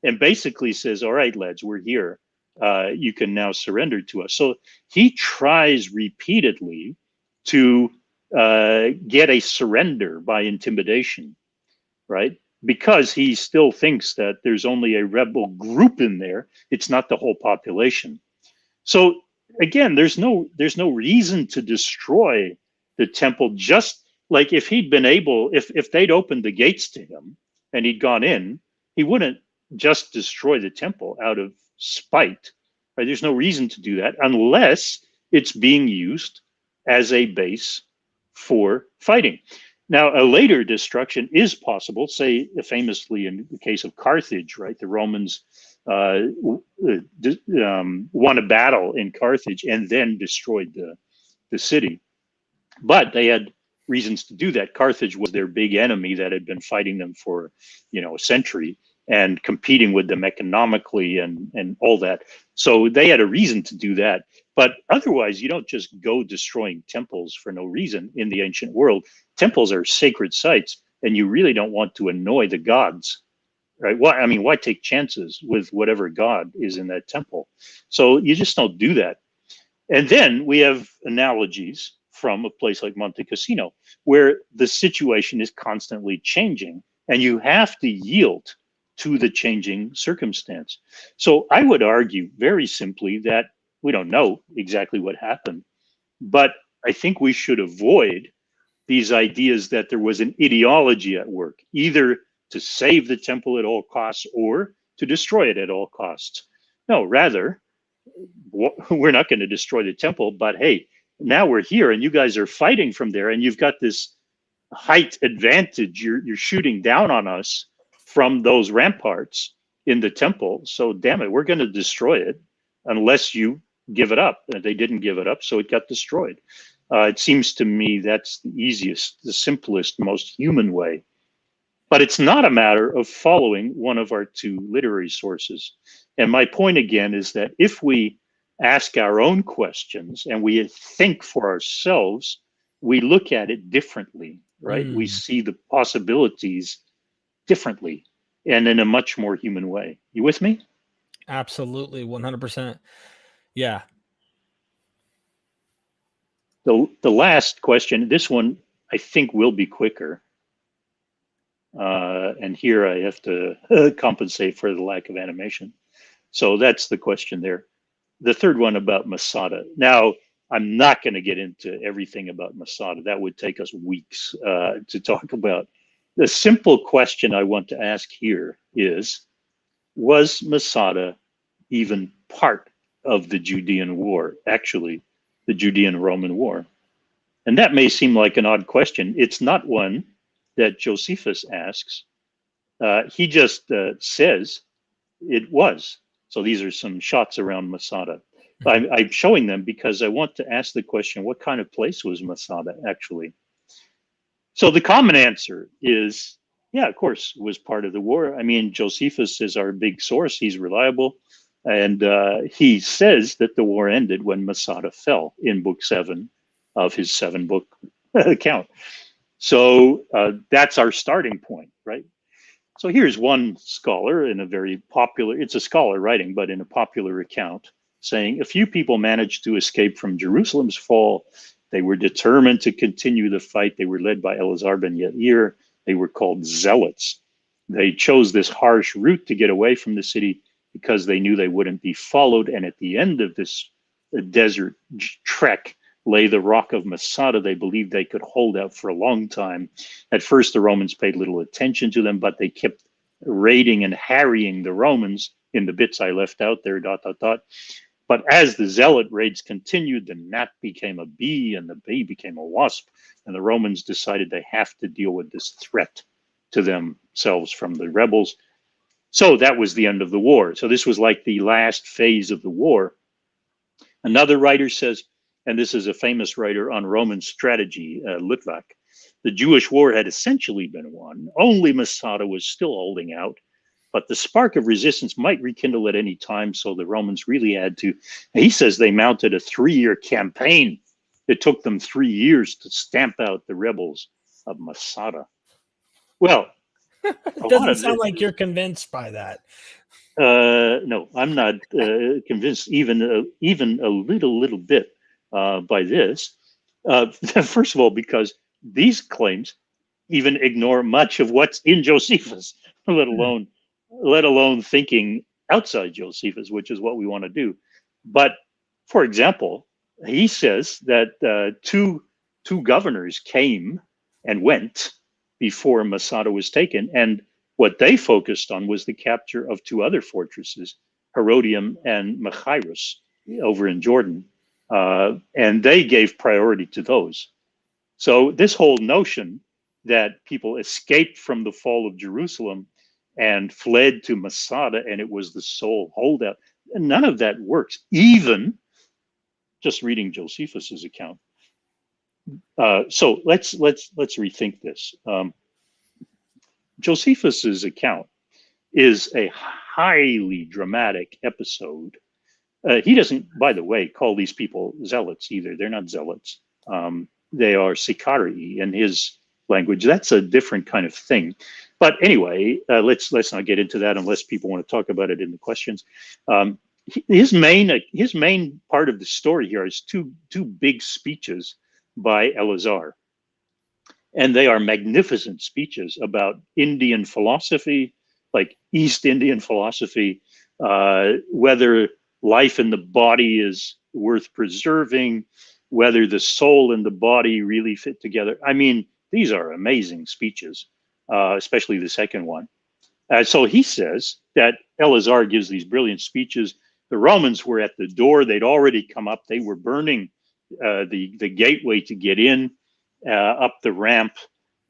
and basically says, all right, lads, we're here. You can now surrender to us. So he tries repeatedly to get a surrender by intimidation, right? Because he still thinks that there's only a rebel group in there. It's not the whole population. So again, there's no reason to destroy the temple. Just like if he'd been able, if they'd opened the gates to him and he'd gone in, he wouldn't just destroy the temple out of spite, right? There's no reason to do that unless it's being used as a base for fighting. Now, a later destruction is possible, say famously in the case of Carthage, right? The Romans won a battle in Carthage and then destroyed the city. But they had reasons to do that. Carthage was their big enemy that had been fighting them for, a century and competing with them economically and all that. So they had a reason to do that. But otherwise, you don't just go destroying temples for no reason in the ancient world. Temples are sacred sites, and you really don't want to annoy the gods, right? Why take chances with whatever god is in that temple? So you just don't do that. And then we have analogies from a place like Monte Cassino, where the situation is constantly changing, and you have to yield to the changing circumstance. So I would argue very simply that we don't know exactly what happened, but I think we should avoid these ideas that there was an ideology at work, either to save the temple at all costs or to destroy it at all costs. No, rather, we're not going to destroy the temple, but hey, now we're here and you guys are fighting from there and you've got this height advantage. You're shooting down on us from those ramparts in the temple. So damn it, we're going to destroy it unless you give it up. And they didn't give it up, so it got destroyed. It seems to me that's the easiest, the simplest, most human way. But it's not a matter of following one of our two literary sources. And my point again is that if we ask our own questions and we think for ourselves, we look at it differently, right? We see the possibilities differently and in a much more human way. You with me? Absolutely, 100%. Yeah. The last question, this one I think will be quicker. And here I have to compensate for the lack of animation. So that's the question there. The third one about Masada. Now, I'm not going to get into everything about Masada. That would take us weeks to talk about. The simple question I want to ask here is, was Masada even part of the Judean War, actually, the Judean Roman War? And that may seem like an odd question. It's not one that Josephus asks. He just says it was. So these are some shots around Masada. I'm showing them because I want to ask the question, what kind of place was Masada actually? So the common answer is, yeah, of course, it was part of the war. I mean, Josephus is our big source. He's reliable. And he says that the war ended when Masada fell in book 7 of his 7-book account. So that's our starting point, right? So here's one scholar in a very popular, it's a scholar writing, but in a popular account, saying a few people managed to escape from Jerusalem's fall. They were determined to continue the fight. They were led by Eleazar ben Yair. They were called zealots. They chose this harsh route to get away from the city because they knew they wouldn't be followed. And at the end of this desert trek lay the rock of Masada. They believed they could hold out for a long time. At first, the Romans paid little attention to them, but they kept raiding and harrying the Romans in the bits I left out there, ... But as the zealot raids continued, the gnat became a bee and the bee became a wasp. And the Romans decided they have to deal with this threat to themselves from the rebels. So that was the end of the war. So this was like the last phase of the war. Another writer says, and this is a famous writer on Roman strategy, Litvak, the Jewish war had essentially been won. Only Masada was still holding out. but the spark of resistance might rekindle at any time. So the Romans really had to, he says they mounted a 3-year campaign. It took them 3 years to stamp out the rebels of Masada. Well, It doesn't sound like you're convinced by that. No, I'm not convinced even a little bit by this. First of all, because these claims even ignore much of what's in Josephus, let alone thinking outside Josephus, which is what we want to do. But for example, he says that two governors came and went before Masada was taken, and what they focused on was the capture of 2 other fortresses, Herodium and Machaerus, over in Jordan, and they gave priority to those. So this whole notion that people escaped from the fall of Jerusalem and fled to Masada, and it was the sole holdout, none of that works, even just reading Josephus's account. So let's rethink this. Josephus's account is a highly dramatic episode. He doesn't, by the way, call these people zealots either. They're not zealots. They are sicarii in his language. That's a different kind of thing. But anyway, let's not get into that unless people want to talk about it in the questions. His main part of the story here is two big speeches by Eleazar. And they are magnificent speeches about Indian philosophy, like East Indian philosophy, whether life in the body is worth preserving, whether the soul and the body really fit together. I mean, these are amazing speeches, especially the second one. So he says that Eleazar gives these brilliant speeches. The Romans were at the door. They'd already come up. They were burning the gateway to get in, up the ramp.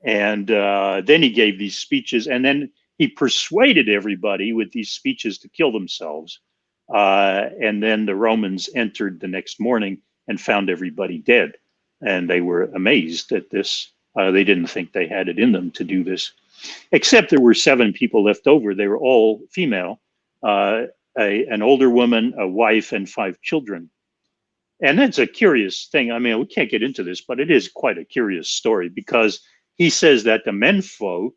And then he gave these speeches, and then he persuaded everybody with these speeches to kill themselves. And then the Romans entered the next morning and found everybody dead. And they were amazed at this. They didn't think they had it in them to do this, except there were 7 people left over. They were all female, an older woman, a wife, and 5 children. And that's a curious thing. I mean, we can't get into this, but it is quite a curious story, because he says that the menfolk,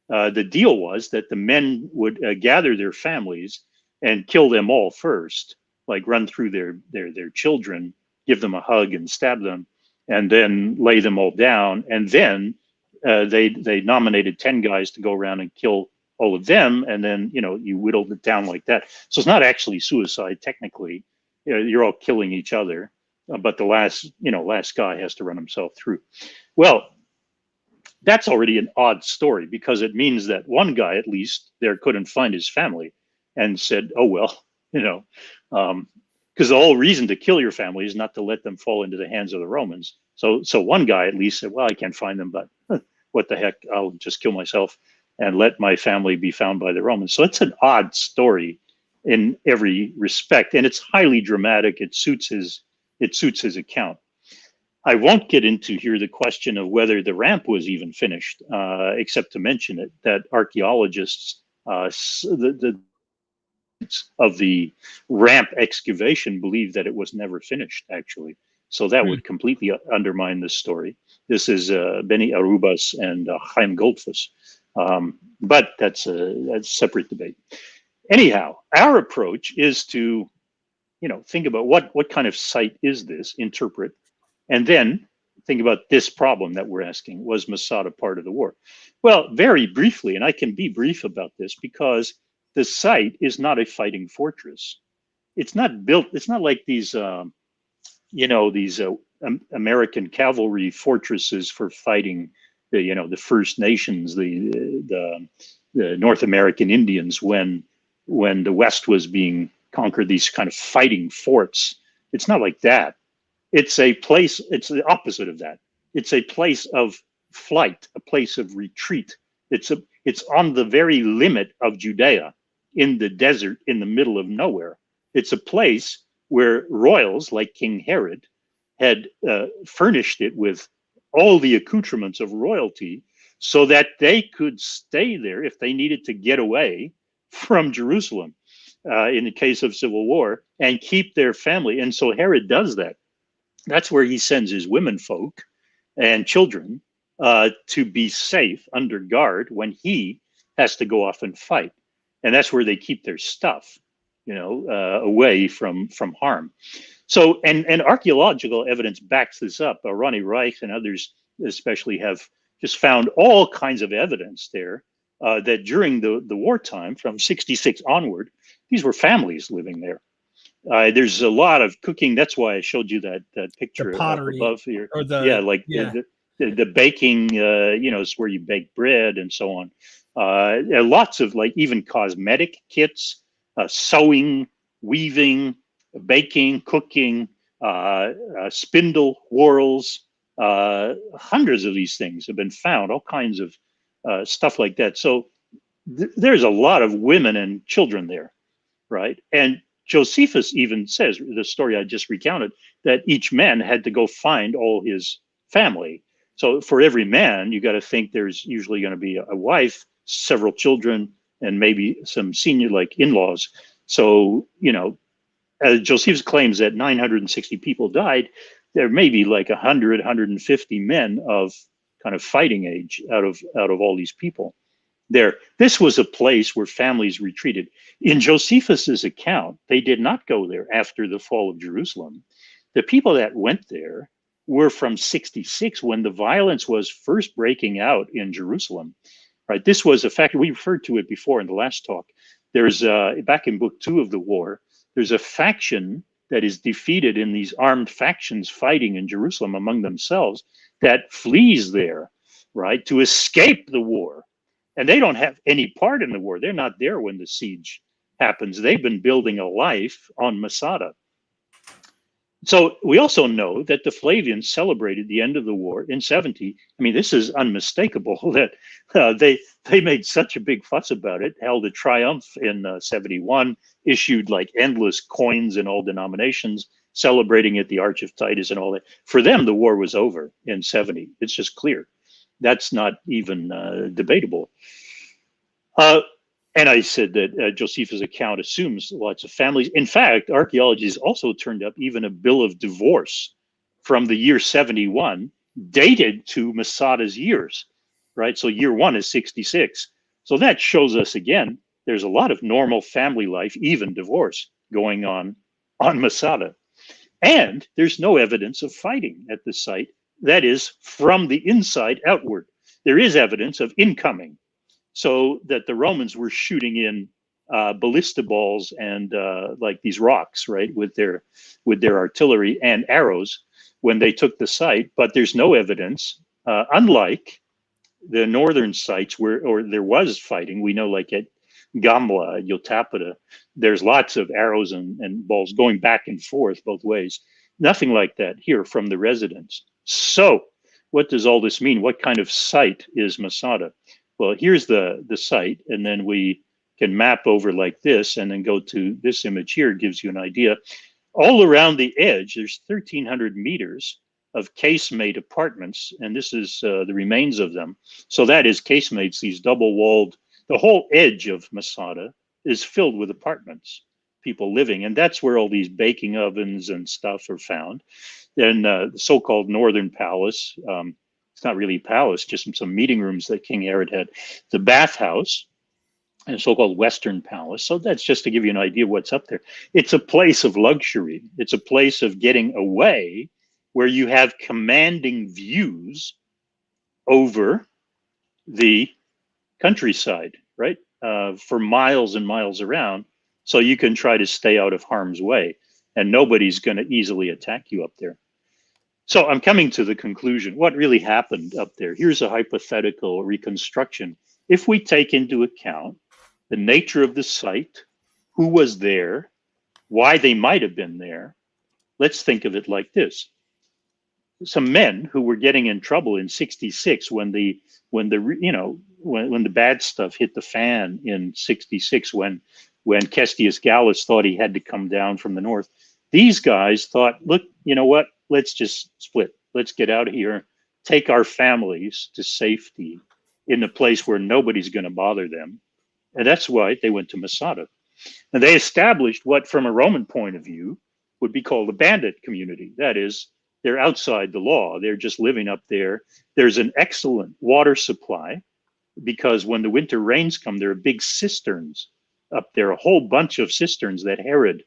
the deal was that the men would gather their families and kill them all first, like run through their children, give them a hug and stab them, and then lay them all down. And then they nominated 10 guys to go around and kill all of them. And then, you whittled it down like that. So it's not actually suicide, technically. You're all killing each other, but the last guy has to run himself through. Well, that's already an odd story, because it means that one guy, at least, there couldn't find his family and said, oh, well, because the whole reason to kill your family is not to let them fall into the hands of the Romans. So one guy at least said, well, I can't find them, but what the heck, I'll just kill myself and let my family be found by the Romans. So it's an odd story in every respect, and it's highly dramatic. It suits his account. I won't get into here the question of whether the ramp was even finished, except to mention it, that archaeologists of the ramp excavation believe that it was never finished, actually. So that would completely undermine this story. This is Benny Arubas and Chaim Goldfuss. But that's a separate debate. Anyhow, our approach is to, think about what kind of site is this, interpret, and then think about this problem that we're asking: was Masada part of the war? Well, very briefly, and I can be brief about this, because the site is not a fighting fortress. It's not built. It's not like these, these American cavalry fortresses for fighting the First Nations, the North American Indians when the West was being conquered. These kind of fighting forts. It's not like that. It's a place. It's the opposite of that. It's a place of flight, a place of retreat. It's on the very limit of Judea, in the desert, in the middle of nowhere. It's a place where royals like King Herod had furnished it with all the accoutrements of royalty, so that they could stay there if they needed to get away from Jerusalem in the case of civil war and keep their family. And so Herod does that. That's where he sends his women folk and children to be safe under guard when he has to go off and fight. And that's where they keep their stuff, away from harm. So, and archaeological evidence backs this up. Ronnie Reich and others especially have just found all kinds of evidence there that during the wartime, from 66 onward, these were families living there. There's a lot of cooking. That's why I showed you that picture the pottery above here. or the baking, is where you bake bread and so on. Lots of even cosmetic kits, sewing, weaving, baking, cooking, spindle whorls. Hundreds of these things have been found, all kinds of stuff like that. So there's a lot of women and children there, right? And Josephus even says, the story I just recounted, that each man had to go find all his family. So for every man, you got to think there's usually going to be a wife, several children, and maybe some senior in-laws. So, Josephus claims that 960 people died. There may be 100, 150 men of kind of fighting age out of all these people there. This was a place where families retreated. In Josephus's account, they did not go there after the fall of Jerusalem. The people that went there were from 66, when the violence was first breaking out in Jerusalem. Right, this was a fact. We referred to it before in the last talk. There's back in book 2 of the war, there's a faction that is defeated in these armed factions fighting in Jerusalem among themselves that flees there, right, to escape the war. And they don't have any part in the war. They're not there when the siege happens. They've been building a life on Masada. So we also know that the Flavians celebrated the end of the war in 70. I mean, this is unmistakable that they made such a big fuss about it, held a triumph in 71, issued endless coins in all denominations, celebrating it, the Arch of Titus and all that. For them, the war was over in 70. It's just clear. That's not even debatable. And I said that Josephus' account assumes lots of families. In fact, archaeology has also turned up even a bill of divorce from the year 71, dated to Masada's years, right? So year 1 is 66. So that shows us again, there's a lot of normal family life, even divorce, going on Masada. And there's no evidence of fighting at the site. That is from the inside outward. There is evidence of incoming, so that the Romans were shooting in ballista balls and these rocks, right, with their artillery and arrows when they took the site. But there's no evidence, unlike the northern sites where there was fighting. We know, at Gamla, Yotapata, there's lots of arrows and balls going back and forth both ways. Nothing like that here from the residents. So what does all this mean? What kind of site is Masada? Well, here's the site, and then we can map over like this, and then go to this image here. It gives you an idea. All around the edge, there's 1,300 meters of casemate apartments, and this is the remains of them. So that is casemates, these double-walled. The whole edge of Masada is filled with apartments, people living, and that's where all these baking ovens and stuff are found. Then the so-called Northern Palace. It's not really a palace, just some meeting rooms that King Herod had. The bathhouse, and so-called Western Palace. So that's just to give you an idea of what's up there. It's a place of luxury. It's a place of getting away, where you have commanding views over the countryside, right? For miles and miles around. So you can try to stay out of harm's way, and nobody's going to easily attack you up there. So I'm coming to the conclusion. What really happened up there? Here's a hypothetical reconstruction. If we take into account the nature of the site, who was there, why they might have been there, let's think of it like this. Some men who were getting in trouble in 66 when the bad stuff hit the fan in 66, when Cestius Gallus thought he had to come down from the north. These guys thought, look, you know what? Let's just split. Let's get out of here, take our families to safety in a place where nobody's going to bother them, And that's why they went to Masada. And they established what, from a Roman point of view, would be called a bandit community. That is, they're outside the law. They're just living up there. There's an excellent water supply because when the winter rains come, there are big cisterns up there, a whole bunch of cisterns that Herod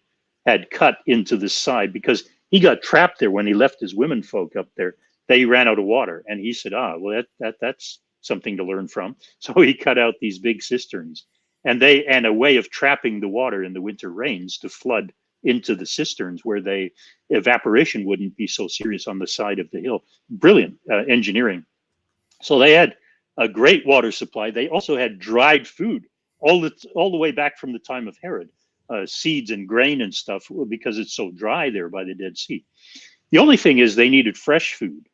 had cut into the side because he got trapped there when he left his women folk up there. They ran out of water, and he said, well, that's something to learn from. So he cut out these big cisterns, and a way of trapping the water in the winter rains to flood into the cisterns where evaporation wouldn't be so serious on the side of the hill. Brilliant engineering. So they had a great water supply. They also had dried food all the way back from the time of Herod, seeds and grain and stuff, because it's so dry there by the Dead Sea. The only thing is they needed fresh food.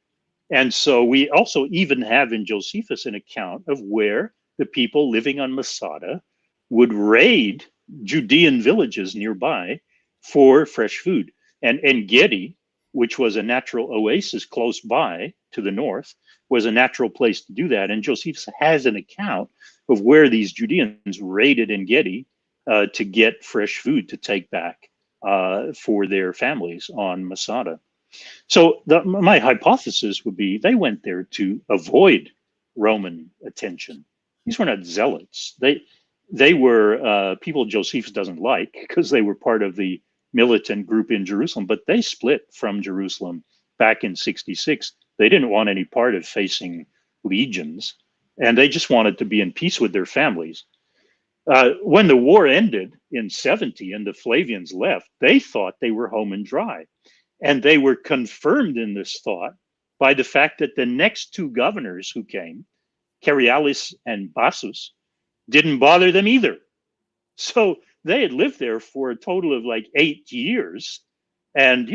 And so we also even have in Josephus an account of where the people living on Masada would raid Judean villages nearby for fresh food. And En-Gedi, which was a natural oasis close by to the north, was a natural place to do that. And Josephus has an account of where these Judeans raided En-Gedi to get fresh food to take back for their families on Masada. So my hypothesis would be they went there to avoid Roman attention. These were not zealots. They were people Josephus doesn't like because they were part of the militant group in Jerusalem, but they split from Jerusalem back in 66. They didn't want any part of facing legions, and they just wanted to be in peace with their families. When the war ended in 70 and the Flavians left, they thought they were home and dry. And they were confirmed in this thought by the fact that the next two governors who came, Carialis and Bassus, didn't bother them either. So they had lived there for a total of like 8 years and,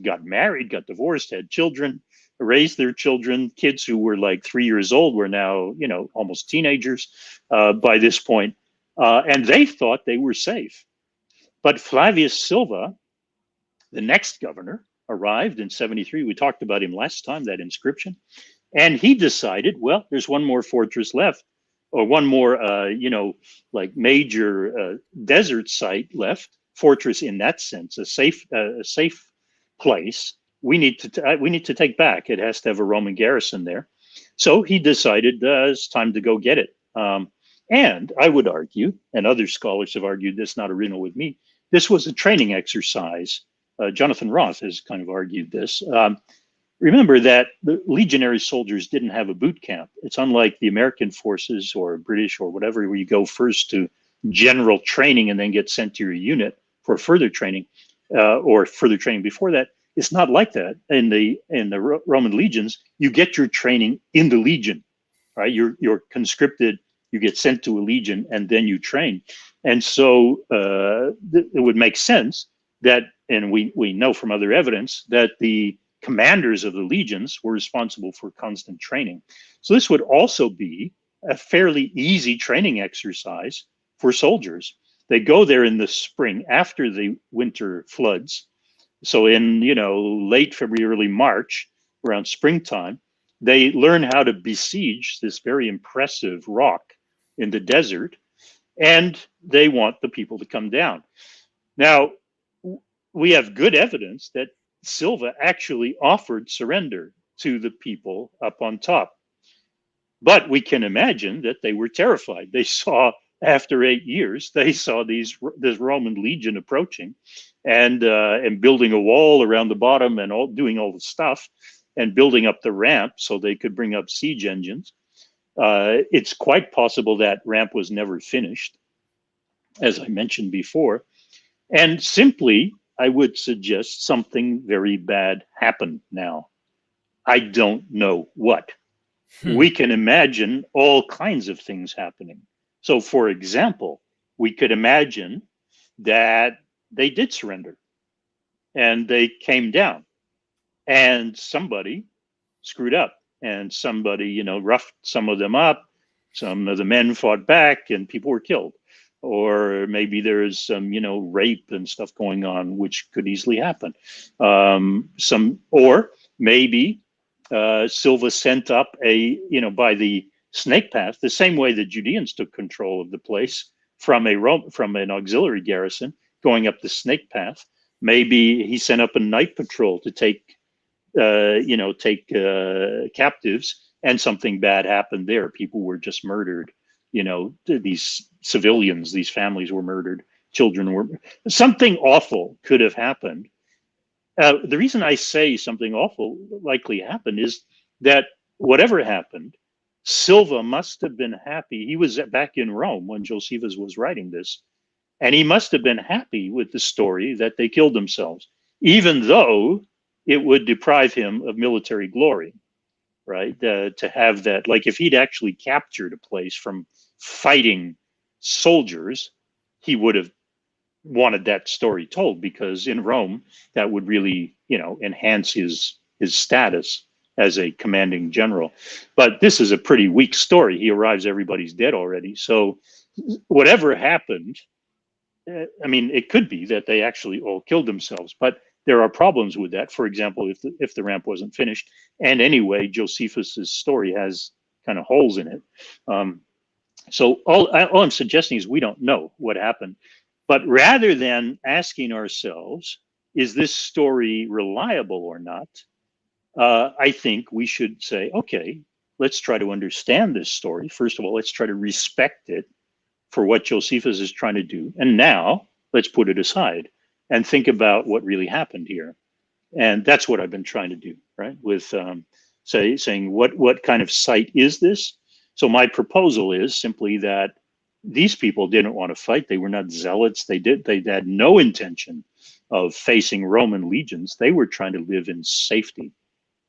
got married, got divorced, had children, raised their children. Kids who were like 3 years old were now, almost teenagers by this point. And they thought they were safe. But Flavius Silva, the next governor, arrived in 73. We talked about him last time, that inscription. And he decided, well, there's one more fortress left, or one more, major desert site left, fortress in that sense, a safe place. We need to take back. It has to have a Roman garrison there. So he decided it's time to go get it. And I would argue, and other scholars have argued this, not original with me, this was a training exercise. Jonathan Roth has kind of argued this. Remember that the legionary soldiers didn't have a boot camp. It's unlike the American forces or British or whatever, where you go first to general training and then get sent to your unit for further training or further training before that. It's not like that in the Roman legions. You get your training in the legion, right? You're conscripted, you get sent to a legion, and then you train. And so it would make sense that, and we know from other evidence, that the commanders of the legions were responsible for constant training. So this would also be a fairly easy training exercise for soldiers. They go there in the spring after the winter floods. So in, late February, early March, around springtime, they learn how to besiege this very impressive rock in the desert, and they want the people to come down. Now, we have good evidence that Silva actually offered surrender to the people up on top. But we can imagine that they were terrified. They saw, after 8 years, they saw this Roman legion approaching and building a wall around the bottom and doing all the stuff and building up the ramp so they could bring up siege engines. It's quite possible that ramp was never finished, as I mentioned before. And simply, I would suggest something very bad happened now. I don't know what. We can imagine all kinds of things happening. So, for example, we could imagine that they did surrender and they came down and somebody screwed up and somebody, roughed some of them up. Some of the men fought back and people were killed. Or maybe there's some, rape and stuff going on, which could easily happen. Or maybe Silva sent up by the snake path, the same way the Judeans took control of the place from an auxiliary garrison going up the snake path. Maybe he sent up a night patrol to take captives, and something bad happened there. People were just murdered. These civilians, these families were murdered. Children were. Something awful could have happened. The reason I say something awful likely happened is that whatever happened, Silva must have been happy. He was back in Rome when Josephus was writing this, and he must have been happy with the story that they killed themselves, even though it would deprive him of military glory, right? To have that, like if he'd actually captured a place from fighting soldiers, he would have wanted that story told, because in Rome, that would really, enhance his status as a commanding general. But this is a pretty weak story. He arrives, everybody's dead already. So whatever happened, it could be that they actually all killed themselves, but there are problems with that. For example, if the ramp wasn't finished, and anyway, Josephus's story has kind of holes in it. So all I'm suggesting is we don't know what happened. But rather than asking ourselves, is this story reliable or not? I think we should say, okay, let's try to understand this story. First of all, let's try to respect it for what Josephus is trying to do. And now let's put it aside and think about what really happened here. And that's what I've been trying to do, right? With saying what kind of site is this? So my proposal is simply that these people didn't want to fight. They were not zealots. They had no intention of facing Roman legions. They were trying to live in safety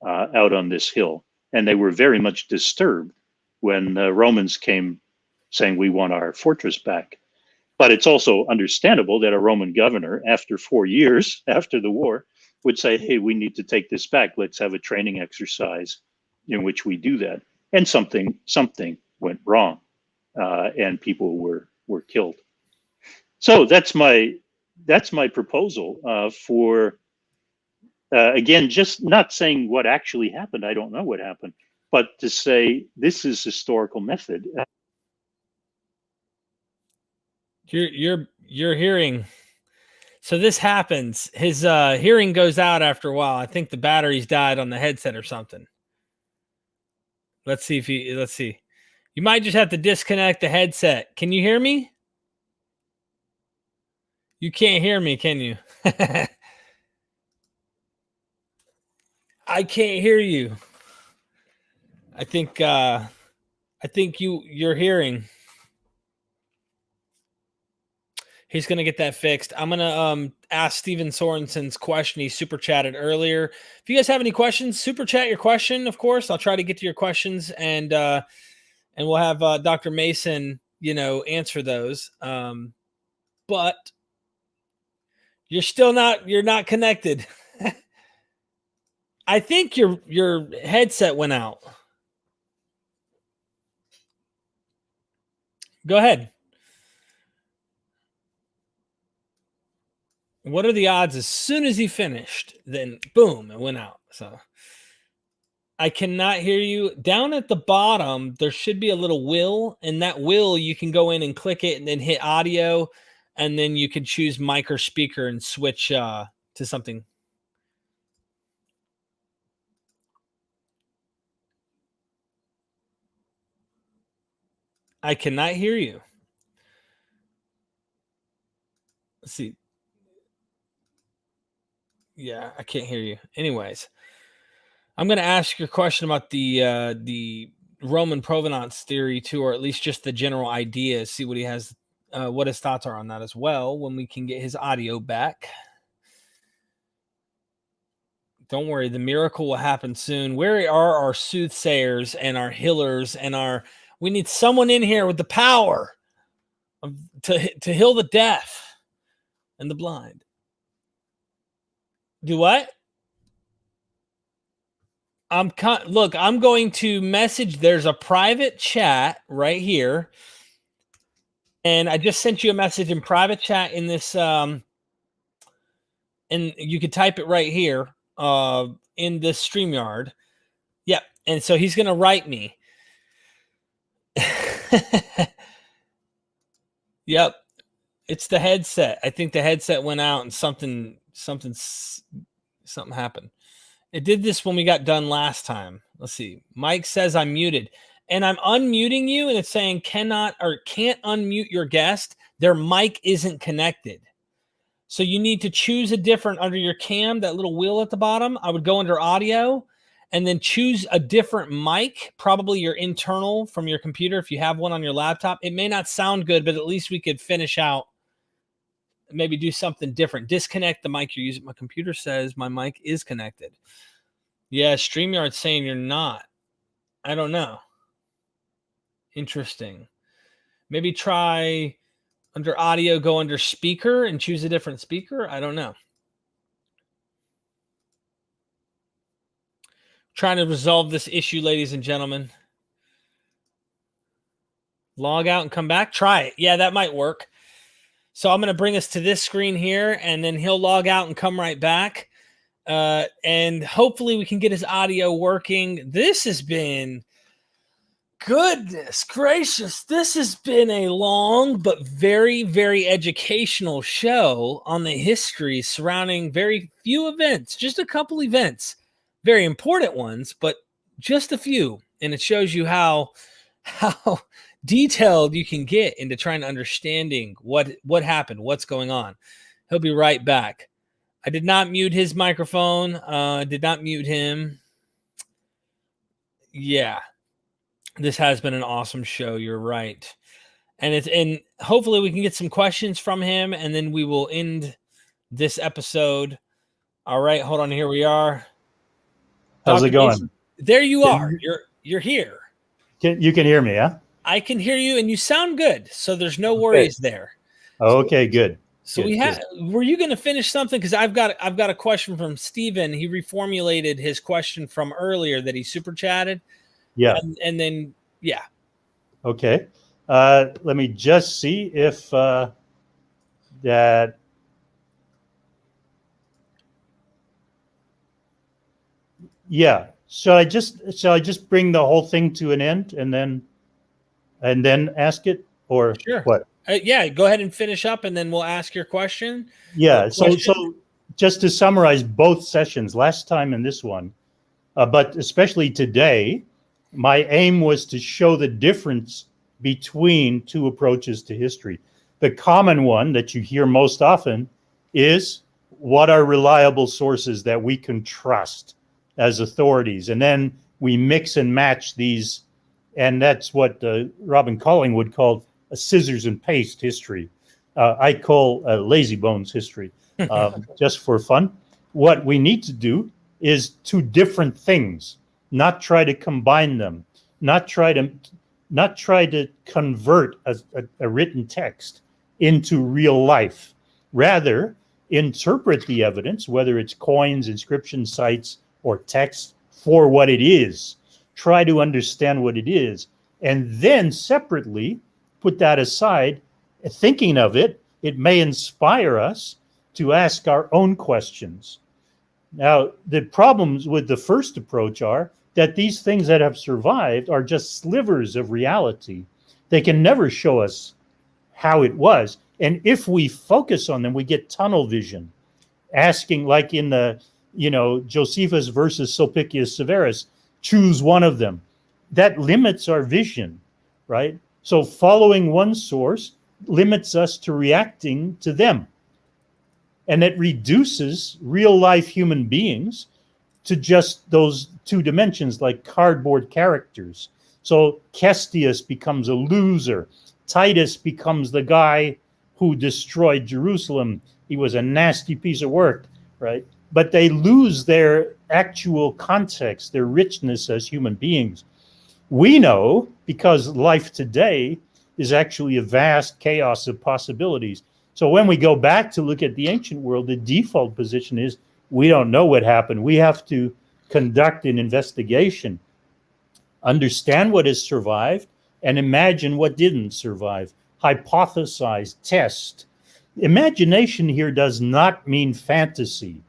out on this hill. And they were very much disturbed when the Romans came saying, we want our fortress back. But it's also understandable that a Roman governor, after 4 years after the war, would say, hey, we need to take this back. Let's have a training exercise in which we do that. And something went wrong, and people were killed. So that's my proposal for, again, just not saying what actually happened. I don't know what happened, but to say this is historical method. You're hearing. So this happens. His hearing goes out after a while. I think the batteries died on the headset or something. Let's see. You might just have to disconnect the headset. Can you hear me? You can't hear me, can you? I can't hear you. I think you're hearing. He's going to get that fixed. I'm going to ask Steven Sorensen's question. He super chatted earlier. If you guys have any questions, super chat your question, of course. I'll try to get to your questions, and we'll have Dr. Mason, answer those. But you're not connected. I think your headset went out. Go ahead. What are the odds as soon as he finished, then boom, it went out. So I cannot hear you. Down at the bottom, there should be a little wheel, and that wheel, you can go in and click it and then hit audio, and then you can choose mic or speaker and switch to something. I cannot hear you. Let's see. Yeah, I can't hear you. Anyways, I'm going to ask your question about the Roman provenance theory too, or at least just the general idea. See what he has, what his thoughts are on that as well when we can get his audio back. Don't worry, the miracle will happen soon. Where are our soothsayers and our healers and we need someone in here with the power to heal the deaf and the blind. Do what? Look, I'm going to message. There's a private chat right here. And I just sent you a message in private chat in this, and you can type it right here in this StreamYard. Yep. And so he's going to write me. Yep. It's the headset. I think the headset went out and something happened. It did this when we got done last time. Let's see. Mike says I'm muted, and I'm unmuting you, and it's saying can't unmute your guest. Their mic isn't connected. So you need to choose a different under your cam, that little wheel at the bottom. I would go under audio and then choose a different mic, probably your internal from your computer if you have one on your laptop. It may not sound good, but at least we could finish out, maybe do something different. Disconnect the mic you're using. My computer says my mic is connected. Yeah, StreamYard's saying you're not. I don't know. Interesting. Maybe try under audio, go under speaker and choose a different speaker. I don't know. Trying to resolve this issue, ladies and gentlemen. Log out and come back. Try it. Yeah, that might work. So I'm going to bring us to this screen here, and then he'll log out and come right back. And hopefully we can get his audio working. This has been, goodness gracious, this has been a long but very, very educational show on the history surrounding very few events, just a couple events, very important ones, but just a few. And it shows you how detailed you can get into trying to understanding what happened, what's going on. He'll be right back. I did not mute his microphone. Did not mute him. Yeah, this has been an awesome show. You're right. And hopefully we can get some questions from him, and then we will end this episode. All right, hold on. Here we are. How's Dr. it going? Mason, there you are. You're here. You can hear me, huh? I can hear you, and you sound good. So there's no worries there. Okay, good. So good, were you going to finish something? Because I've got a question from Steven. He reformulated his question from earlier that he super chatted. Yeah. And then, yeah. Okay. Let me just see if that. Yeah. Shall I just bring the whole thing to an end and then ask it, or sure. What? Yeah, go ahead and finish up, and then we'll ask your question. Yeah. So just to summarize both sessions, last time and this one, but especially today, my aim was to show the difference between two approaches to history. The common one that you hear most often is, what are reliable sources that we can trust as authorities? And then we mix and match these, and that's what Robin Collingwood called a scissors and paste history. I call lazy bones history, just for fun. What we need to do is two different things, not try to combine them, not try to convert a written text into real life. Rather, interpret the evidence, whether it's coins, inscription sites, or text, for what it is. Try to understand what it is, and then separately put that aside. Thinking of it, it may inspire us to ask our own questions. Now, the problems with the first approach are that these things that have survived are just slivers of reality. They can never show us how it was. And if we focus on them, we get tunnel vision, asking, like in the, Josephus versus Sulpicius Severus, choose one of them. That limits our vision, right? So following one source limits us to reacting to them. And it reduces real life human beings to just those two dimensions, like cardboard characters. So Cestius becomes a loser. Titus becomes the guy who destroyed Jerusalem. He was a nasty piece of work, right? But they lose their actual context, their richness as human beings. We know, because life today is actually a vast chaos of possibilities. So when we go back to look at the ancient world, the default position is we don't know what happened. We have to conduct an investigation, understand what has survived, and imagine what didn't survive. Hypothesize, test. Imagination here does not mean fantasy.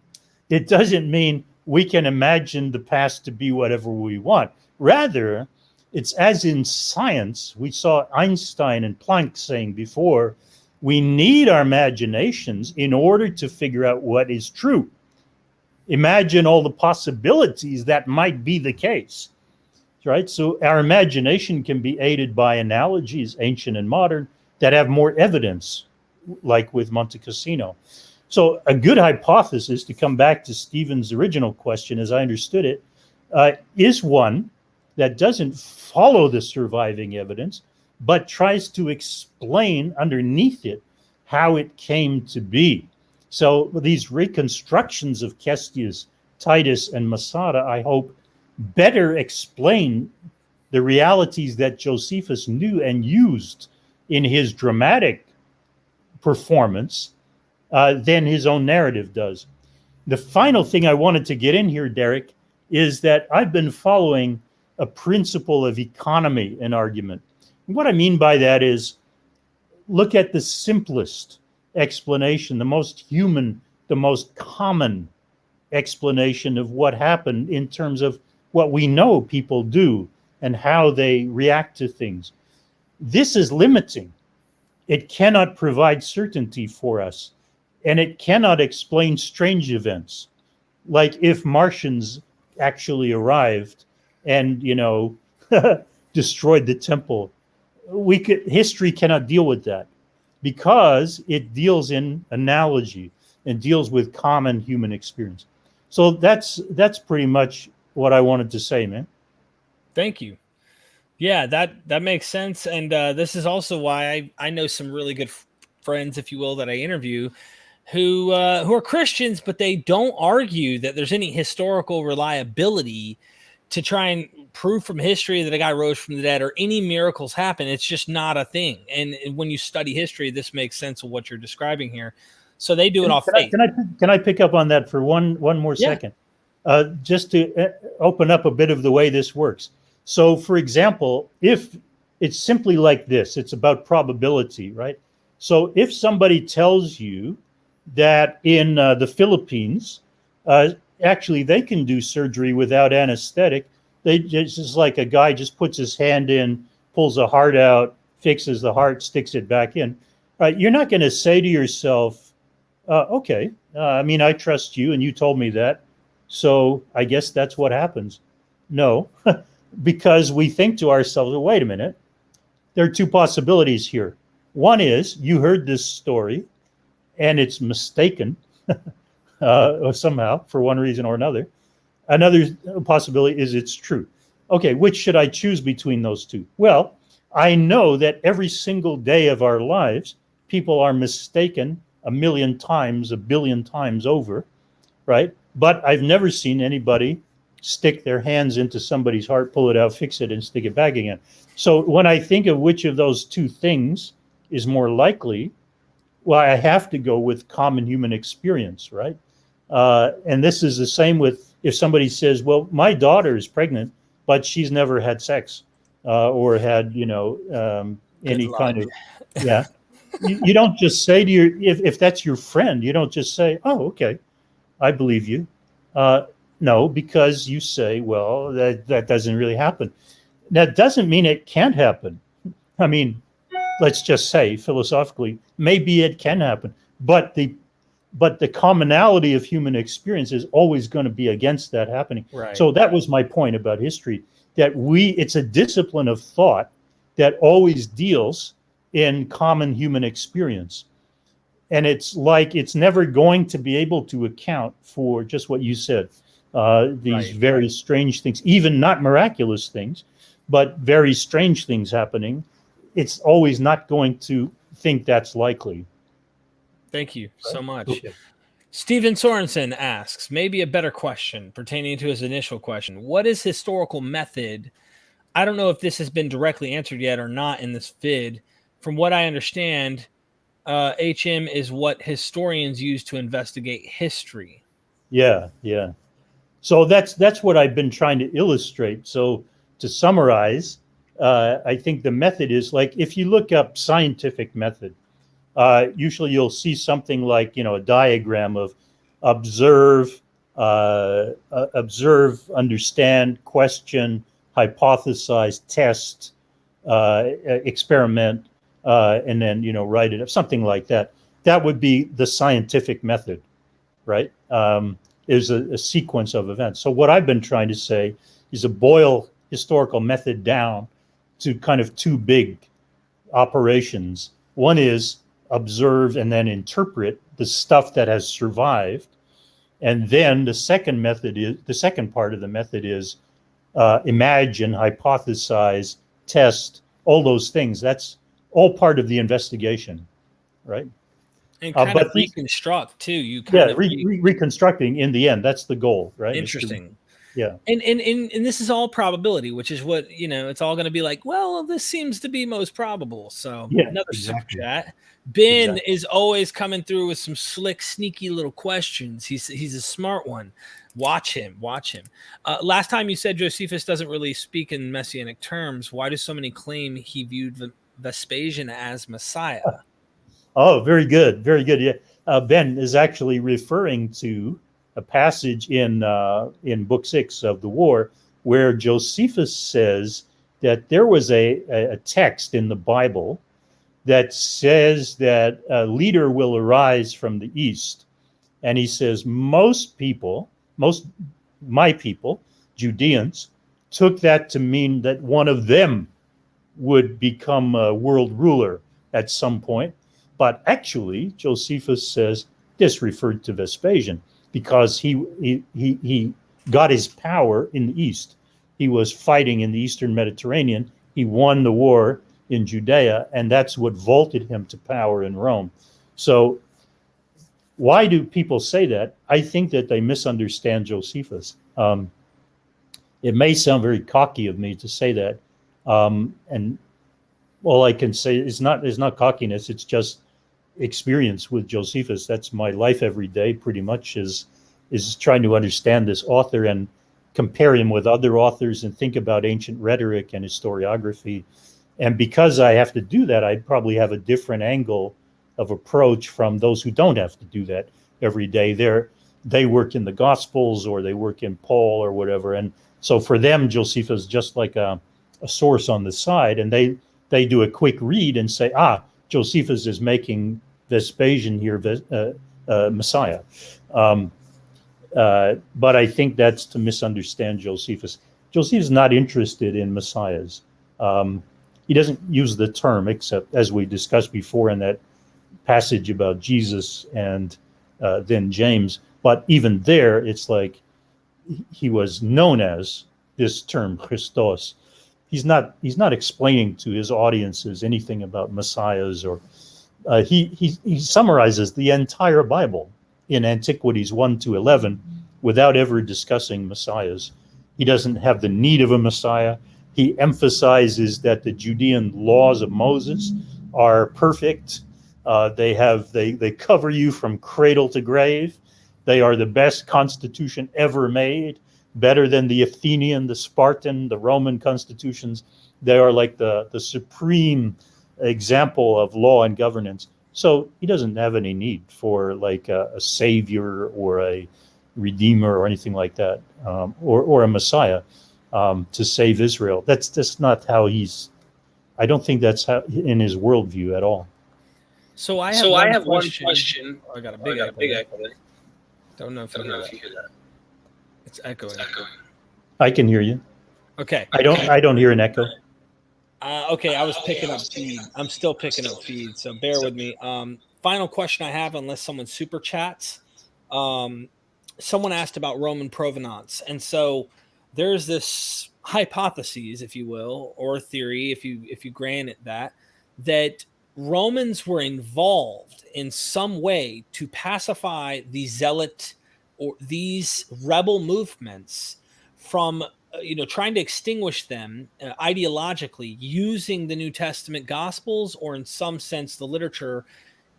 It doesn't mean we can imagine the past to be whatever we want. Rather, It's as in science, we saw Einstein and Planck saying before, we need our imaginations in order to figure out what is true. Imagine all the possibilities that might be the case, right? So our imagination can be aided by analogies, ancient and modern, that have more evidence, like with Monte Cassino. So a good hypothesis, to come back to Stephen's original question, as I understood it, is one that doesn't follow the surviving evidence, but tries to explain underneath it how it came to be. So these reconstructions of Cestius, Titus, and Masada, I hope, better explain the realities that Josephus knew and used in his dramatic performance than his own narrative does. The final thing I wanted to get in here, Derek, is that I've been following a principle of economy in argument. And what I mean by that is, look at the simplest explanation, the most human, the most common explanation of what happened in terms of what we know people do and how they react to things. This is limiting. It cannot provide certainty for us, and it cannot explain strange events, like if Martians actually arrived and, destroyed the temple. History cannot deal with that, because it deals in analogy and deals with common human experience. So that's pretty much what I wanted to say, man. Thank you. Yeah, that makes sense. And this is also why I know some really good friends, if you will, that I interview who are Christians, but they don't argue that there's any historical reliability to try and prove from history that a guy rose from the dead or any miracles happen. It's just not a thing. And when you study history, this makes sense of what you're describing here. So they do it off faith. Can I pick up on that for one more second? Just to open up a bit of the way this works. So, for example, if it's simply like this, it's about probability, right? So if somebody tells you that in the Philippines, actually they can do surgery without anesthetic, just like a guy just puts his hand in, pulls a heart out, fixes the heart, sticks it back in. You're not going to say to yourself, okay, I trust you and you told me that, so I guess that's what happens. No, because we think to ourselves, well, wait a minute, there are two possibilities here. One is you heard this story and it's mistaken somehow for one reason or another. Another possibility is it's true. Okay, which should I choose between those two? Well, I know that every single day of our lives, people are mistaken 1 million times, 1 billion times over, right? But I've never seen anybody stick their hands into somebody's heart, pull it out, fix it, and stick it back again. So when I think of which of those two things is more likely, well, I have to go with common human experience, right? And this is the same with if somebody says, well, my daughter is pregnant, but she's never had sex or had, any kind of, yeah. You don't just say to if that's your friend, you don't just say, oh, okay, I believe you. No, because you say, well, that doesn't really happen. That doesn't mean it can't happen. I mean, let's just say philosophically, maybe it can happen, but the commonality of human experience is always going to be against that happening. Right. So that was my point about history, that it's a discipline of thought that always deals in common human experience. And it's like it's never going to be able to account for just what you said, these very strange things, even not miraculous things, but very strange things happening. It's always not going to think that's likely. Thank you so much. Okay. Stephen Sorensen asks, maybe a better question pertaining to his initial question. What is historical method? I don't know if this has been directly answered yet or not in this vid. From what I understand, HM is what historians use to investigate history. Yeah. So that's what I've been trying to illustrate. So to summarize, I think the method is like, if you look up scientific method, usually you'll see something like, a diagram of observe, understand, question, hypothesize, test, experiment, and then, write it up, something like that. That would be the scientific method, right? Is a sequence of events. So what I've been trying to say is to boil historical method down to kind of two big operations. One is observe and then interpret the stuff that has survived. And then the second part of the method is imagine, hypothesize, test, all those things. That's all part of the investigation, right? And kind of reconstruct too. You kind of reconstructing in the end. That's the goal, right? Interesting. Yeah. And this is all probability, which is what, it's all going to be like, well, this seems to be most probable. So another super chat. Ben is always coming through with some slick, sneaky little questions. He's a smart one. Watch him. Last time you said Josephus doesn't really speak in messianic terms. Why do so many claim he viewed Vespasian as Messiah? Oh, very good. Very good. Yeah. Ben is actually referring to a passage in Book 6 of the War where Josephus says that there was a text in the Bible that says that a leader will arise from the east. And he says my people, Judeans, took that to mean that one of them would become a world ruler at some point. But actually, Josephus says this referred to Vespasian because he got his power in the east. He was fighting in the Eastern Mediterranean. He won the war in Judea, and that's what vaulted him to power in Rome. So why do people say that? I think that they misunderstand Josephus. It may sound very cocky of me to say that, and all I can say is not cockiness. It's just experience with Josephus. That's my life every day, pretty much, is trying to understand this author and compare him with other authors and think about ancient rhetoric and historiography. And because I have to do that, I probably have a different angle of approach from those who don't have to do that every day. They work in the Gospels or they work in Paul or whatever. And so for them, Josephus is just like a source on the side, and they do a quick read and say, Josephus is making Vespasian here Messiah. But I think that's to misunderstand Josephus. Josephus is not interested in messiahs. He doesn't use the term, except as we discussed before in that passage about Jesus and then James. But even there, it's like he was known as this term, Christos. He's not explaining to his audiences anything about messiahs, or he summarizes the entire Bible in Antiquities 1 to 11 without ever discussing messiahs. He doesn't have the need of a messiah. He emphasizes that the Judean laws of Moses are perfect. They cover you from cradle to grave. They are the best constitution ever made, better than the Athenian, the Spartan, the Roman constitutions. They are like the supreme example of law and governance. So he doesn't have any need for like a savior or a redeemer or anything like that, or a messiah to save Israel. That's just not how I don't think that's how in his worldview at all. So I have one question. Oh, I got a big echo. Don't know if you hear that. It's echoing. I can hear you. Okay. I don't hear an echo. Okay, I was picking up feed. I'm still picking up feed, so bear with me. Final question I have, unless someone super chats. Someone asked about Roman provenance, and so there's this hypothesis, if you will, or theory, if you grant it that Romans were involved in some way to pacify the zealot or these rebel movements from trying to extinguish them ideologically using the New Testament Gospels, or in some sense the literature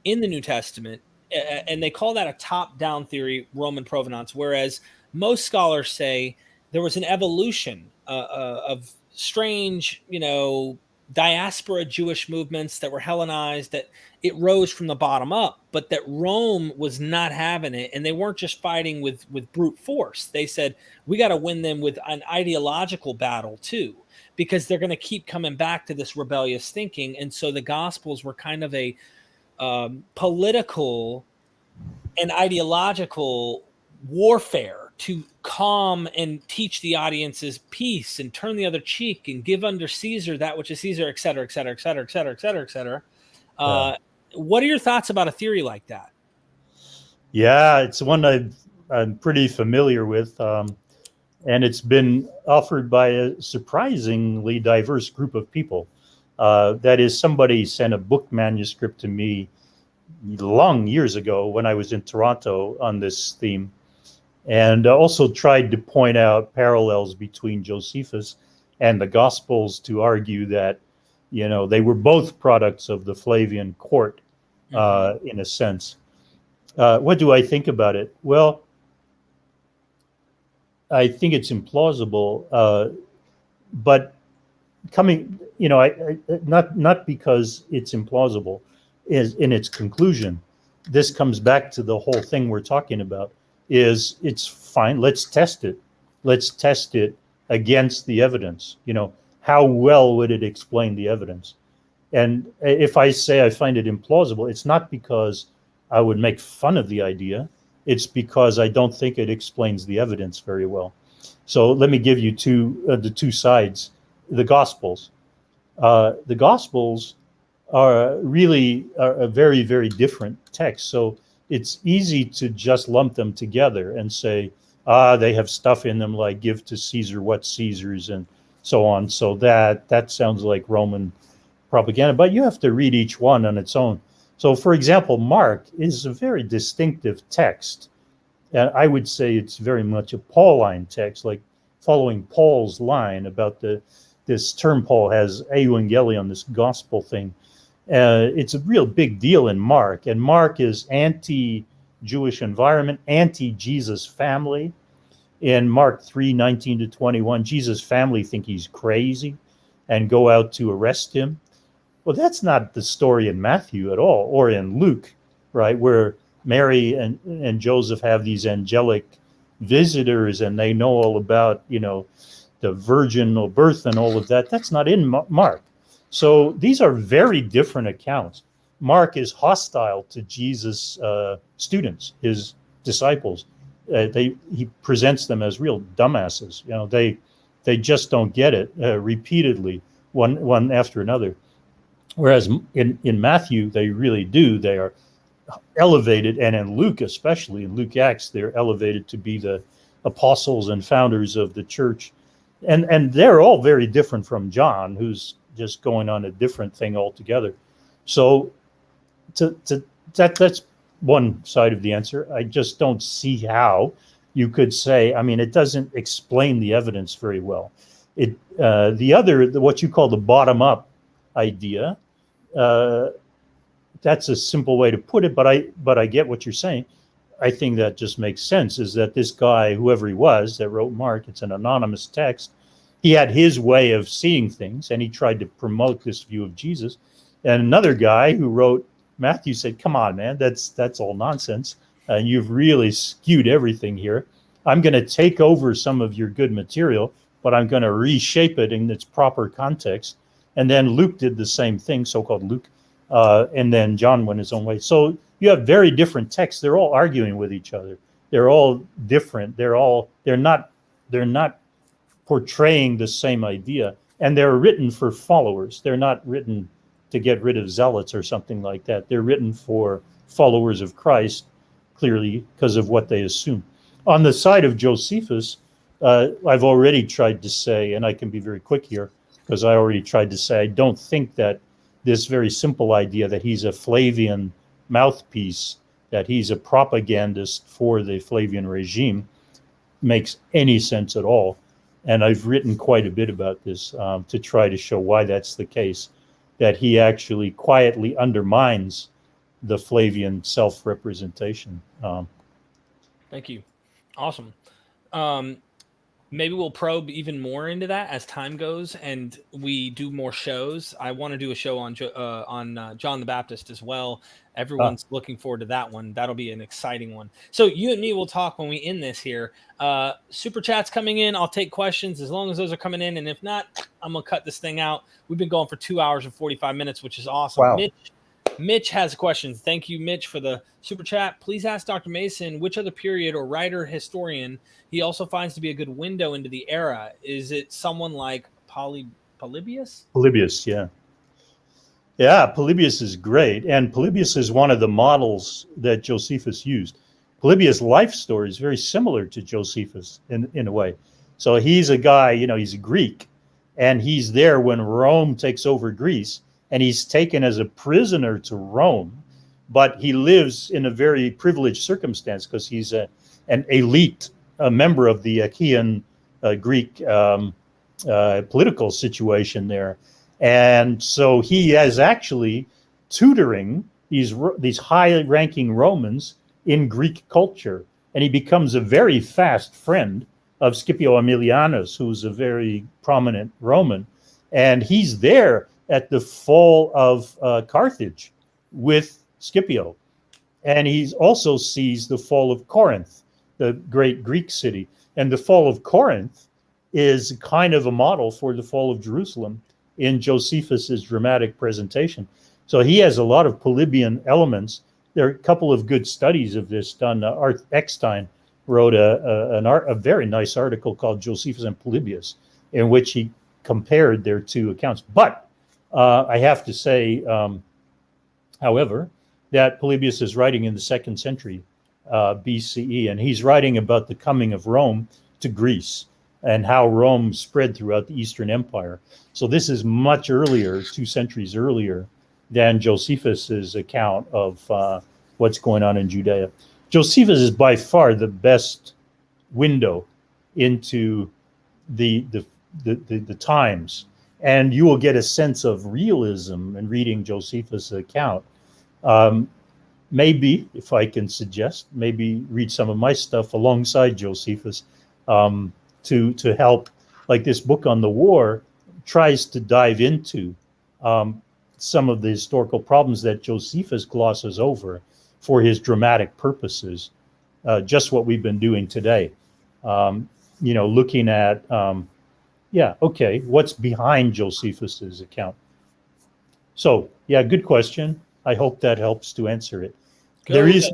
in the New Testament, and they call that a top-down theory, Roman provenance, whereas most scholars say there was an evolution of strange diaspora Jewish movements that were Hellenized, that it rose from the bottom up, but that Rome was not having it. And they weren't just fighting with brute force. They said, we got to win them with an ideological battle too, because they're going to keep coming back to this rebellious thinking. And so the Gospels were kind of a political and ideological warfare to calm and teach the audiences peace and turn the other cheek and give unto Caesar that which is Caesar, et cetera, et cetera, et cetera, et cetera, et cetera, et cetera. What are your thoughts about a theory like that? Yeah, it's one I'm pretty familiar with. And it's been offered by a surprisingly diverse group of people. That is, somebody sent a book manuscript to me long years ago when I was in Toronto on this theme, and also tried to point out parallels between Josephus and the Gospels to argue that, they were both products of the Flavian court, in a sense. What do I think about it? Well, I think it's implausible, but coming, not because it's implausible, is in its conclusion. This comes back to the whole thing we're talking about. Is it's fine. Let's test it. Let's test it against the evidence. How well would it explain the evidence? And if I say I find it implausible, it's not because I would make fun of the idea. It's because I don't think it explains the evidence very well. So let me give you the two sides. The Gospels. The Gospels are really a very, very different text. So it's easy to just lump them together and say, they have stuff in them like give to Caesar what's Caesar's and so on. So that sounds like Roman propaganda, but you have to read each one on its own. So for example, Mark is a very distinctive text. And I would say it's very much a Pauline text, like following Paul's line about this term Paul has, euangelion, this gospel thing. It's a real big deal in Mark, and Mark is anti-Jewish environment, anti-Jesus family. In Mark 3:19-21, Jesus' family think he's crazy and go out to arrest him. Well, that's not the story in Matthew at all, or in Luke, right, where Mary and Joseph have these angelic visitors and they know all about, the virginal birth and all of that. That's not in Mark. So these are very different accounts. Mark is hostile to Jesus' students, his disciples. He presents them as real dumbasses. They just don't get it repeatedly, one after another. Whereas in Matthew, they really do. They are elevated, and in Luke, especially in Luke Acts, they're elevated to be the apostles and founders of the church. And they're all very different from John, who's just going on a different thing altogether. So that's one side of the answer. I just don't see how you could say, it doesn't explain the evidence very well. The other, what you call the bottom-up idea, that's a simple way to put it, but I get what you're saying. I think that just makes sense, is that this guy, whoever he was that wrote Mark, it's an anonymous text, he had his way of seeing things, and he tried to promote this view of Jesus. And another guy who wrote Matthew said, come on, man, that's all nonsense. You've really skewed everything here. I'm going to take over some of your good material, but I'm going to reshape it in its proper context. And then Luke did the same thing, so-called Luke, and then John went his own way. So you have very different texts. They're all arguing with each other. They're all different. They're not portraying the same idea, and they're written for followers. They're not written to get rid of zealots or something like that. They're written for followers of Christ, clearly because of what they assume. On the side of Josephus, I've already tried to say, and I can be very quick here, because I already tried to say, I don't think that this very simple idea that he's a Flavian mouthpiece, that he's a propagandist for the Flavian regime, makes any sense at all. And I've written quite a bit about this to try to show why that's the case, that he actually quietly undermines the Flavian self-representation. Thank you. Awesome. maybe we'll probe even more into that as time goes and we do more shows. I want to do a show on John the Baptist as well. Everyone's looking forward to that one. That'll be an exciting one. So you and me will talk when we end this here. Super chats coming in. I'll take questions as long as those are coming in. And if not, I'm going to cut this thing out. We've been going for 2 hours and 45 minutes, which is awesome. Wow. Mitch has questions. Thank you, Mitch, for the super chat. Please ask Dr. Mason which other period or writer historian he also finds to be a good window into the era. Is it someone like Polybius? Polybius, yeah. Yeah, Polybius is great. And Polybius is one of the models that Josephus used. Polybius' life story is very similar to Josephus in a way. So he's a guy, he's a Greek, and he's there when Rome takes over Greece, and he's taken as a prisoner to Rome, but he lives in a very privileged circumstance because he's an elite member of the Achaean Greek political situation there. And so he is actually tutoring these high-ranking Romans in Greek culture, and he becomes a very fast friend of Scipio Aemilianus, who's a very prominent Roman, and he's there at the fall of Carthage with Scipio. And he also sees the fall of Corinth, the great Greek city. And the fall of Corinth is kind of a model for the fall of Jerusalem in Josephus's dramatic presentation. So he has a lot of Polybian elements. There are a couple of good studies of this done. Art Eckstein wrote a very nice article called Josephus and Polybius, in which he compared their two accounts. But I have to say, however, that Polybius is writing in the 2nd century BCE, and he's writing about the coming of Rome to Greece and how Rome spread throughout the Eastern Empire. So this is much earlier, 2 centuries earlier, than Josephus's account of what's going on in Judea. Josephus is by far the best window into the times. And you will get a sense of realism in reading Josephus' account. Maybe, if I can suggest, maybe read some of my stuff alongside Josephus to help. Like this book on the war tries to dive into some of the historical problems that Josephus glosses over for his dramatic purposes, just what we've been doing today. Looking at what's behind Josephus's account? So, good question. I hope that helps to answer it. There is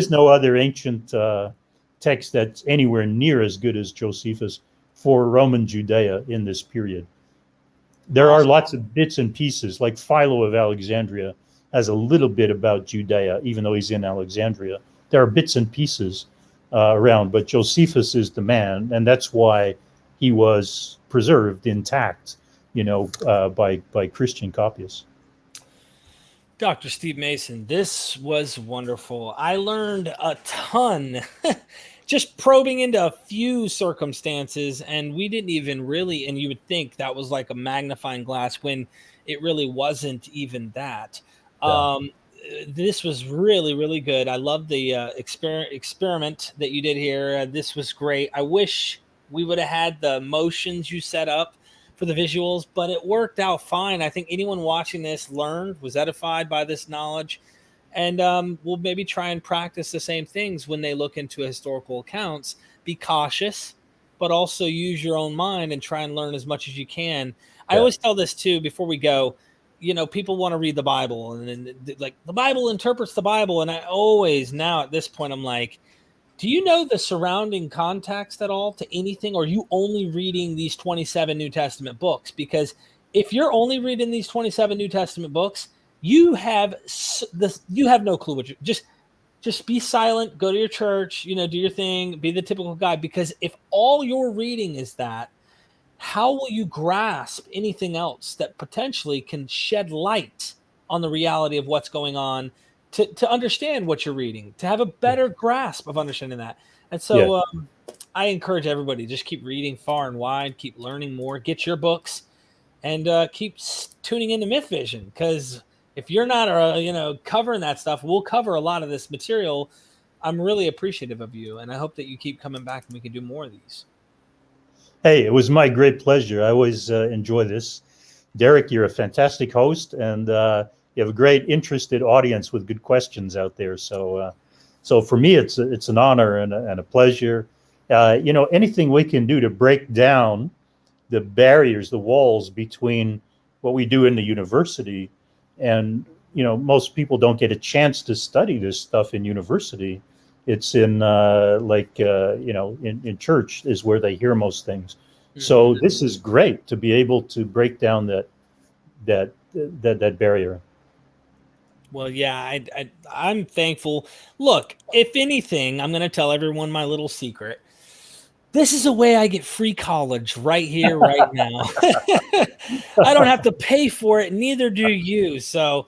no other ancient text that's anywhere near as good as Josephus for Roman Judea in this period. There are lots of bits and pieces, like Philo of Alexandria has a little bit about Judea, even though he's in Alexandria. There are bits and pieces around, but Josephus is the man, and that's why he was preserved intact, by Christian copyists. Dr. Steve Mason, this was wonderful. I learned a ton just probing into a few circumstances, and we didn't even really, and you would think that was like a magnifying glass when it really wasn't even that. Yeah. This was really, really good. I love the experiment that you did here. This was great. I wish we would have had the motions you set up for the visuals, but it worked out fine. I think anyone watching this learned, was edified by this knowledge, and we'll maybe try and practice the same things when they look into historical accounts. Be cautious, but also use your own mind and try and learn as much as you can. Yeah. I always tell this too, before we go, people want to read the Bible, and like the Bible interprets the Bible. And I always, now at this point, I'm like, do you know the surrounding context at all to anything? Or are you only reading these 27 New Testament books? Because if you're only reading these 27 New Testament books, you have no clue what just be silent, go to your church, do your thing, be the typical guy. Because if all you're reading is that, how will you grasp anything else that potentially can shed light on the reality of what's going on, to understand what you're reading, to have a better grasp of understanding that? And so I encourage everybody, just keep reading far and wide, keep learning more, get your books, and keep tuning into MythVision, because if you're not covering that stuff, we'll cover a lot of this material. I'm really appreciative of you, and I hope that you keep coming back and we can do more of these. Hey, it was my great pleasure. I always enjoy this. Derek, you're a fantastic host, and you have a great interested audience with good questions out there. So for me, it's an honor and a pleasure. Anything we can do to break down the barriers, the walls between what we do in the university, and most people don't get a chance to study this stuff in university. It's in in church is where they hear most things. So this is great to be able to break down that barrier. Well, yeah, I'm thankful. Look, if anything, I'm going to tell everyone my little secret. This is a way I get free college right here, right now. I don't have to pay for it, neither do you. So,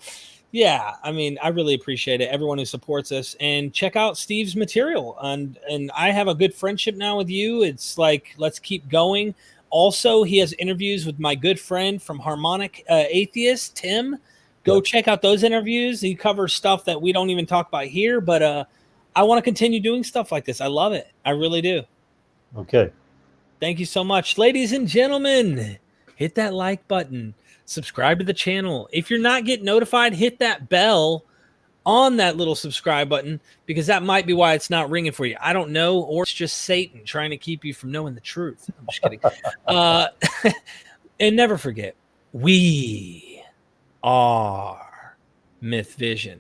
yeah, I mean, I really appreciate it. Everyone who supports us, and check out Steve's material. And I have a good friendship now with you. It's like, let's keep going. Also, he has interviews with my good friend from Harmonic Atheist, Tim. Go check out those interviews. He covers stuff that we don't even talk about here, but I want to continue doing stuff like this. I love it. I really do. Okay. Thank you so much. Ladies and gentlemen, hit that like button. Subscribe to the channel. If you're not getting notified, hit that bell on that little subscribe button, because that might be why it's not ringing for you. I don't know, or it's just Satan trying to keep you from knowing the truth. I'm just kidding. And never forget, we are MythVision.